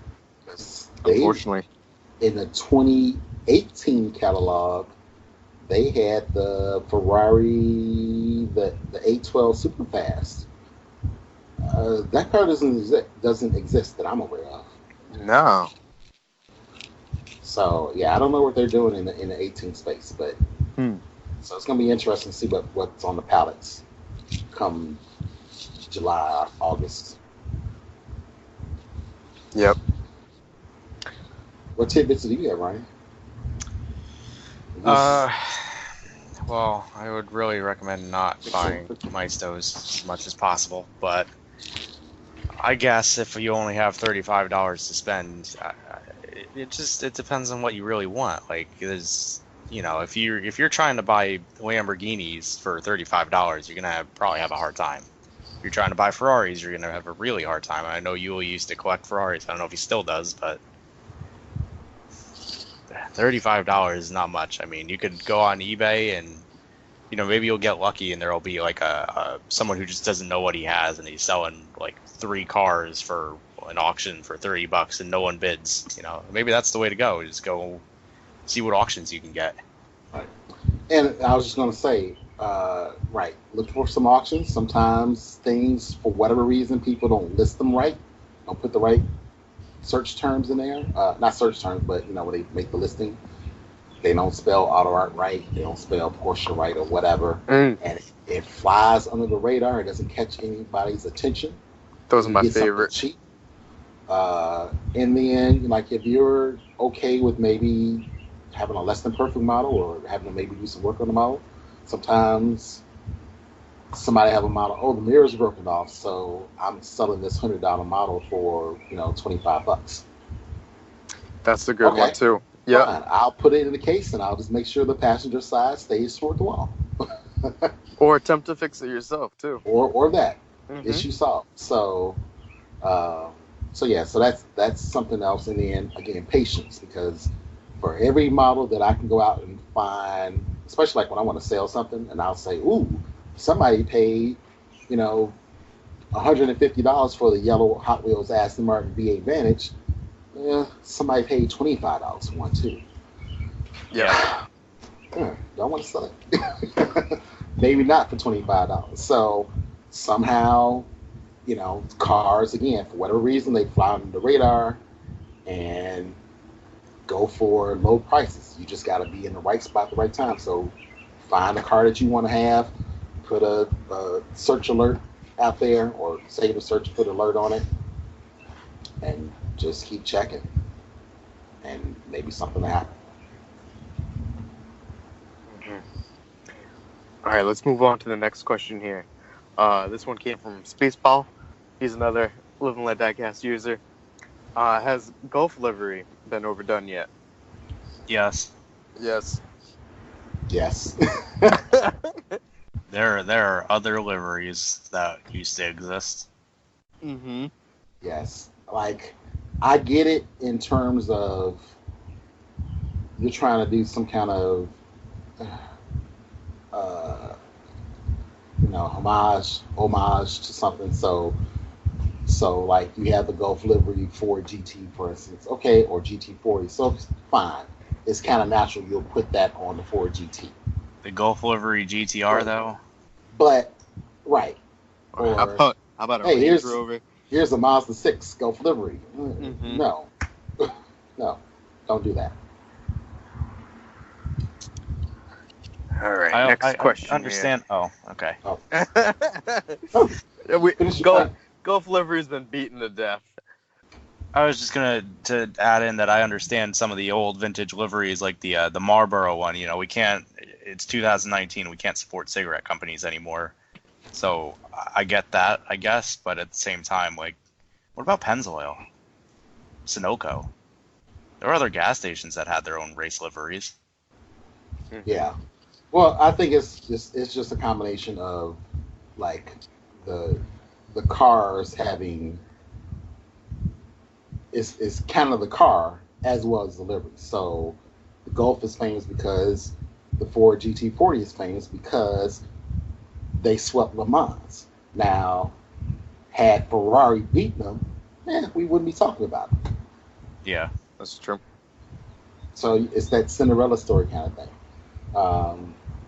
Unfortunately, in the 2018 catalog, they had the Ferrari, the 812 Superfast. That car doesn't exist that I'm aware of. no. So yeah, I don't know what they're doing in the 18 space, but so it's gonna be interesting to see what's on the pallets come July, August. Yep. What tidbits do you have, Ryan? Well, I would really recommend not buying Maestos as much as possible, but I guess if you only have $35 to spend, it depends on what you really want. Like, there's, if you're trying to buy Lamborghinis for $35, you're gonna probably have a hard time. If you're trying to buy Ferraris, you're gonna have a really hard time. I know Yuli used to collect Ferraris. I don't know if he still does, but $35 is not much. I mean, you could go on eBay and maybe you'll get lucky and there'll be like a someone who just doesn't know what he has and he's selling like 3 cars for an auction for $30 and no one bids. Maybe that's the way to go. Just go see what auctions you can get. Right. And I was just going to say, right, look for some auctions. Sometimes things, for whatever reason, people don't list them right, don't put the right search terms in there. Not search terms, but when they make the listing, they don't spell auto art right, they don't spell Porsche right or whatever, and it flies under the radar. It doesn't catch anybody's attention. Those are my favorite. Cheap. In the end, like if you're okay with maybe having a less than perfect model or having to maybe do some work on the model, sometimes somebody have a model, oh, the mirror's broken off, so I'm selling this $100 model for $25. That's a good one too. Yeah, I'll put it in the case and I'll just make sure the passenger side stays toward the wall. Or attempt to fix it yourself too. Or that issue solved. So yeah, so that's something else. And then again, patience, because for every model that I can go out and find, especially like when I want to sell something, and I'll say, ooh, somebody paid, $150 for the yellow Hot Wheels Aston Martin V8 Vantage. Somebody paid $25 for one too. Yeah. Don't want to sell it. Maybe not for $25. So somehow, cars, again, for whatever reason, they fly under the radar and go for low prices. You just got to be in the right spot at the right time. So find a car that you want to have, put a search alert out there, or save a search, put an alert on it, and just keep checking, and maybe something will happen. All right, let's move on to the next question here. This one came from Spaceball. He's another Live and Let Diecast user. Has Gulf livery been overdone yet? Yes. Yes. Yes. There are other liveries that used to exist. Mm-hmm. Yes. Like, I get it in terms of you're trying to do some kind of homage to something. So like you have the Gulf livery for GT, for instance, okay, or GT40. So fine, it's kind of natural you'll put that on the Ford GT. The Gulf livery GTR though. But right. Or how about a Range Rover? Here's a Mazda 6 Gulf livery. Mm-hmm. No, don't do that. All right, next question. I understand. Here. Oh, okay. Gulf livery's been beaten to death. I was just gonna add in that I understand some of the old vintage liveries, like the Marlboro one. We can't. It's 2019. We can't support cigarette companies anymore. So I get that, I guess. But at the same time, like, what about Pennzoil, Sunoco? There were other gas stations that had their own race liveries. Yeah. Well, I think it's just a combination of like the cars having it's kind of the car as well as the livery. So the Gulf is famous because the Ford GT40 is famous because they swept Le Mans. Now, had Ferrari beaten them, we wouldn't be talking about it. Yeah, That's true. So it's that Cinderella story kind of thing.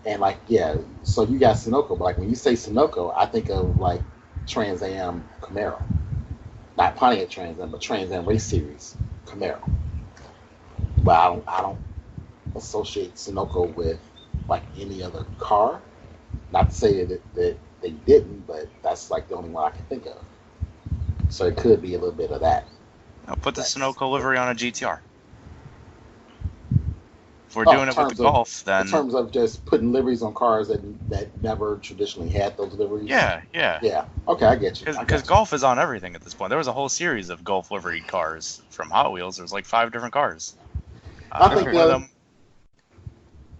And like, yeah, so you got Sunoco, but like when you say Sunoco, I think of like Trans Am Camaro. Not Pontiac Trans Am, but Trans Am Race Series Camaro. But I don't associate Sunoco with like any other car. Not to say that they didn't, but that's like the only one I can think of. So it could be a little bit of that. Now put the Sunoco livery on a GTR. If we're Oh, doing it with the Golf, then in terms of just putting liveries on cars that never traditionally had those liveries. yeah. Okay, I get you. Because Golf is on everything at this point. There was a whole series of Golf livery cars from Hot Wheels. There was like 5 different cars. I think one of them.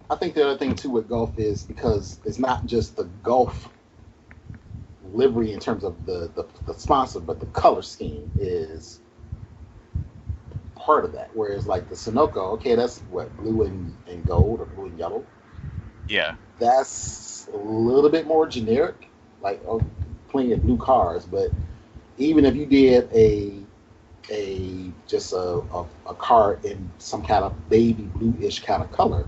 I think the other thing too with Golf is because it's not just the Golf livery in terms of the sponsor, but the color scheme is part of that. Whereas like the Sunoco, okay, that's what, blue and gold or blue and yellow. Yeah. That's a little bit more generic, like plenty of blue cars. But even if you did a car in some kind of baby bluish kind of color,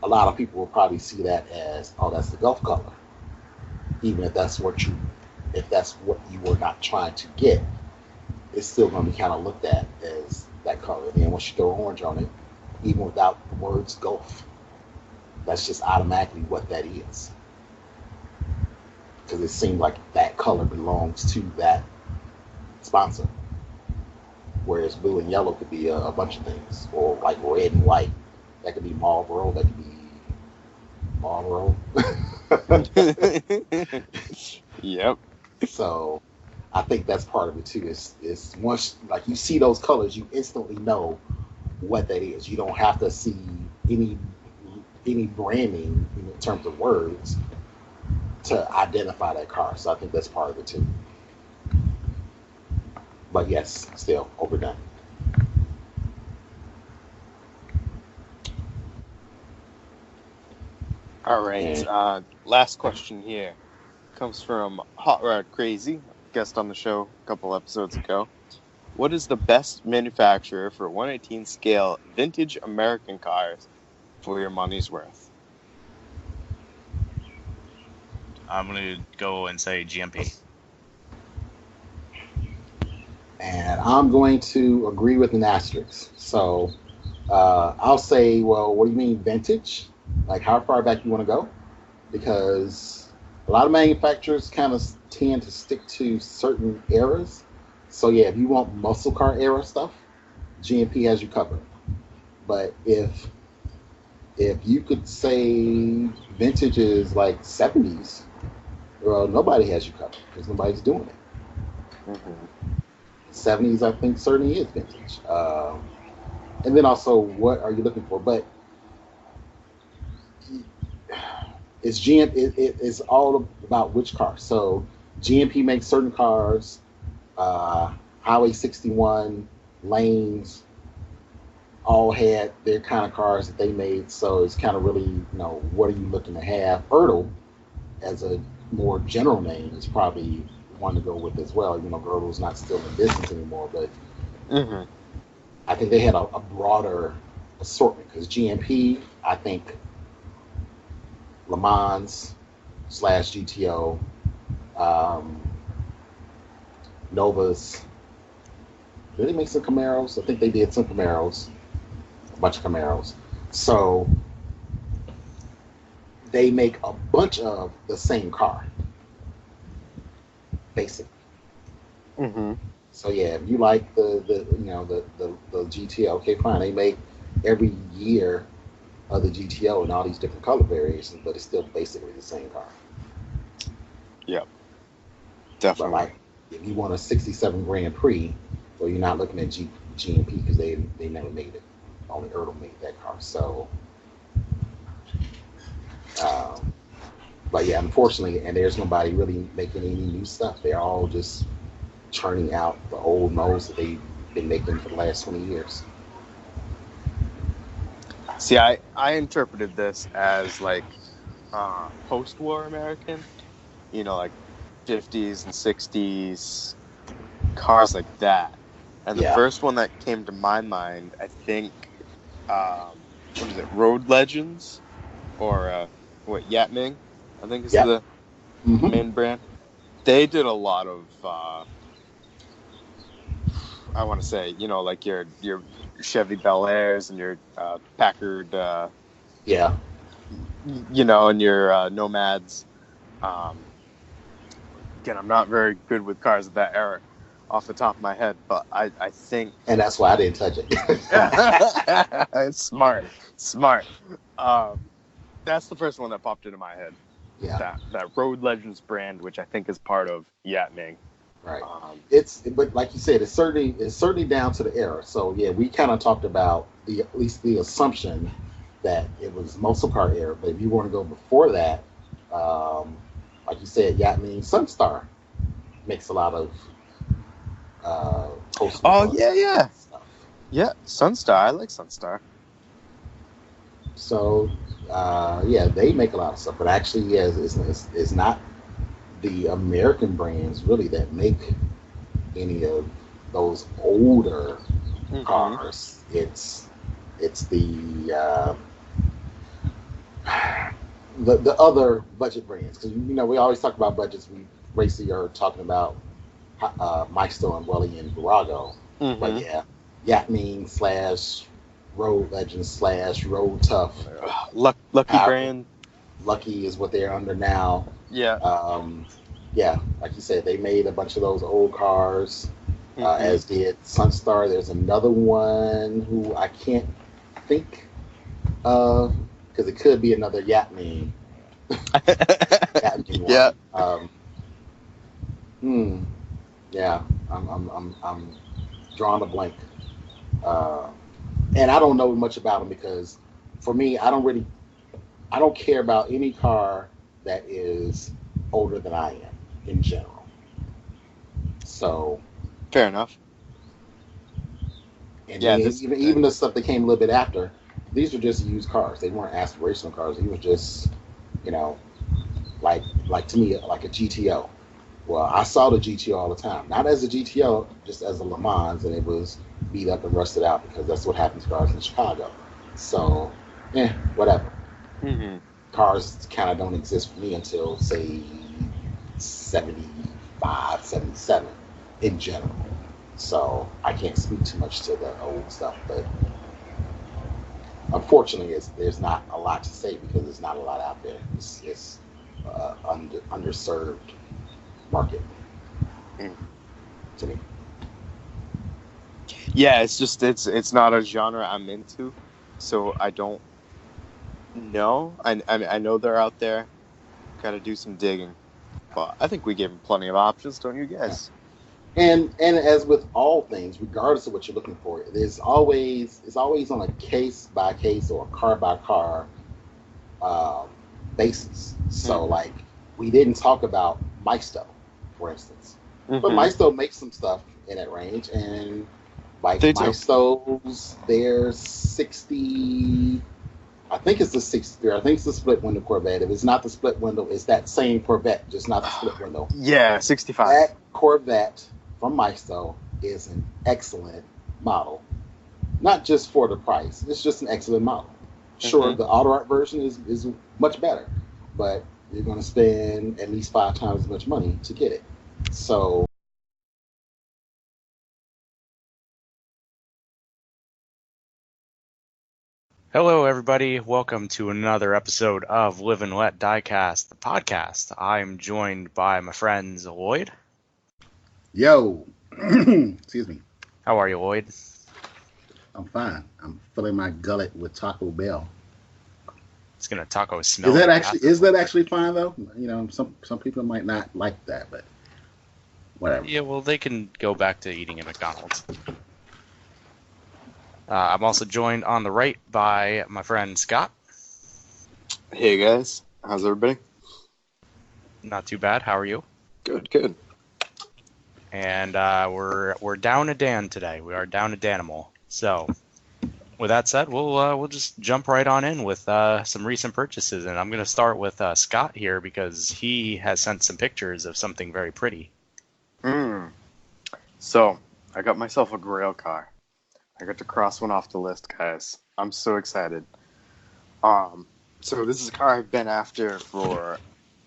a lot of people will probably see that as, oh, that's the Gulf color. Even if that's what you were not trying to get, it's still going to be kind of looked at as that color. And then once you throw orange on it, even without the words Gulf, that's just automatically what that is. Because it seems like that color belongs to that sponsor. Whereas blue and yellow could be a bunch of things, or like red and white. That could be Marlboro. That could be Marlboro. Yep. So I think that's part of it too. Is once like you see those colors, you instantly know what that is. You don't have to see any branding in terms of words to identify that car. So I think that's part of it too. But yes, still overdone. All right. Last question here comes from Hot Rod Crazy, guest on the show a couple episodes ago. What is the best manufacturer for 1/18 scale vintage American cars for your money's worth? I'm going to go and say GMP. And I'm going to agree with an asterisk. So I'll say, well, what do you mean vintage? Like how far back you want to go? Because a lot of manufacturers kind of tend to stick to certain eras. So yeah, if you want muscle car era stuff, GMP has you covered. But if you could say vintage is like 70s, well, nobody has you covered because nobody's doing it. Mm-hmm. 70s, I think, certainly is vintage. And then also, what are you looking for? But it's it's all about which car. So GMP makes certain cars, Highway 61, Lanes, all had their kind of cars that they made. So it's kind of really, what are you looking to have? Ertl, as a more general name, is probably one to go with as well. Ertl's not still in business anymore, but Mm-hmm. I think they had a broader assortment because GMP, I think Le Mans / GTO, Novas. Did they make some Camaros? I think they did some Camaros, a bunch of Camaros. So they make a bunch of the same car, basically. Mm-hmm. So yeah, if you like the GTO, okay, fine. They make every year of the GTO in all these different color variations, but it's still basically the same car. Yep. But Definitely. like, if you want a '67 Grand Prix, well, you're not looking at GMP because they never made it. Only Ertl made that car. So, but yeah, unfortunately, and there's nobody really making any new stuff. They're all just churning out the old molds that they've been making for the last 20 years. See, I interpreted this as like post-war American, like 50s and 60s cars like that. And the Yeah. first one that came to my mind, I think, what is it, Road Legends, or Yat Ming, I think is Yep. the Mm-hmm. main brand. They did a lot of, I want to say, like your Chevy Bel Airs and your Packard, Yeah. and your Nomads. Um, Again, I'm not very good with cars of that era off the top of my head, but I think And that's why I didn't touch it. it's smart. That's the first one that popped into my head. Yeah. That Road Legends brand, which I think is part of Yat Ming. Right. But like you said, it's certainly down to the era. So yeah, we kind of talked about at least the assumption that it was muscle car era. But if you want to go before that, like you said, Yacht means Sunstar makes a lot of post. Oh yeah. Stuff. Yeah, Sunstar. I like Sunstar. So yeah, they make a lot of stuff. But actually, yeah, it's not the American brands really that make any of those older cars. It's the other budget brands, because we always talk about budgets. We basically are talking about Maisto and Welly and Virago, but yeah, Yatming / Road Legends / Road Tough. Lucky brand. Lucky is what they're under now. Yeah. Yeah, like you said, they made a bunch of those old cars, as did Sunstar. There's another one who I can't think of, because it could be another Yatming. Yatming one. Yeah. Yeah, I'm drawing a blank, and I don't know much about them, because for me, I don't care about any car that is older than I am in general. So fair enough. And yeah, even the stuff that came a little bit after, these were just used cars. They weren't aspirational cars. They were just, like to me, like a GTO. Well, I saw the GTO all the time, not as a GTO, just as a Le Mans, and it was beat up and rusted out, because that's what happens to cars in Chicago. So, whatever. Cars kind of don't exist for me until, say, 75, 77 in general. So I can't speak too much to the old stuff, but unfortunately, there's not a lot to say, because there's not a lot out there. It's underserved market to me. Yeah, it's just it's not a genre I'm into, so I don't know. I know they're out there. Got to do some digging, but I think we gave them plenty of options, don't you guys? And as with all things, regardless of what you're looking for, it's always on a case by case or a car by car basis. So like, we didn't talk about Maisto, for instance, but Maisto makes some stuff in that range, and like Maistos, they're 60. I think it's the 63. I think it's the split window Corvette. If it's not the split window, it's that same Corvette, just not the split window. Yeah, 65. That Corvette from Maisto is an excellent model. Not just for the price. It's just an excellent model. Sure, the auto art version is much better, but you're going to spend at least 5 times as much money to get it. So Hello, everybody. Welcome to another episode of Live and Let Diecast, the podcast. I'm joined by my friends Lloyd. Yo, excuse me. How are you, Lloyd? I'm fine. I'm filling my gullet with Taco Bell. It's gonna taco smell. Is that actually fine though? Some people might not like that, but whatever. Yeah, well, they can go back to eating at McDonald's. I'm also joined on the right by my friend Scott. Hey guys, how's everybody? Not too bad. How are you? Good. And we're down a Dan today. We are down a Danimal. So with that said, we'll just jump right on in with some recent purchases, and I'm going to start with Scott here because he has sent some pictures of something very pretty. So I got myself a Grail car. I got to cross one off the list, guys. I'm so excited. So this is a car I've been after for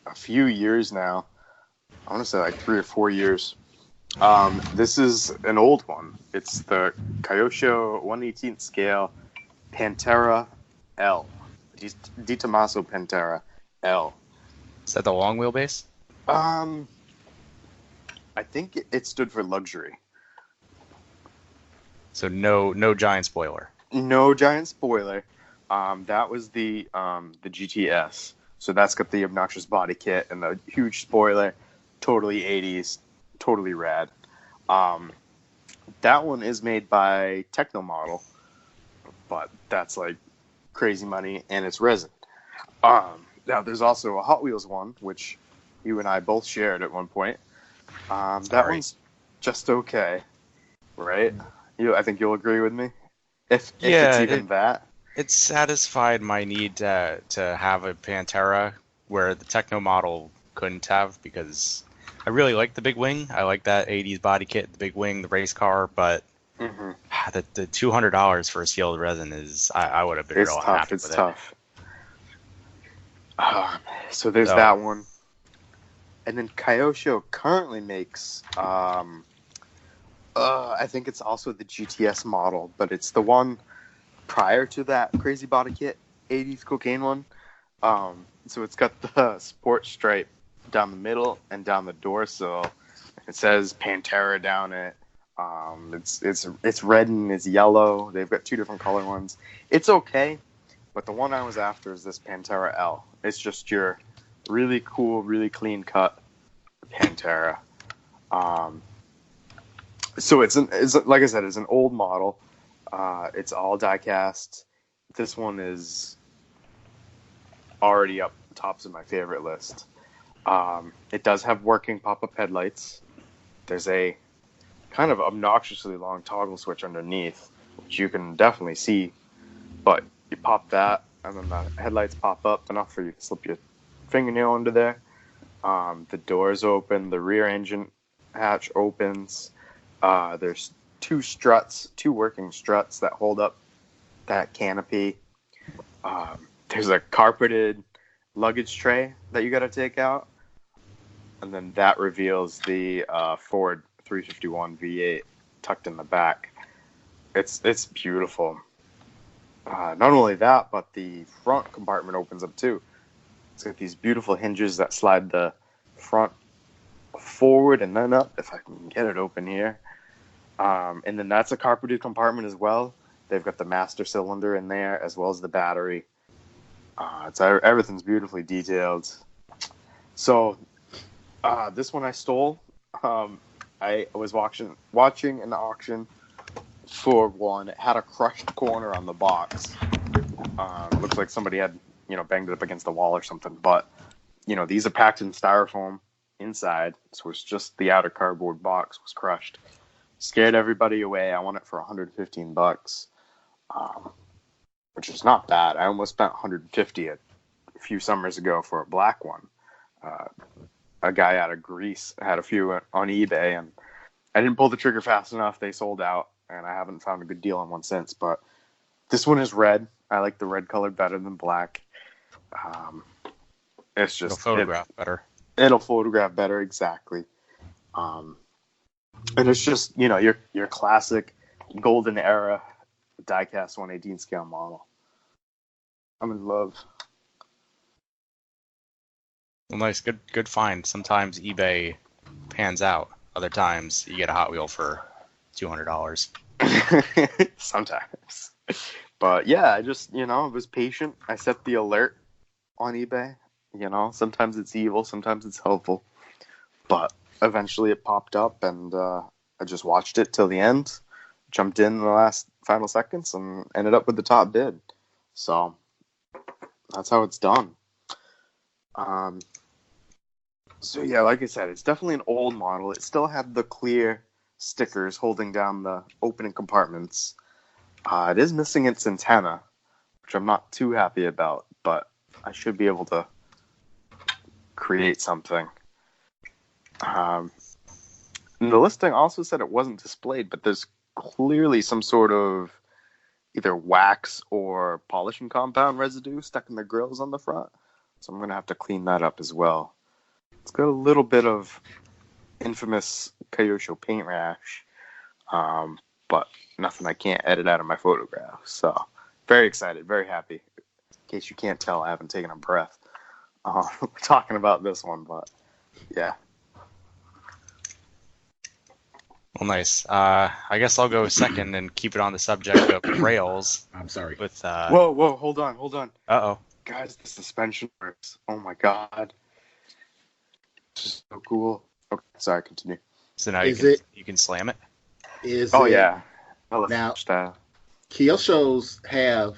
a few years now. I want to say like 3 or 4 years. This is an old one. It's the Kyosho 1/18th scale Pantera L. Di Tommaso Pantera L. Is that the long wheelbase? I think it stood for luxury. So no giant spoiler. No giant spoiler. That was the GTS. So that's got the obnoxious body kit and the huge spoiler. Totally 80s. Totally rad. That one is made by Technomodel, but that's like crazy money, and it's resin. Now there's also a Hot Wheels one, which you and I both shared at one point. That one's just okay, right? I think you'll agree with me. If it's even that. It satisfied my need to have a Pantera where the Technomodel couldn't have, because I really like the big wing. I like that 80s body kit, the big wing, the race car, but the $200 for a sealed resin is, I would have been real happy with it. It's tough. So there's that one. And then Kyosho currently makes, I think it's also the GTS model, but it's the one prior to that crazy body kit, 80s cocaine one. So it's got the sport stripe down the middle and down the dorsal. It says Pantera down it. It's red and it's yellow. They've got 2 different color ones. It's okay, but the one I was after is this Pantera L. It's just your really cool, really clean cut Pantera. So it's like I said, it's an old model. It's all die cast. This one is already up tops of my favorite list. It does have working pop-up headlights. There's a kind of obnoxiously long toggle switch underneath, which you can definitely see. But you pop that, and then the headlights pop up enough for you to slip your fingernail under there. The doors open. The rear engine hatch opens. There's 2 working struts that hold up that canopy. There's a carpeted luggage tray that you got to take out, and then that reveals the Ford 351 V8 tucked in the back. It's beautiful. Not only that, but the front compartment opens up too. It's got these beautiful hinges that slide the front forward and then up, if I can get it open here. And then that's a carpeted compartment as well. They've got the master cylinder in there as well as the battery. Everything's beautifully detailed. So this one I stole. I was watching an auction for one. It had a crushed corner on the box. Looks like somebody had banged it up against the wall or something. But these are packed in styrofoam inside, so it's just the outer cardboard box was crushed. Scared everybody away. I won it for $115, which is not bad. I almost spent $150 a few summers ago for a black one. A guy out of Greece had a few on eBay, and I didn't pull the trigger fast enough. They sold out, and I haven't found a good deal on one since. But this one is red. I like the red color better than black. It's just it'll photograph better. It'll photograph better, exactly. And it's just your classic golden era diecast 1/18 scale model. I'm in love. Well, nice, good find. Sometimes eBay pans out. Other times you get a Hot Wheel for $200. Sometimes. But yeah, I just was patient. I set the alert on eBay. Sometimes it's evil, sometimes it's helpful. But eventually it popped up, and I just watched it till the end. Jumped in the last final seconds and ended up with the top bid. So that's how it's done. So yeah, like I said, it's definitely an old model. It still had the clear stickers holding down the opening compartments. It is missing its antenna, which I'm not too happy about, but I should be able to create something. And the listing also said it wasn't displayed, but there's clearly some sort of either wax or polishing compound residue stuck in the grills on the front. So I'm going to have to clean that up as well. It's got a little bit of infamous Kyosho paint rash, but nothing I can't edit out of my photograph. So very excited, very happy. In case you can't tell, I haven't taken a breath talking about this one, but yeah. Well, nice. I guess I'll go second and keep it on the subject of rails. I'm sorry. With Whoa, hold on. Uh-oh. Guys, the suspension works. Oh my god. This is so cool. Okay, sorry, continue. So now Is you can slam it. Yeah. Now, Style. Kyoshos have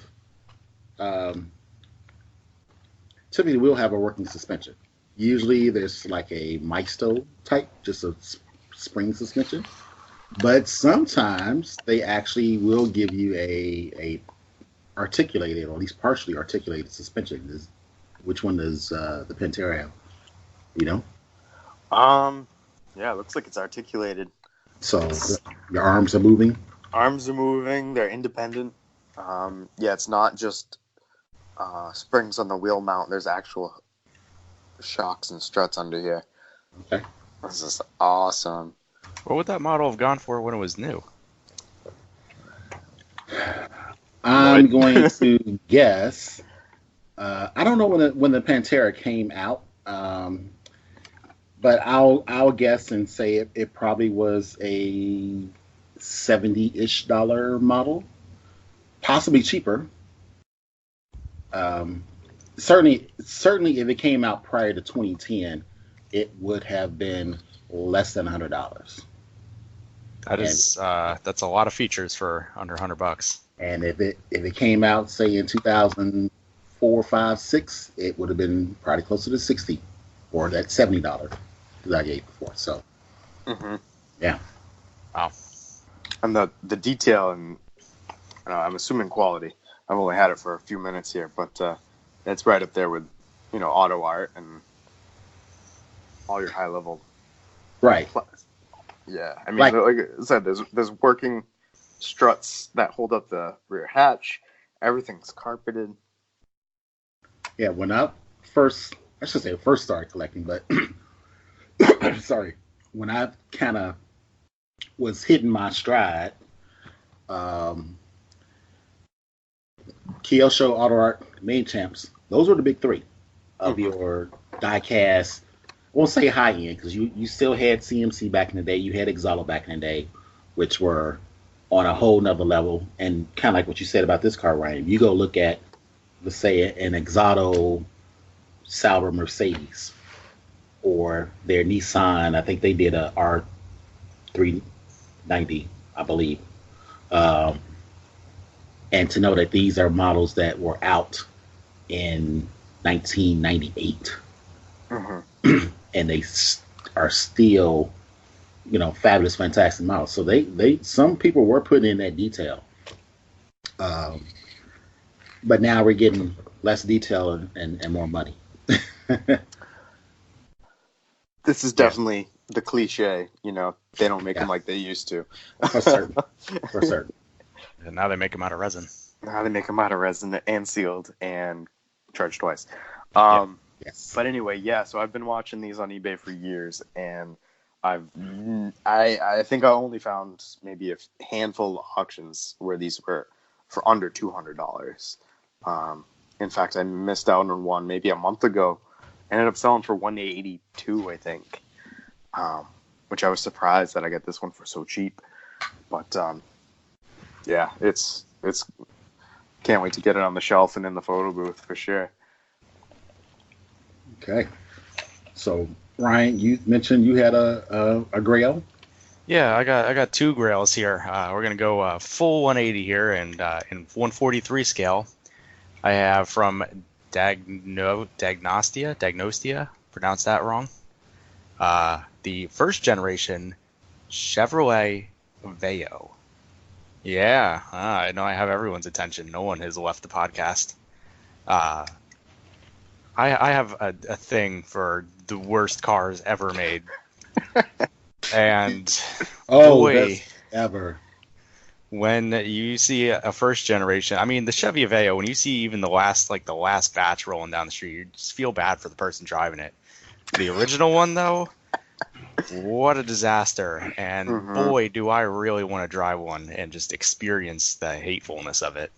typically will have a working suspension. Usually there's like a Maisto type, just a spring suspension. But sometimes they actually will give you a articulated, or at least partially articulated suspension. Which one does the Pantera have? You know? Yeah, it looks like it's articulated. So your arms are moving. Arms are moving. They're independent. Yeah, it's not just springs on the wheel mount. There's actual shocks and struts under here. Okay. This is awesome. What would that model have gone for when it was new? I'm going to guess. I don't know when the Pantera came out, but I'll guess and say it probably was a $70-ish model, possibly cheaper. Certainly, if it came out prior to 2010, it would have been less than $100. That's a lot of features for under $100. And if it came out, say in 2004, 5, 6, it would have been probably closer to $60 or that $70 that I gave before. So, yeah. Wow. And the detail and I'm assuming quality. I've only had it for a few minutes here, but it's right up there with auto art and all your high level. Right. Yeah, I mean, like I said, there's working struts that hold up the rear hatch. Everything's carpeted. Yeah, when I should say first started collecting, but sorry, when I kind of was hitting my stride, Kyosho, Auto Art, Main Champs, those were the big three of your die-cast. I won't say high end because you still had CMC back in the day. You had Exalo back in the day, which were on a whole nother level. And kind of like what you said about this car, Ryan. You go look at, let's say, an Exado Sauber Mercedes or their Nissan. I think they did a R390, I believe. And to know that these are models that were out in 1998. And they are still, fabulous, fantastic models. So some people were putting in that detail, but now we're getting less detail and more money. This is definitely the cliche. They don't make them like they used to. For certain. For certain. And now they make them out of resin. Now they make them out of resin and sealed and charged twice. Yes. But anyway, yeah. So I've been watching these on eBay for years, and I think I only found maybe a handful of auctions where these were for under $200. In fact, I missed out on one maybe a month ago. Ended up selling for $182, I think. Which I was surprised that I got this one for so cheap. But yeah, it's can't wait to get it on the shelf and in the photo booth for sure. Okay. So Ryan, you mentioned you had a Grail. Yeah, I got two Grails here. We're gonna go full 180 here, and in 143 scale, I have from Dagnostia, pronounced that wrong. The first generation Chevrolet Aveo. Yeah, I know I have everyone's attention. No one has left the podcast. Uh, I have a thing for the worst cars ever made, and Oh, boy, best ever. when you see a first generation, I mean the Chevy Aveo, when you see even the last batch rolling down the street, you just feel bad for the person driving it. The original one though, what a disaster! And Mm-hmm. boy, do I really want to drive one and just experience the hatefulness of it.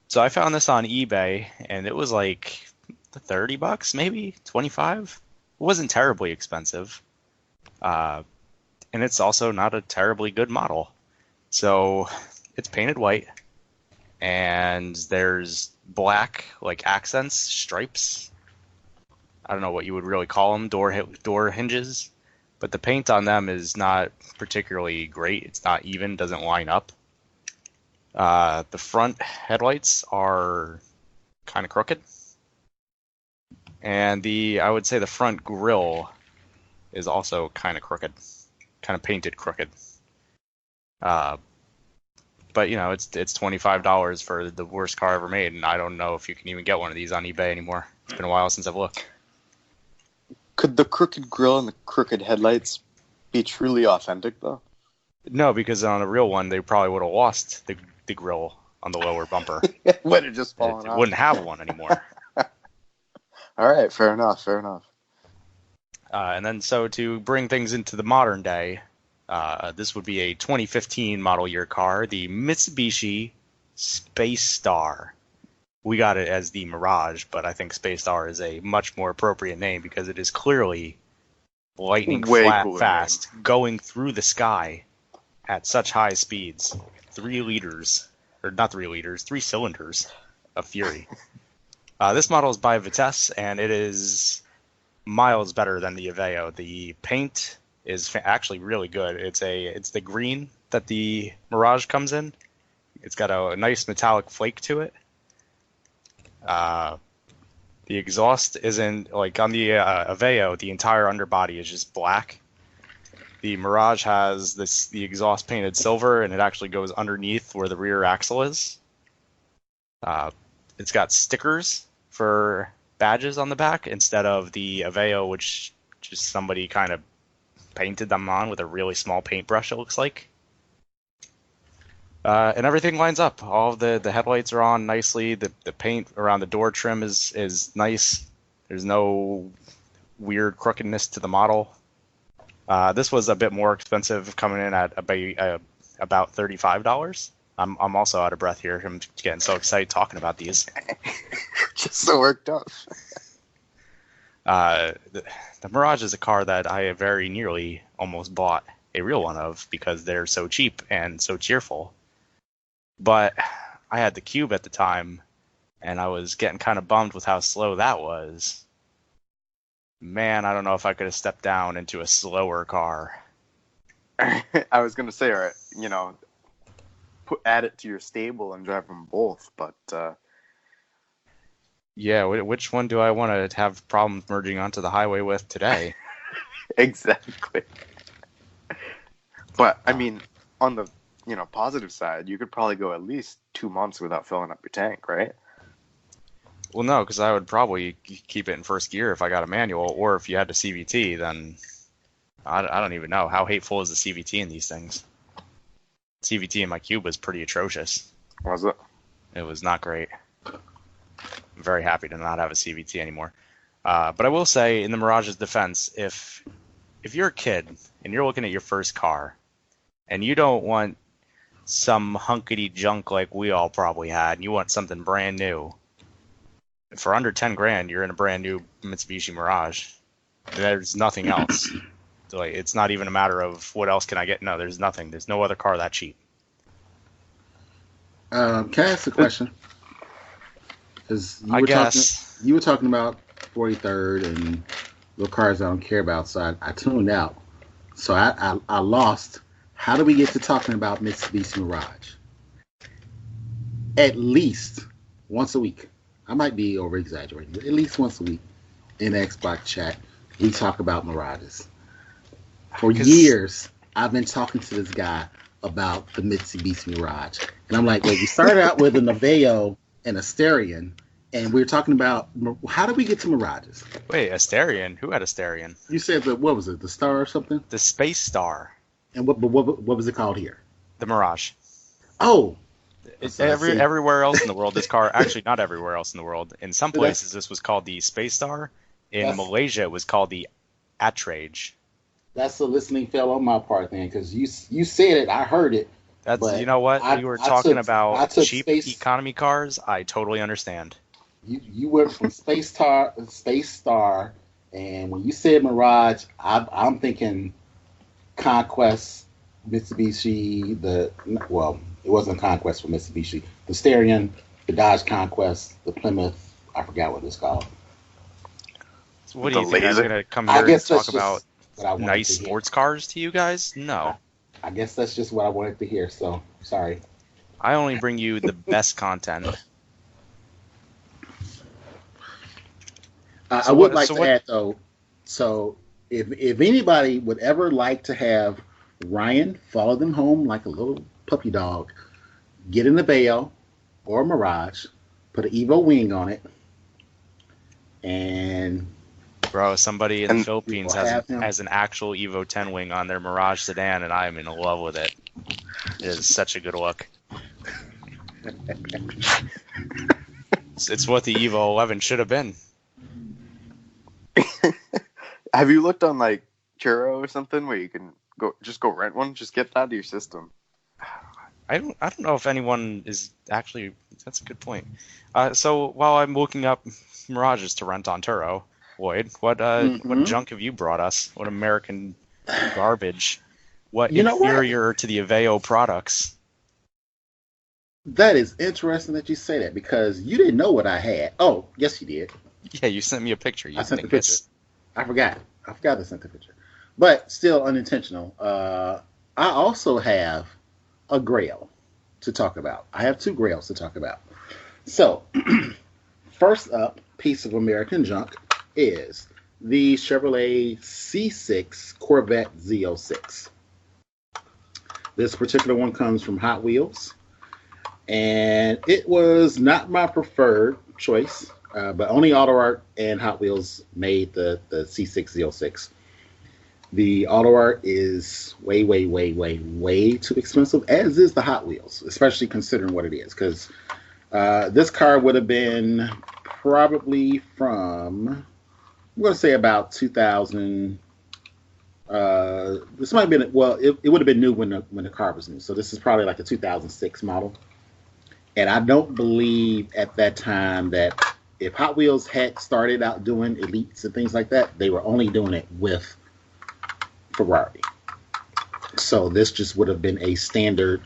So I found this on eBay, and it was like $30, maybe 25. It wasn't terribly expensive, uh, and it's also not a terribly good model. So it's painted white, and there's black like accents, stripes. I don't know what you would really call them, door hinges, but the paint on them is not particularly great. It's not even, doesn't line up. The front headlights are kind of crooked, and I would say the front grille is also kind of crooked, kind of painted crooked. Uh, but it's $25 for the worst car ever made, and I don't know if you can even get one of these on eBay anymore. It's been a while since I've looked. Could the crooked grille and the crooked headlights be truly authentic, though? No, because on a real one, they probably would have lost the grill on the lower bumper. Would have just It fallen off. wouldn't have one anymore. All right, fair enough, fair enough. And then, so to bring things into the modern day, this would be a 2015 model year car, the Mitsubishi Space Star. We got it as the Mirage, but I think Space Star is a much more appropriate name because it is clearly lightning Way flat cooler fast, going through the sky at such high speeds. 3 liters, or not 3 liters, 3 cylinders of fury. This model is by Vitesse, and it is miles better than the Aveo. The paint is actually really good. It's the green that the Mirage comes in. It's got a nice metallic flake to it. The exhaust isn't like on the Aveo. The entire underbody is just black. The Mirage has the exhaust painted silver, and it actually goes underneath where the rear axle is. It's got stickers for badges on the back instead of the Aveo, which just somebody kind of painted them on with a really small paintbrush, it looks like. And everything lines up. All of the headlights are on nicely. The paint around the door trim is nice. There's no weird crookedness to the model. This was a bit more expensive, coming in at about $35. I'm also out of breath here. I'm getting so excited talking about these. Just so worked up. The Mirage is a car that I very nearly almost bought a real one of because they're so cheap and so cheerful. But I had the Cube at the time, and I was getting kind of bummed with how slow that was. Man, I don't know if I could have stepped down into a slower car. I was gonna say, all right, add it to your stable and drive them both, but Yeah, which one do I want to have problems merging onto the highway with today? exactly. But I mean, on the positive side, you could probably go at least 2 months without filling up your tank, right? Well, no, because I would probably keep it in first gear if I got a manual, or if you had the CVT, then I don't even know. How hateful is the CVT in these things? CVT in my Cube was pretty atrocious. Was it? It was not great. I'm very happy to not have a CVT anymore. But I will say, in the Mirage's defense, if you're a kid and you're looking at your first car, and you don't want some hunkety junk like we all probably had, and you want something brand new, for under 10 grand, you're in a brand new Mitsubishi Mirage. There's nothing else. So, like, it's not even a matter of what else can I get. No, there's nothing. There's no other car that cheap. Can I ask a question? Because you were talking about 43rd and little cars I don't care about, so I tuned out. So I lost. How do we get to talking about Mitsubishi Mirage? At least once a week. I might be over exaggerating, but at least once a week in Xbox chat, we talk about Mirages. For years, I've been talking to this guy about the Mitsubishi Mirage. And I'm like, well, we started out with a Naveo and a Starion, and we were talking about how did we get to Mirages? Wait, Asterion? Who had Asterion? You said what was it, the Star or something? The Space Star. And what was it called here? The Mirage. Oh. Everywhere else in the world, this car, actually not everywhere else in the world, in some places this was called the Space Star. In Malaysia, it was called the Attrage. That's a listening fail on my part, then, because you said it, I heard it. That's, you know what? We were talking about cheap economy cars. I totally understand. You went from Space Star, and when you said Mirage, I'm thinking Conquest, Mitsubishi. It wasn't Conquest for Mitsubishi. The Starion, the Dodge Conquest, the Plymouth. I forgot what it's called. So what do you think? I'm going to come here and talk about nice sports cars to you guys? No. I guess that's just what I wanted to hear, so sorry. I only bring you the best content. I would like to add, though, so if anybody would ever like to have Ryan follow them home like a little puppy dog, get in the Naveo or a Mirage, put an Evo wing on it, and... Bro, somebody in the Philippines has an actual Evo 10 wing on their Mirage sedan, and I'm in love with it. It is such a good look. It's what the Evo 11 should have been. Have you looked on like Turo or something where you can go rent one? Just get that to your system. I don't know if anyone is actually. That's a good point. So while I'm looking up Mirages to rent on Turo, Lloyd, what junk have you brought us? What American garbage? What inferior to the Aveo products? That is interesting that you say that, because you didn't know what I had. Oh, yes, you did. Yeah, you sent me a picture. I sent the picture. I forgot to send the picture. But still unintentional. I also have a Grail to talk about. I have two Grails to talk about. So, first up, piece of American junk is the Chevrolet C6 Corvette Z06. This particular one comes from Hot Wheels, and it was not my preferred choice, but only Auto Art and Hot Wheels made the C6 Z06. The Auto Art is way, way, way, way, way too expensive, as is the Hot Wheels, especially considering what it is, because this car would have been probably from, I'm going to say about 2000. This might have been, well, it would have been new when the car was new. So this is probably like a 2006 model. And I don't believe at that time that if Hot Wheels had started out doing Elites and things like that, they were only doing it with Ferrari. So this just would have been a standard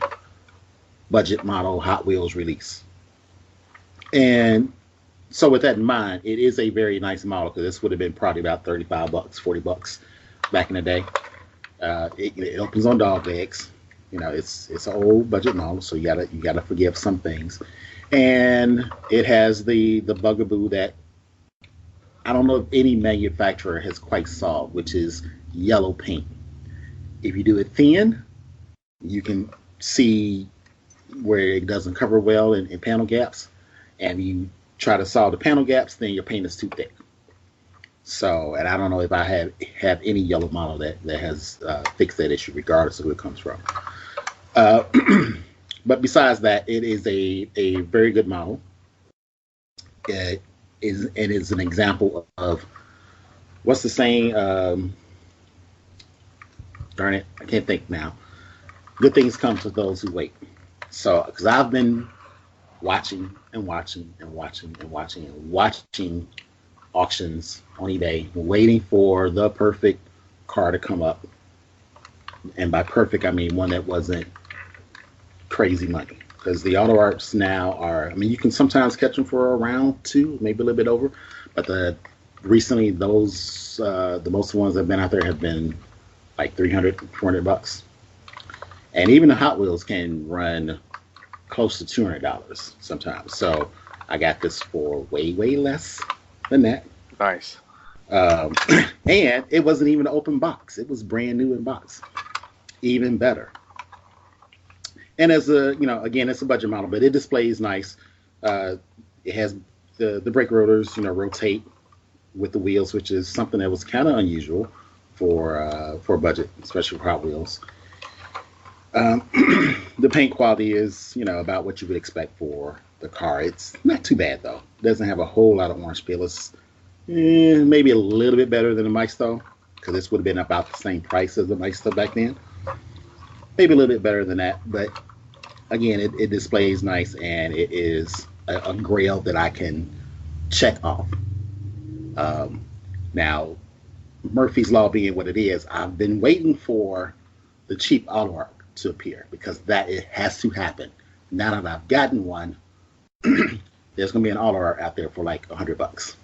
budget model Hot Wheels release. And so with that in mind, it is a very nice model, because this would have been probably about $35, $40 back in the day. It opens on dog legs. You know, it's an old budget model, so you gotta forgive some things. And it has the bugaboo that I don't know if any manufacturer has quite solved, which is yellow paint. If you do it thin, you can see where it doesn't cover well in panel gaps. And you try to solve the panel gaps, then your paint is too thick. So, and I don't know if I have any yellow model that has fixed that issue, regardless of who it comes from. But besides that, it is a very good model. It is an example of, what's the saying? Darn it, I can't think now. Good things come to those who wait. So, because I've been watching auctions on eBay, waiting for the perfect car to come up. And by perfect, I mean one that wasn't crazy money. Because the Auto Arts now are, I mean, you can sometimes catch them for around $2, maybe a little bit over. But recently, those, the most ones that have been out there have been like $300, $400. And even the Hot Wheels can run close to $200 sometimes. So I got this for way, way less than that. Nice. And it wasn't even an open box. It was brand new in box. Even better. And as a, again, it's a budget model, but it displays nice. Uh, it has the brake rotors, rotate with the wheels, which is something that was kind of unusual for a budget, especially for Hot Wheels. Um, the paint quality is, about what you would expect for the car. It's not too bad though. It doesn't have a whole lot of orange peel. It's maybe a little bit better than the Maestro, because this would have been about the same price as the Maestro back then. Maybe a little bit better than that, but again, it displays nice, and it is a grail that I can check off. Now, Murphy's Law being what it is, I've been waiting for the cheap auto art to appear, because that it has to happen. Now that I've gotten one, there's going to be an auto art out there for like $100.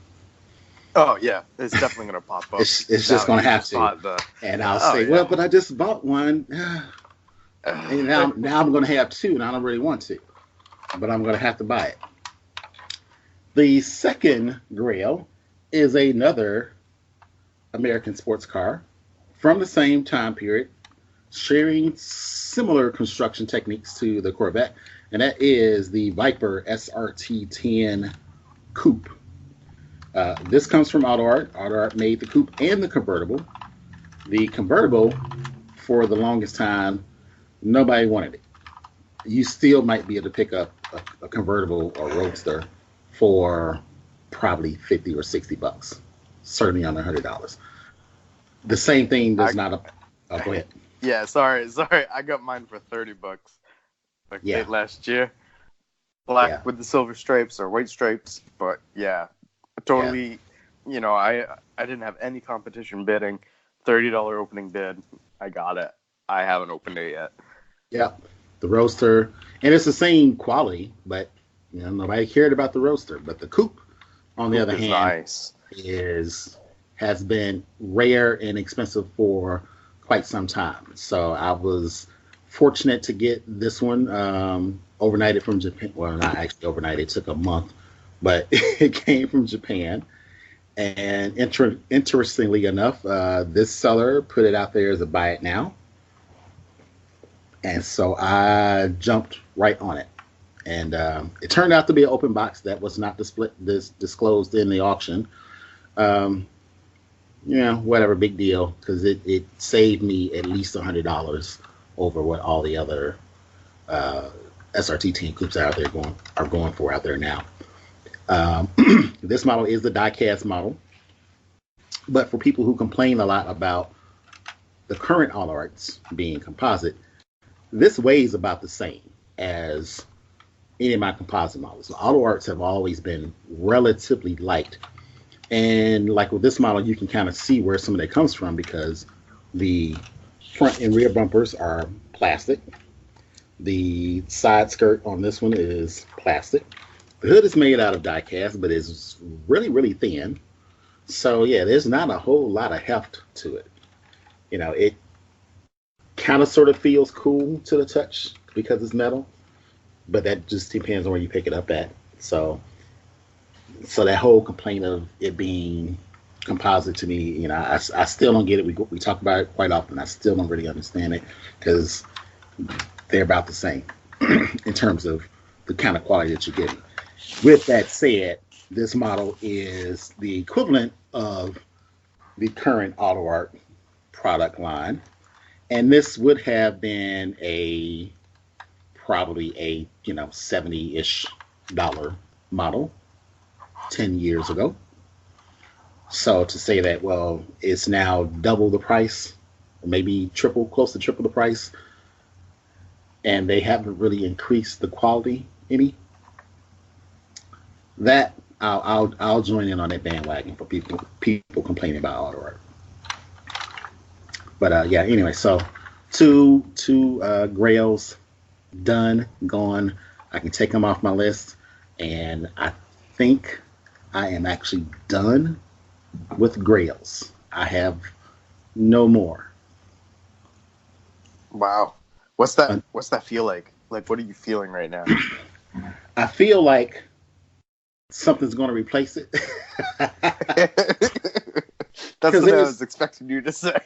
Oh yeah, it's definitely gonna pop up. It's just going to have to. And I'll say, well, but I just bought one. And now I'm going to have two, and I don't really want to, but I'm going to have to buy it. The second grail is another American sports car from the same time period, sharing similar construction techniques to the Corvette, and that is the Viper SRT10 Coupe. This comes from Auto Art. Auto Art made the coupe and the convertible. The convertible, for the longest time, nobody wanted it. You still might be able to pick up a convertible or roadster for probably $50 or $60, certainly under $100. The same thing does not. Oh, go ahead. Yeah, sorry. I got mine for $30, late last year. Black with the silver stripes or white stripes, but yeah. Totally, I didn't have any competition bidding. $30 opening bid. I got it. I haven't opened it yet. Yeah, the Roadster, and it's the same quality, but nobody cared about the Roadster. But the Coupe, on the other hand, has been rare and expensive for quite some time. So I was fortunate to get this one overnighted from Japan. Well, not actually overnight. It took a month. But it came from Japan. And interestingly enough, this seller put it out there as a buy it now. And so I jumped right on it. And it turned out to be an open box that was not disclosed in the auction. Whatever, big deal, because it saved me at least $100 over what all the other SRT10 coupes out there are going for out there now. This model is the die-cast model, but for people who complain a lot about the current Auto Arts being composite, this weighs about the same as any of my composite models. Auto Arts have always been relatively light, and like with this model, you can kind of see where some of that comes from, because the front and rear bumpers are plastic. The side skirt on this one is plastic. The hood is made out of die cast, but it's really, really thin. So yeah, there's not a whole lot of heft to it. It kind of sort of feels cool to the touch because it's metal, but that just depends on where you pick it up at. So that whole complaint of it being composite, to me, I still don't get it. We talk about it quite often. I still don't really understand it, because they're about the same in terms of the kind of quality that you're getting. With that said, this model is the equivalent of the current Auto Art product line, and this would have been probably a $70-ish model 10 years ago. So to say that, well, it's now double the price, or maybe close to triple the price, and they haven't really increased the quality any, that I'll join in on that bandwagon for people complaining about Auto Art. But anyway, so two grails done, gone. I can take them off my list, and I think I am actually done with grails. I have no more. Wow. What's that feel like? Like, what are you feeling right now? I feel like something's going to replace it. That's 'Cause what I there's- was expecting you to say.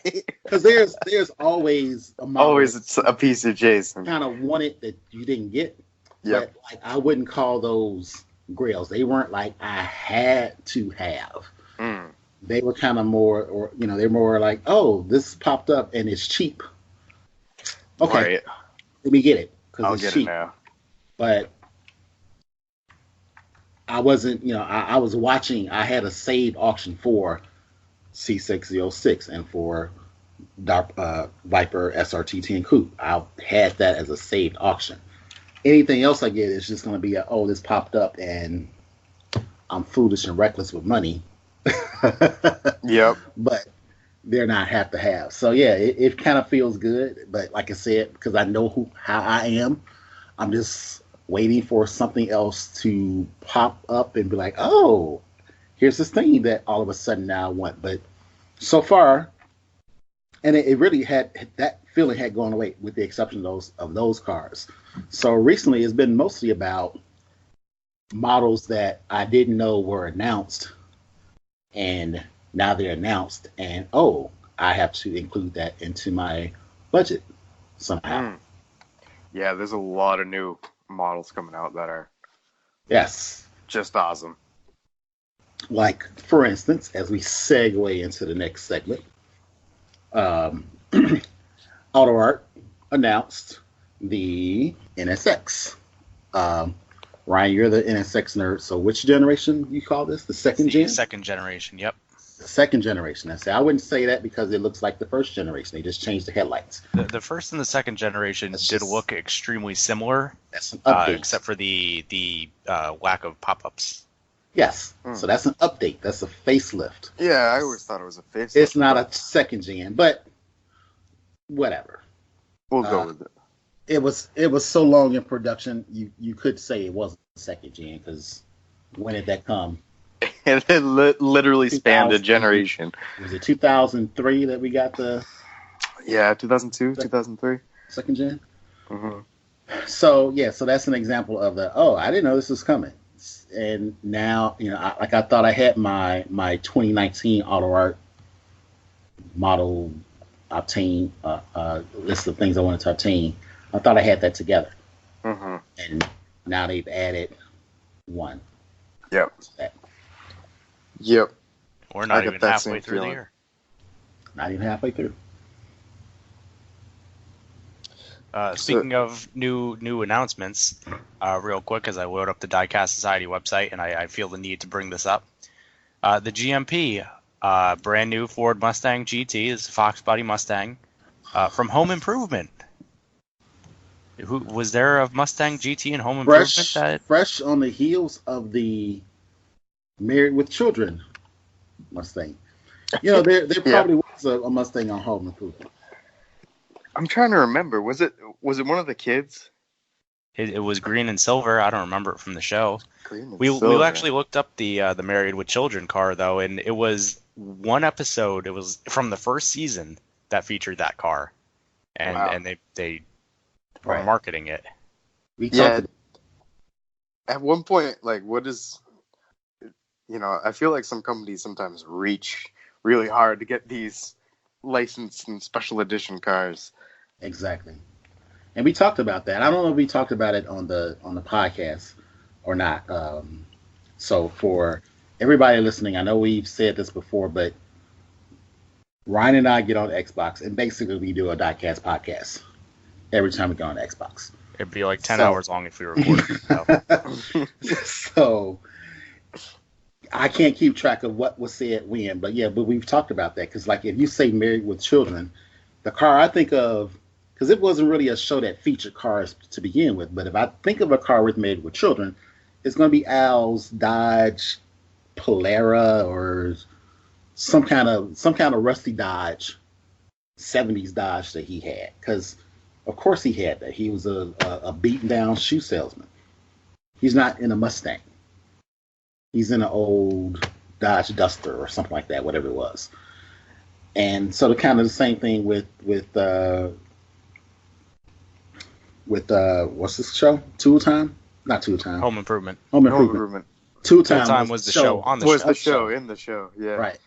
Because there's always a model Always it's a piece of Jason. kind of wanted that you didn't get. Yep. But like I wouldn't call those grails. They weren't like I had to have. Mm. They were kind of more, or they're more like, oh, this popped up and it's cheap. Okay, Right. let me get it I'll because get it's it cheap. now. But I wasn't, I was watching. I had a saved auction for C6006 and for Viper SRT 10 Coupe. I had that as a saved auction. Anything else I get is just going to be oh, this popped up and I'm foolish and reckless with money. Yep. But they're not have to have. So yeah, it kind of feels good. But like I said, because I know how I am, I'm just waiting for something else to pop up and be like, oh, here's this thing that all of a sudden now I want. But so far, and it really had that feeling had gone away with the exception of those cars. So recently, it's been mostly about models that I didn't know were announced, and now they're announced, and oh, I have to include that into my budget somehow. Mm. Yeah, there's a lot of new models coming out that are Yes. just awesome. Like, for instance, as we segue into the next segment, AutoArt announced the NSX. Ryan, you're the NSX nerd, so which generation you call this? The second gen? Second generation, yep. The second generation. I wouldn't say that because it looks like the first generation. They just changed the headlights. The first and the second generation That's did just- look extremely similar, That's an update. except for the lack of pop-ups. Yes. Hmm. So that's an update. That's a facelift. Yeah, I always thought it was a face. It's not a second gen, but whatever. We'll go with it. It was so long in production, you could say it wasn't second gen because when did that come? And it literally spanned a 2000. generation. Was it 2003 that we got the Yeah, 2002, 2003. second gen? Mm-hmm. So yeah, so that's an example of I didn't know this was coming, and now I thought I had my 2019 AutoArt model obtain list of things I wanted to obtain. I thought I had that together, Mm-hmm. and now they've added one. Yep. to that. Yep. We're I not get even that halfway same through the feeling. year. Not even halfway through. Speaking of new announcements, real quick, as I load up the Diecast Society website, and I feel the need to bring this up. The GMP, brand new Ford Mustang GT, is a Fox Body Mustang from Home Improvement. Who was there a Mustang GT in Home Improvement? Fresh on the heels of the Married with Children Mustang. There probably was a Mustang on Home Improvement. I'm trying to remember. Was it one of the kids? It was green and silver. I don't remember it from the show. Green and We silver. actually looked up the Married with Children car though, and it was one episode. It was from the first season that featured that car, and Wow. and they were Right. marketing it. We Yeah. talked At one point, like, what is, I feel like some companies sometimes reach really hard to get these licensed and special edition cars. exactly. And we talked about that. I don't know if we talked about it on the podcast or not. So for everybody listening, I know we've said this before, but Ryan and I get on Xbox, and basically we do a Diecast podcast every time we go on Xbox. It'd be like 10 So- hours long if we recorded it. So. So I can't keep track of what was said when, but we've talked about that because, like, if you say Married with Children, the car I think of, because it wasn't really a show that featured cars to begin with, but if I think of a car with Married with Children, it's going to be Al's Dodge Polara or some kind of rusty Dodge, 70s Dodge that he had, because of course he had that. He was a beaten down shoe salesman. He's not in a Mustang. He's in an old Dodge Duster or something like that, whatever it was. And so the kind of the same thing with what's this show? Tool Time? Not Tool Time. Home Improvement. Home Home Improvement. Improvement Tool Full Time, Time was the show on the was show. the show in the show. Yeah. Right.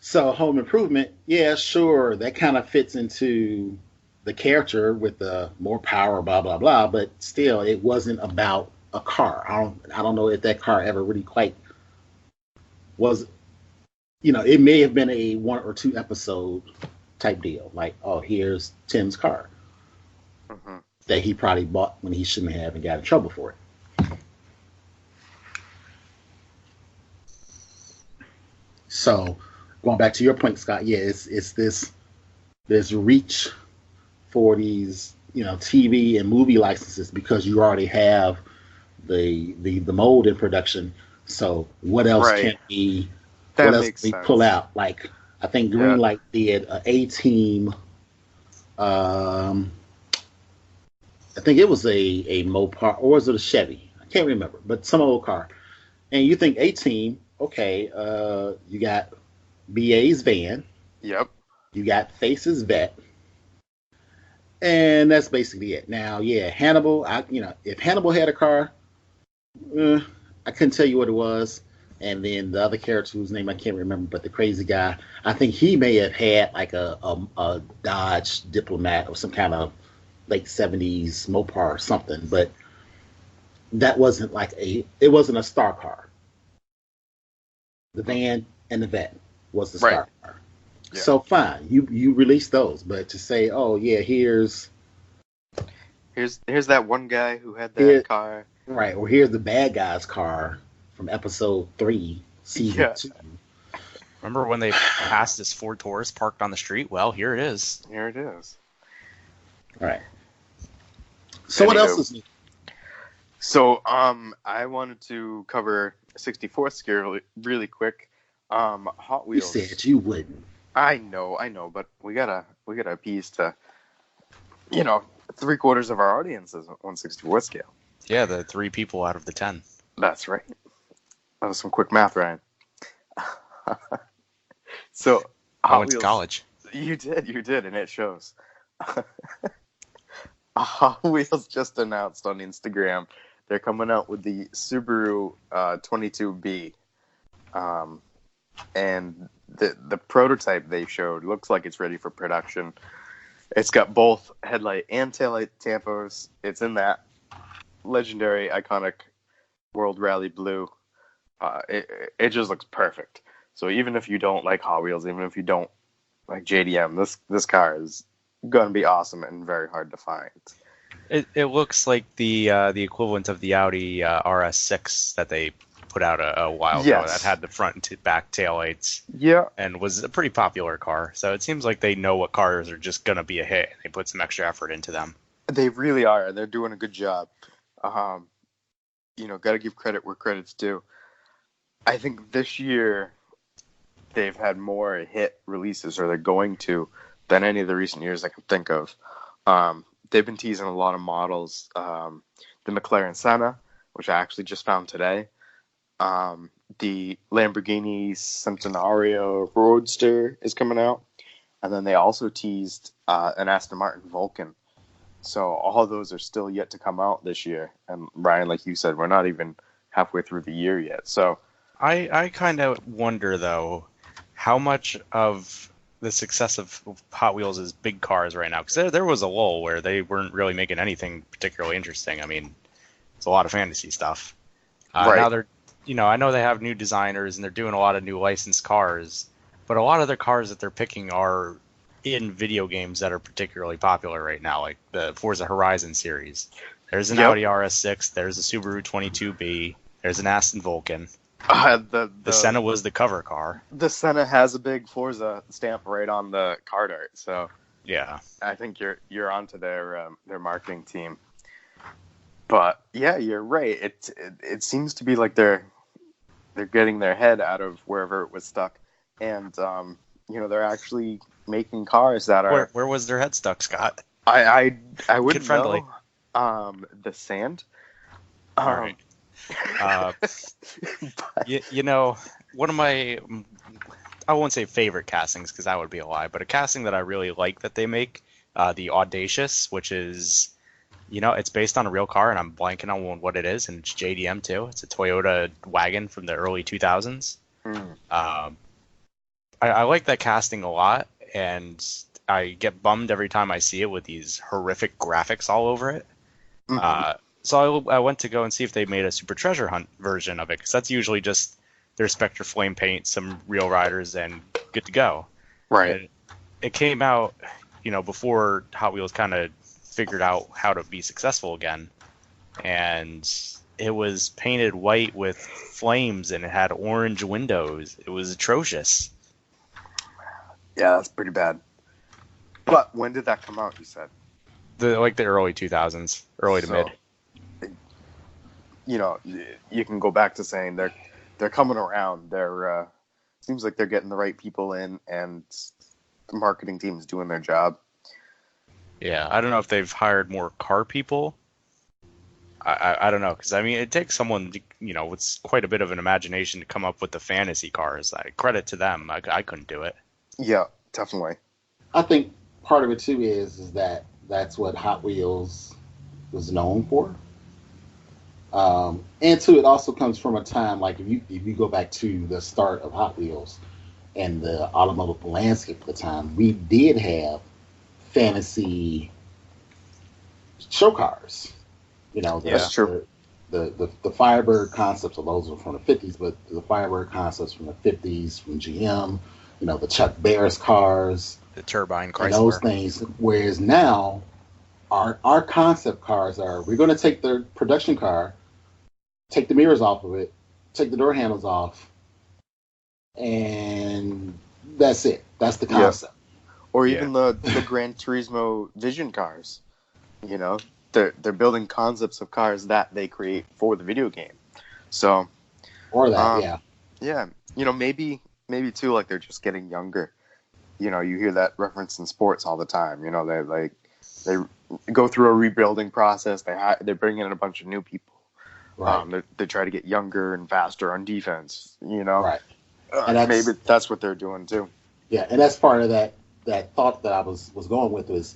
So Home Improvement, yeah, sure, that kind of fits into the character with the more power, blah blah blah. But still, it wasn't about a car. I don't know if that car ever really quite was. It may have been a one or two episode type deal. Like, oh, here's Tim's car Hmm. that he probably bought when he shouldn't have and got in trouble for it. So, going back to your point, Scott, yeah, it's this reach for these TV and movie licenses because you already have the mold in production. So what else Right. can we That what else makes can we pull sense. out? Like I think Yeah. Greenlight did a A-Team. Um, I think it was a Mopar or was it a Chevy? I can't remember, but some old car. And you think A-Team, okay? You got BA's van, Yep. you got Face's vet, and that's basically it. Now, yeah, Hannibal. If Hannibal had a car, eh, I couldn't tell you what it was. And then the other character whose name I can't remember, but the crazy guy, I think he may have had like a Dodge Diplomat or some kind of late '70s Mopar or something. But that wasn't it wasn't a star car. The van and the vet was the Right. star car. Yeah. So fine, you release those, but to say, oh yeah, Here's that one guy who had that here car. right, or here's the bad guy's car from episode 3, season Yeah. 2. Remember when they passed this Ford Taurus parked on the street? Well, here it is. Here it is. Right. So what Anywho. else is new? So, I wanted to cover 64th scale really quick. Hot You Wheels. said you wouldn't. I know, but we gotta appease to, 3/4 of our audience is 1/64th scale. Yeah, the 3 people out of the 10. That's right. That was some quick math, Ryan. So, I Hot went to Wheels. college. You did, and it shows. Hot Wheels just announced on Instagram they're coming out with the Subaru 22B, and the prototype they showed looks like it's ready for production. It's got both headlight and taillight tampos. It's in that legendary, iconic World Rally blue. It just looks perfect. So even if you don't like Hot Wheels, even if you don't like JDM, this car is going to be awesome and very hard to find. It looks like the equivalent of the Audi RS6 that they put out a while ago Yes. that had the front and back taillights Yeah, and was a pretty popular car. So it seems like they know what cars are just going to be a hit. And they put some extra effort into them. they really are. They're doing a good job. Got to give credit where credit's due. I think this year they've had more hit releases, or they're going to, than any of the recent years I can think of. They've been teasing a lot of models. The McLaren Senna, which I actually just found today. The Lamborghini Centenario Roadster is coming out. And then they also teased an Aston Martin Vulcan. So all of those are still yet to come out this year. And Ryan, like you said, we're not even halfway through the year yet. So I kind of wonder, though, how much of the success of Hot Wheels is big cars right now. Because there was a lull where they weren't really making anything particularly interesting. I mean, it's a lot of fantasy stuff. Right. Now they're, I know they have new designers and they're doing a lot of new licensed cars, but a lot of the cars that they're picking are in video games that are particularly popular right now, like the Forza Horizon series. There's an Yep. Audi RS6, there's a Subaru 22B, there's an Aston Vulcan. the Senna was the cover car. The Senna has a big Forza stamp right on the card art. So Yeah. I think you're onto their marketing team. But yeah, you're right. It seems to be like they're getting their head out of wherever it was stuck, and they're actually making cars that are. Where was their head stuck, Scott? I wouldn't Kid-friendly. know. The sand. All right. One of my, I won't say favorite castings because that would be a lie, but a casting that I really like that they make, the Audacious, which is, it's based on a real car, and I'm blanking on what it is, and it's JDM too. It's a Toyota wagon from the early 2000s. I like that casting a lot, and I get bummed every time I see it with these horrific graphics all over it. Mhm. So I went to go and see if they made a Super Treasure Hunt version of it, because that's usually just their Spectre Flame paint, some real riders, and good to go. Right. And it came out, before Hot Wheels kind of figured out how to be successful again, and it was painted white with flames, and it had orange windows. It was atrocious. Yeah, that's pretty bad. But when did that come out, you said? The early 2000s, early to So, mid. You can go back to saying they're coming around. They're seems like they're getting the right people in, and the marketing team's doing their job. Yeah, I don't know if they've hired more car people. I don't know, because I mean, it takes someone, with quite a bit of an imagination to come up with the fantasy cars. Credit to them. I couldn't do it. Yeah, definitely. I think part of it too is that that's what Hot Wheels was known for. And two, it also comes from a time like if you go back to the start of Hot Wheels and the automotive landscape at the time, we did have fantasy show cars. That's true. The Firebird concepts of those were from the 50s, but the Firebird concepts from the 50s from GM, the Chuck Barris cars, The turbine and those Chrysler. things. Whereas now, our concept cars we're going to take the production car, take the mirrors off of it, take the door handles off, and that's it. That's the concept. Or even the Gran Turismo Vision cars. They're building concepts of cars that they create for the video game. So, Or that, yeah, maybe too, like they're just getting younger. You hear that reference in sports all the time. They go through a rebuilding process. They bring in a bunch of new people. Right. They try to get younger and faster on defense. Right. And Maybe that's what they're doing too. Yeah, and that's part of that thought that I was going with was,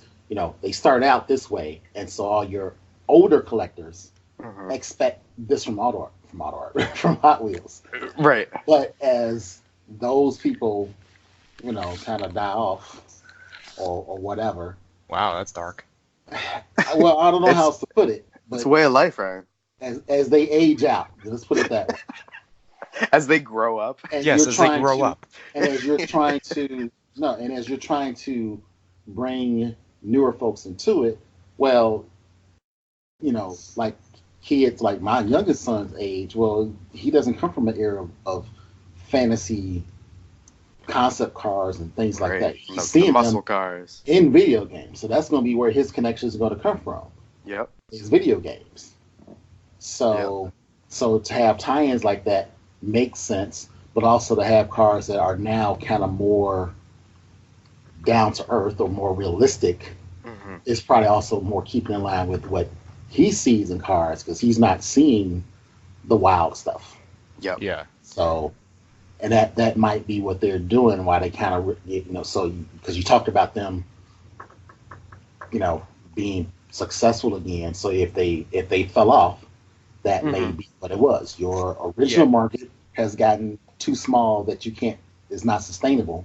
they start out this way, and so all your older collectors Mhm. expect this from auto art, from Hot Wheels. Right. But as those people, kind of die off or whatever, Wow, that's dark. well, I don't know It's- how else to put it, It's but a way of life, right? as they age out, let's put it that way. As they grow up. And Yes, you're as they trying grow to- up. and as you're trying to bring newer folks into it, well, like kids like my youngest son's age, well, he doesn't come from an era of fantasy concept cars and things like that. He's The seeing muscle them cars. in video games, so that's going to be where his connections are going to come from. Yep. Is video games. So to have tie-ins like that makes sense, but also to have cars that are now kind of more down to earth or more realistic Mhm. is probably also more keeping in line with what he sees in cars, because he's not seeing the wild stuff. Yep. Yeah. So, and that might be what they're doing, why they kind of, so because you talked about them, being successful again. So if they fell off, that may Mhm. be what it was. Your original market has gotten too small that is not sustainable,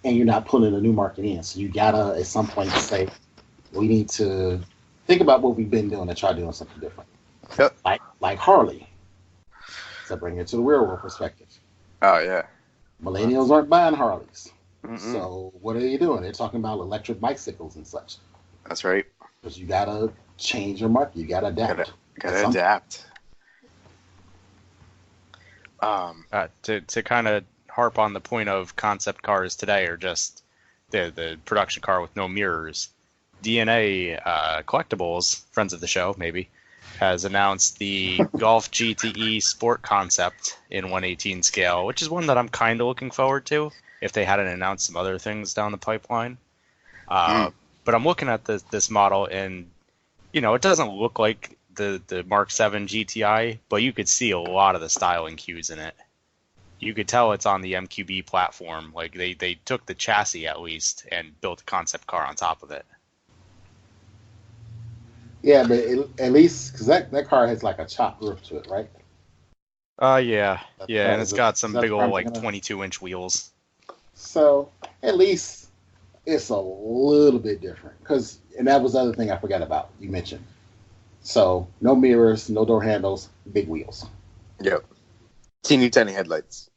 and you're not pulling a new market in. So you gotta at some point say, we need to think about what we've been doing and try doing something different. Yep. Like Harley. So bring it to the real world perspective. Oh yeah. Millennials aren't buying Harleys. Mm-mm. So what are they doing? They're talking about electric bicycles and such. That's right. Because you gotta change your market. You gotta adapt. Gotta adapt. To kind of harp on the point of concept cars today, or just the production car with no mirrors, DNA Collectibles, friends of the show maybe, has announced the Golf GTE Sport concept in 1/18 scale, which is one that I'm kind of looking forward to if they hadn't announced some other things down the pipeline. But I'm looking at this model, and it doesn't look like the Mark 7 GTI, but you could see a lot of the styling cues in it. You could tell it's on the MQB platform. Like they took the chassis at least and built a concept car on top of it. Yeah, but at least because that car has like a chopped roof to it, right? Yeah, and it's got some That's big what I'm old like thinking of. 22-inch wheels. So at least it's a little bit different. And that was the other thing I forgot about. You mentioned. So no mirrors, no door handles, big wheels. Yep. Teeny tiny headlights.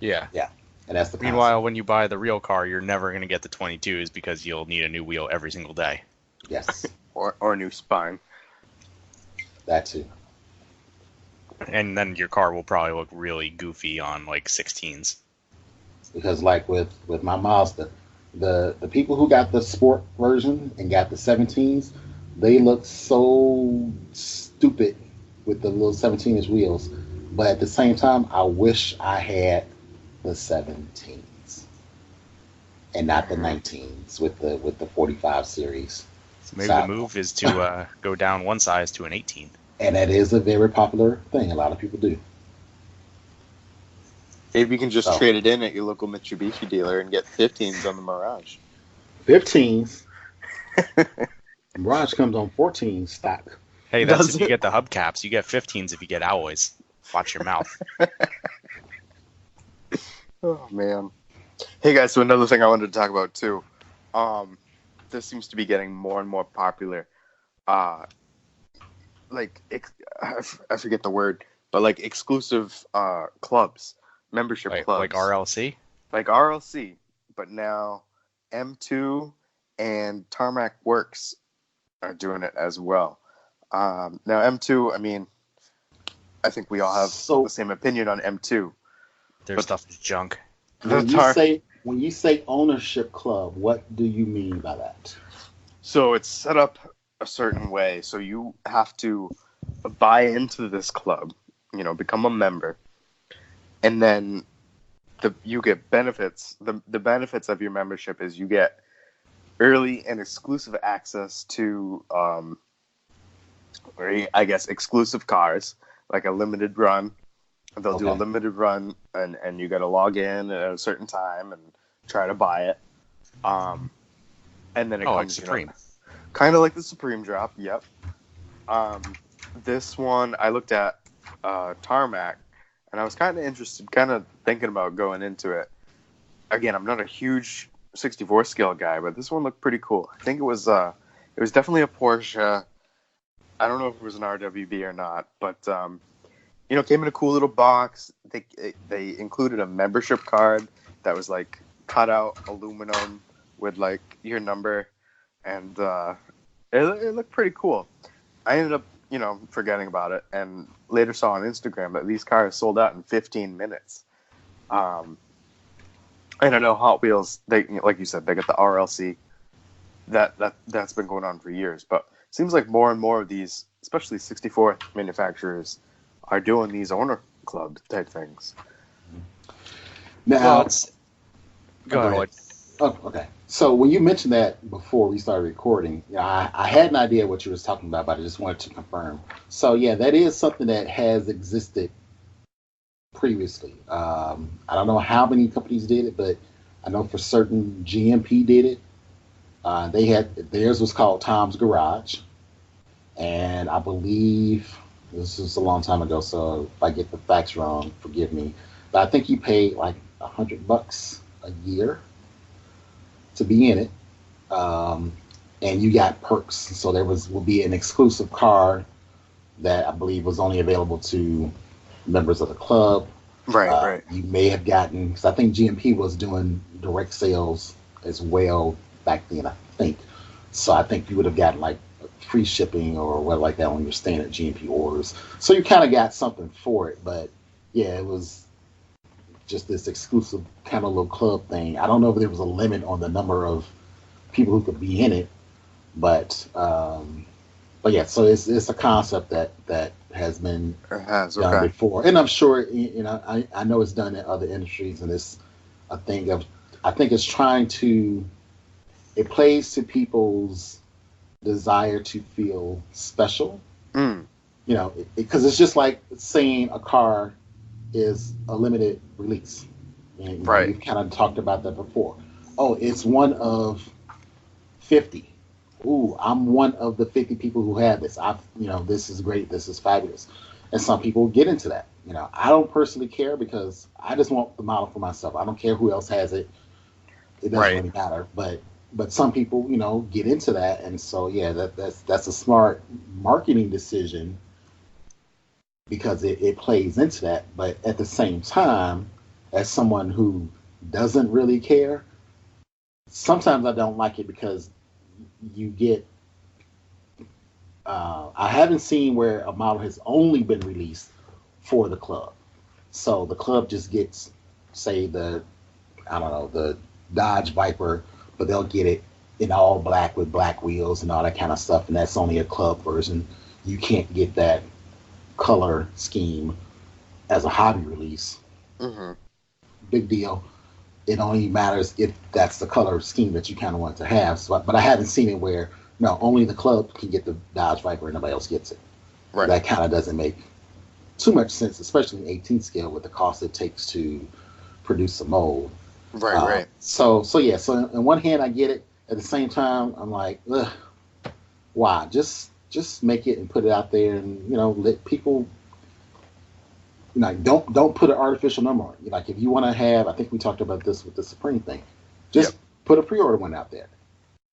Yeah. Yeah, and that's the concept. Meanwhile, when you buy the real car, you're never going to get the 22s because you'll need a new wheel every single day. Yes, Or a new spine. that too. And then your car will probably look really goofy on like 16s. Because like with my Mazda, the people who got the sport version and got the 17s, they look so stupid with the little 17-inch wheels. But at the same time, I wish I had the 17s and not the 19s with the 45 series. So maybe the move is to go down one size to an 18. And that is a very popular thing. A lot of people do. Maybe you can just trade it in at your local Mitsubishi dealer and get 15s on the Mirage. 15s? Mirage comes on 14 stock. Hey, that's if you get the hubcaps. You get 15s if you get alloys. Watch your mouth. Oh, man. Hey, guys, so another thing I wanted to talk about, too. This seems to be getting more and more popular. I forget the word, but like exclusive clubs, membership clubs. Like RLC? Like RLC, but now M2 and Tarmac Works are doing it as well. Now M2, I mean, I think we all have the same opinion on M2. Their stuff is junk. When you say ownership club, what do you mean by that? So it's set up a certain way. So you have to buy into this club, become a member, and then you get benefits. The benefits of your membership is you get early and exclusive access to, exclusive cars, like a limited run. They'll do a limited run, and you got to log in at a certain time and try to buy it. And then it comes, like Supreme. Kind of like the Supreme drop, yep. This one, I looked at Tarmac, and I was kind of interested, kind of thinking about going into it. Again, I'm not a huge 64 scale guy, but this one looked pretty cool. I think it was definitely a Porsche. I don't know if it was an RWB or not, but came in a cool little box. They included a membership card that was like cut out aluminum with like your number, and it looked pretty cool. I ended up forgetting about it, and later saw on Instagram that these cars sold out in 15 minutes. And I know Hot Wheels, they, like you said, they got the RLC. That's been going on for years, but it seems like more and more of these, especially 64 manufacturers, are doing these owner club type things. Now, go ahead. Oh, okay. So when you mentioned that before we started recording, I had an idea what you was talking about, but I just wanted to confirm. So yeah, that is something that has existed previously. I don't know how many companies did it, but I know for certain GMP did it. They had theirs was called Tom's Garage, and I believe this was a long time ago. So if I get the facts wrong, forgive me. But I think you paid like $100 a year to be in it, and you got perks. So there will be an exclusive card that I believe was only available to members of the club. Right. You may have gotten, because I think GMP was doing direct sales as well back then, I think. So I think you would have gotten like free shipping or what like that on your standard GMP orders. So you kind of got something for it, but yeah, it was just this exclusive kind of little club thing. I don't know if there was a limit on the number of people who could be in it, but yeah. So it's a concept that has been done before, and I'm sure I know it's done in other industries, and it's a thing of I think it's trying to it plays to people's desire to feel special. Because it's just like saying a car is a limited release. And, right. We've kind of talked about that before. Oh, it's one of 50. Ooh, I'm one of the 50 people who have this. This is great. This is fabulous. and some people get into that. I don't personally care because I just want the model for myself. I don't care who else has it. It doesn't Right. really matter. But some people, get into that, and so yeah, that's a smart marketing decision because it plays into that. But at the same time, as someone who doesn't really care, sometimes I don't like it because you get. I haven't seen where a model has only been released for the club. So the club just gets, say, I don't know, the Dodge Viper, but they'll get it in all black with black wheels and all that kind of stuff, and that's only a club version. You can't get that color scheme as a hobby release. Mm-hmm. Big deal. It only matters if that's the color scheme that you kind of want to have. So, but I haven't seen it where no, only the club can get the Dodge Viper and nobody else gets it. Right. That kind of doesn't make too much sense, especially in 18 scale with the cost it takes to produce a mold. Right. So yeah. So on one hand, I get it. At the same time, I'm like, ugh, why? Just make it and put it out there, and let people. Don't put an artificial number on it. Like if you want to have, I think we talked about this with the Supreme thing. Just put a pre-order one out there.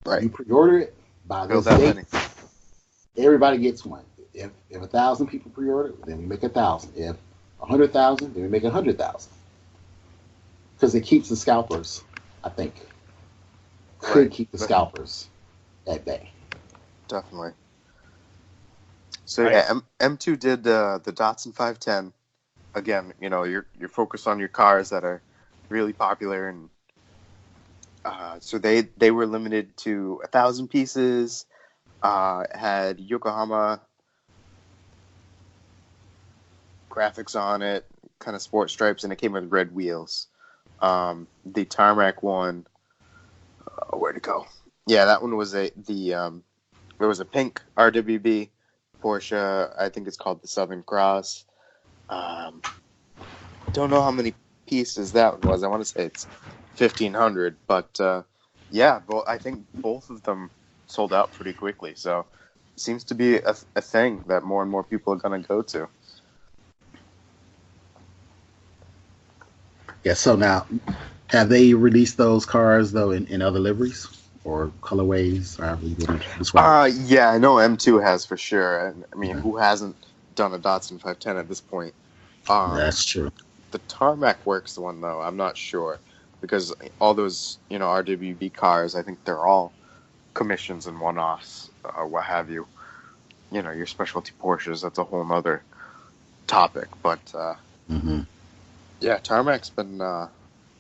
Right. You pre-order it by this date. Everybody gets one. If 1,000 people pre-order, then we make 1,000. If 100,000, then we make 100,000. Because it keeps the scalpers, I think. Could keep the scalpers at bay. Definitely. So yeah, M2 did the Datsun 510. Again, you're focused on your cars that are really popular, and so they were limited to 1,000 pieces. Had Yokohama graphics on it, kind of sport stripes, and it came with red wheels. The Tarmac one, where'd it go? Yeah, that one was there was a pink RWB Porsche. I think it's called the Southern Cross. Don't know how many pieces that was. I want to say it's 1,500, but yeah, I think both of them sold out pretty quickly. So it seems to be a thing that more and more people are going to go to. Yeah. So now, have they released those cars though in other liveries or colorways? Or however you want to describe it? Yeah, I know M2 has for sure. And I mean, who hasn't done a Datsun 510 at this point? That's true. The Tarmac Works one though, I'm not sure, because all those RWB cars, I think they're all commissions and one-offs, what have you. Your specialty Porsches, that's a whole nother topic. But yeah, Tarmac's been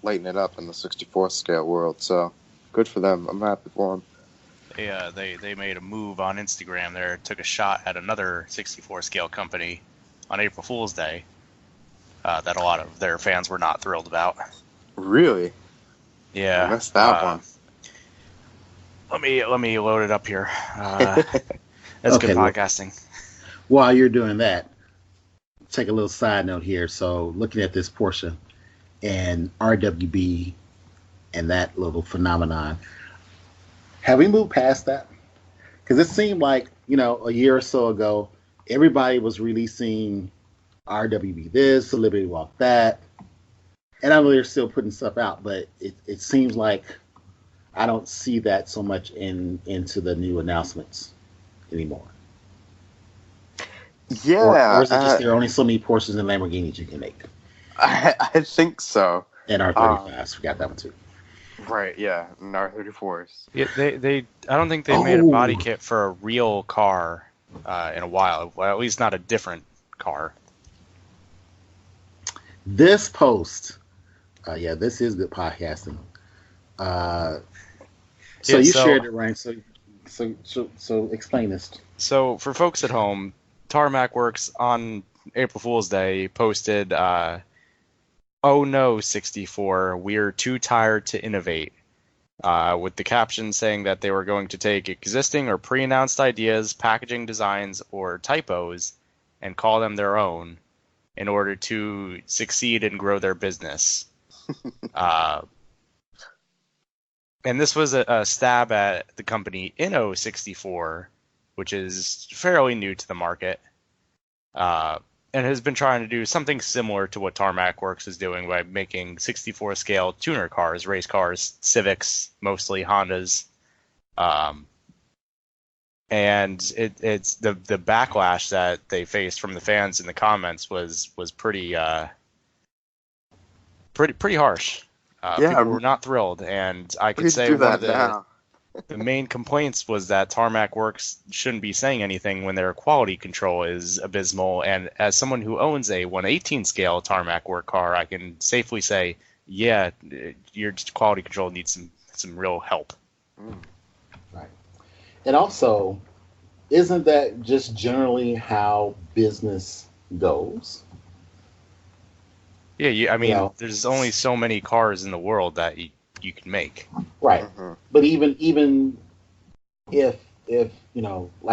lighting it up in the 64 scale world, so good for them. I'm happy for them. They made a move on Instagram there, took a shot at another 64 scale company on April Fool's Day that a lot of their fans were not thrilled about. Really? Yeah. I missed that one. Let me load it up here. That's good podcasting. While you're doing that, take a little side note here. So looking at this Porsche and RWB and that little phenomenon, have we moved past that? Because it seemed like, a year or so ago, everybody was releasing RWB this, Liberty Walk that. And I know they're still putting stuff out, but it seems like I don't see that so much into the new announcements anymore. Yeah. Or is it just there are only so many Porsches and Lamborghinis you can make? I think so. And R35s, forgot that one too. Right, yeah, and R34s. Yeah, they I don't think they made a body kit for a real car in a while. Well, at least not a different car. This post, this is good podcasting. So you shared it, Ryan. So explain this. So for folks at home, Tarmac Works on April Fool's Day posted, "Oh no, 64, we're too tired to innovate," with the caption saying that they were going to take existing or pre-announced ideas, packaging designs, or typos, and call them their own in order to succeed and grow their business. And this was a stab at the company Inno64, which is fairly new to the market. has been trying to do something similar to what Tarmac Works is doing by making 64 scale tuner cars, race cars, Civics, mostly Hondas. And it's the backlash that they faced from the fans in the comments was pretty harsh. People were not thrilled, and I could say one of the main complaints was that Tarmac Works shouldn't be saying anything when their quality control is abysmal. And as someone who owns a 1/18 scale Tarmac Work car, I can safely say, yeah, your quality control needs some real help. Right. And also, isn't that just generally how business goes? Yeah, I mean, there's only so many cars in the world that you can make. Right. But even if like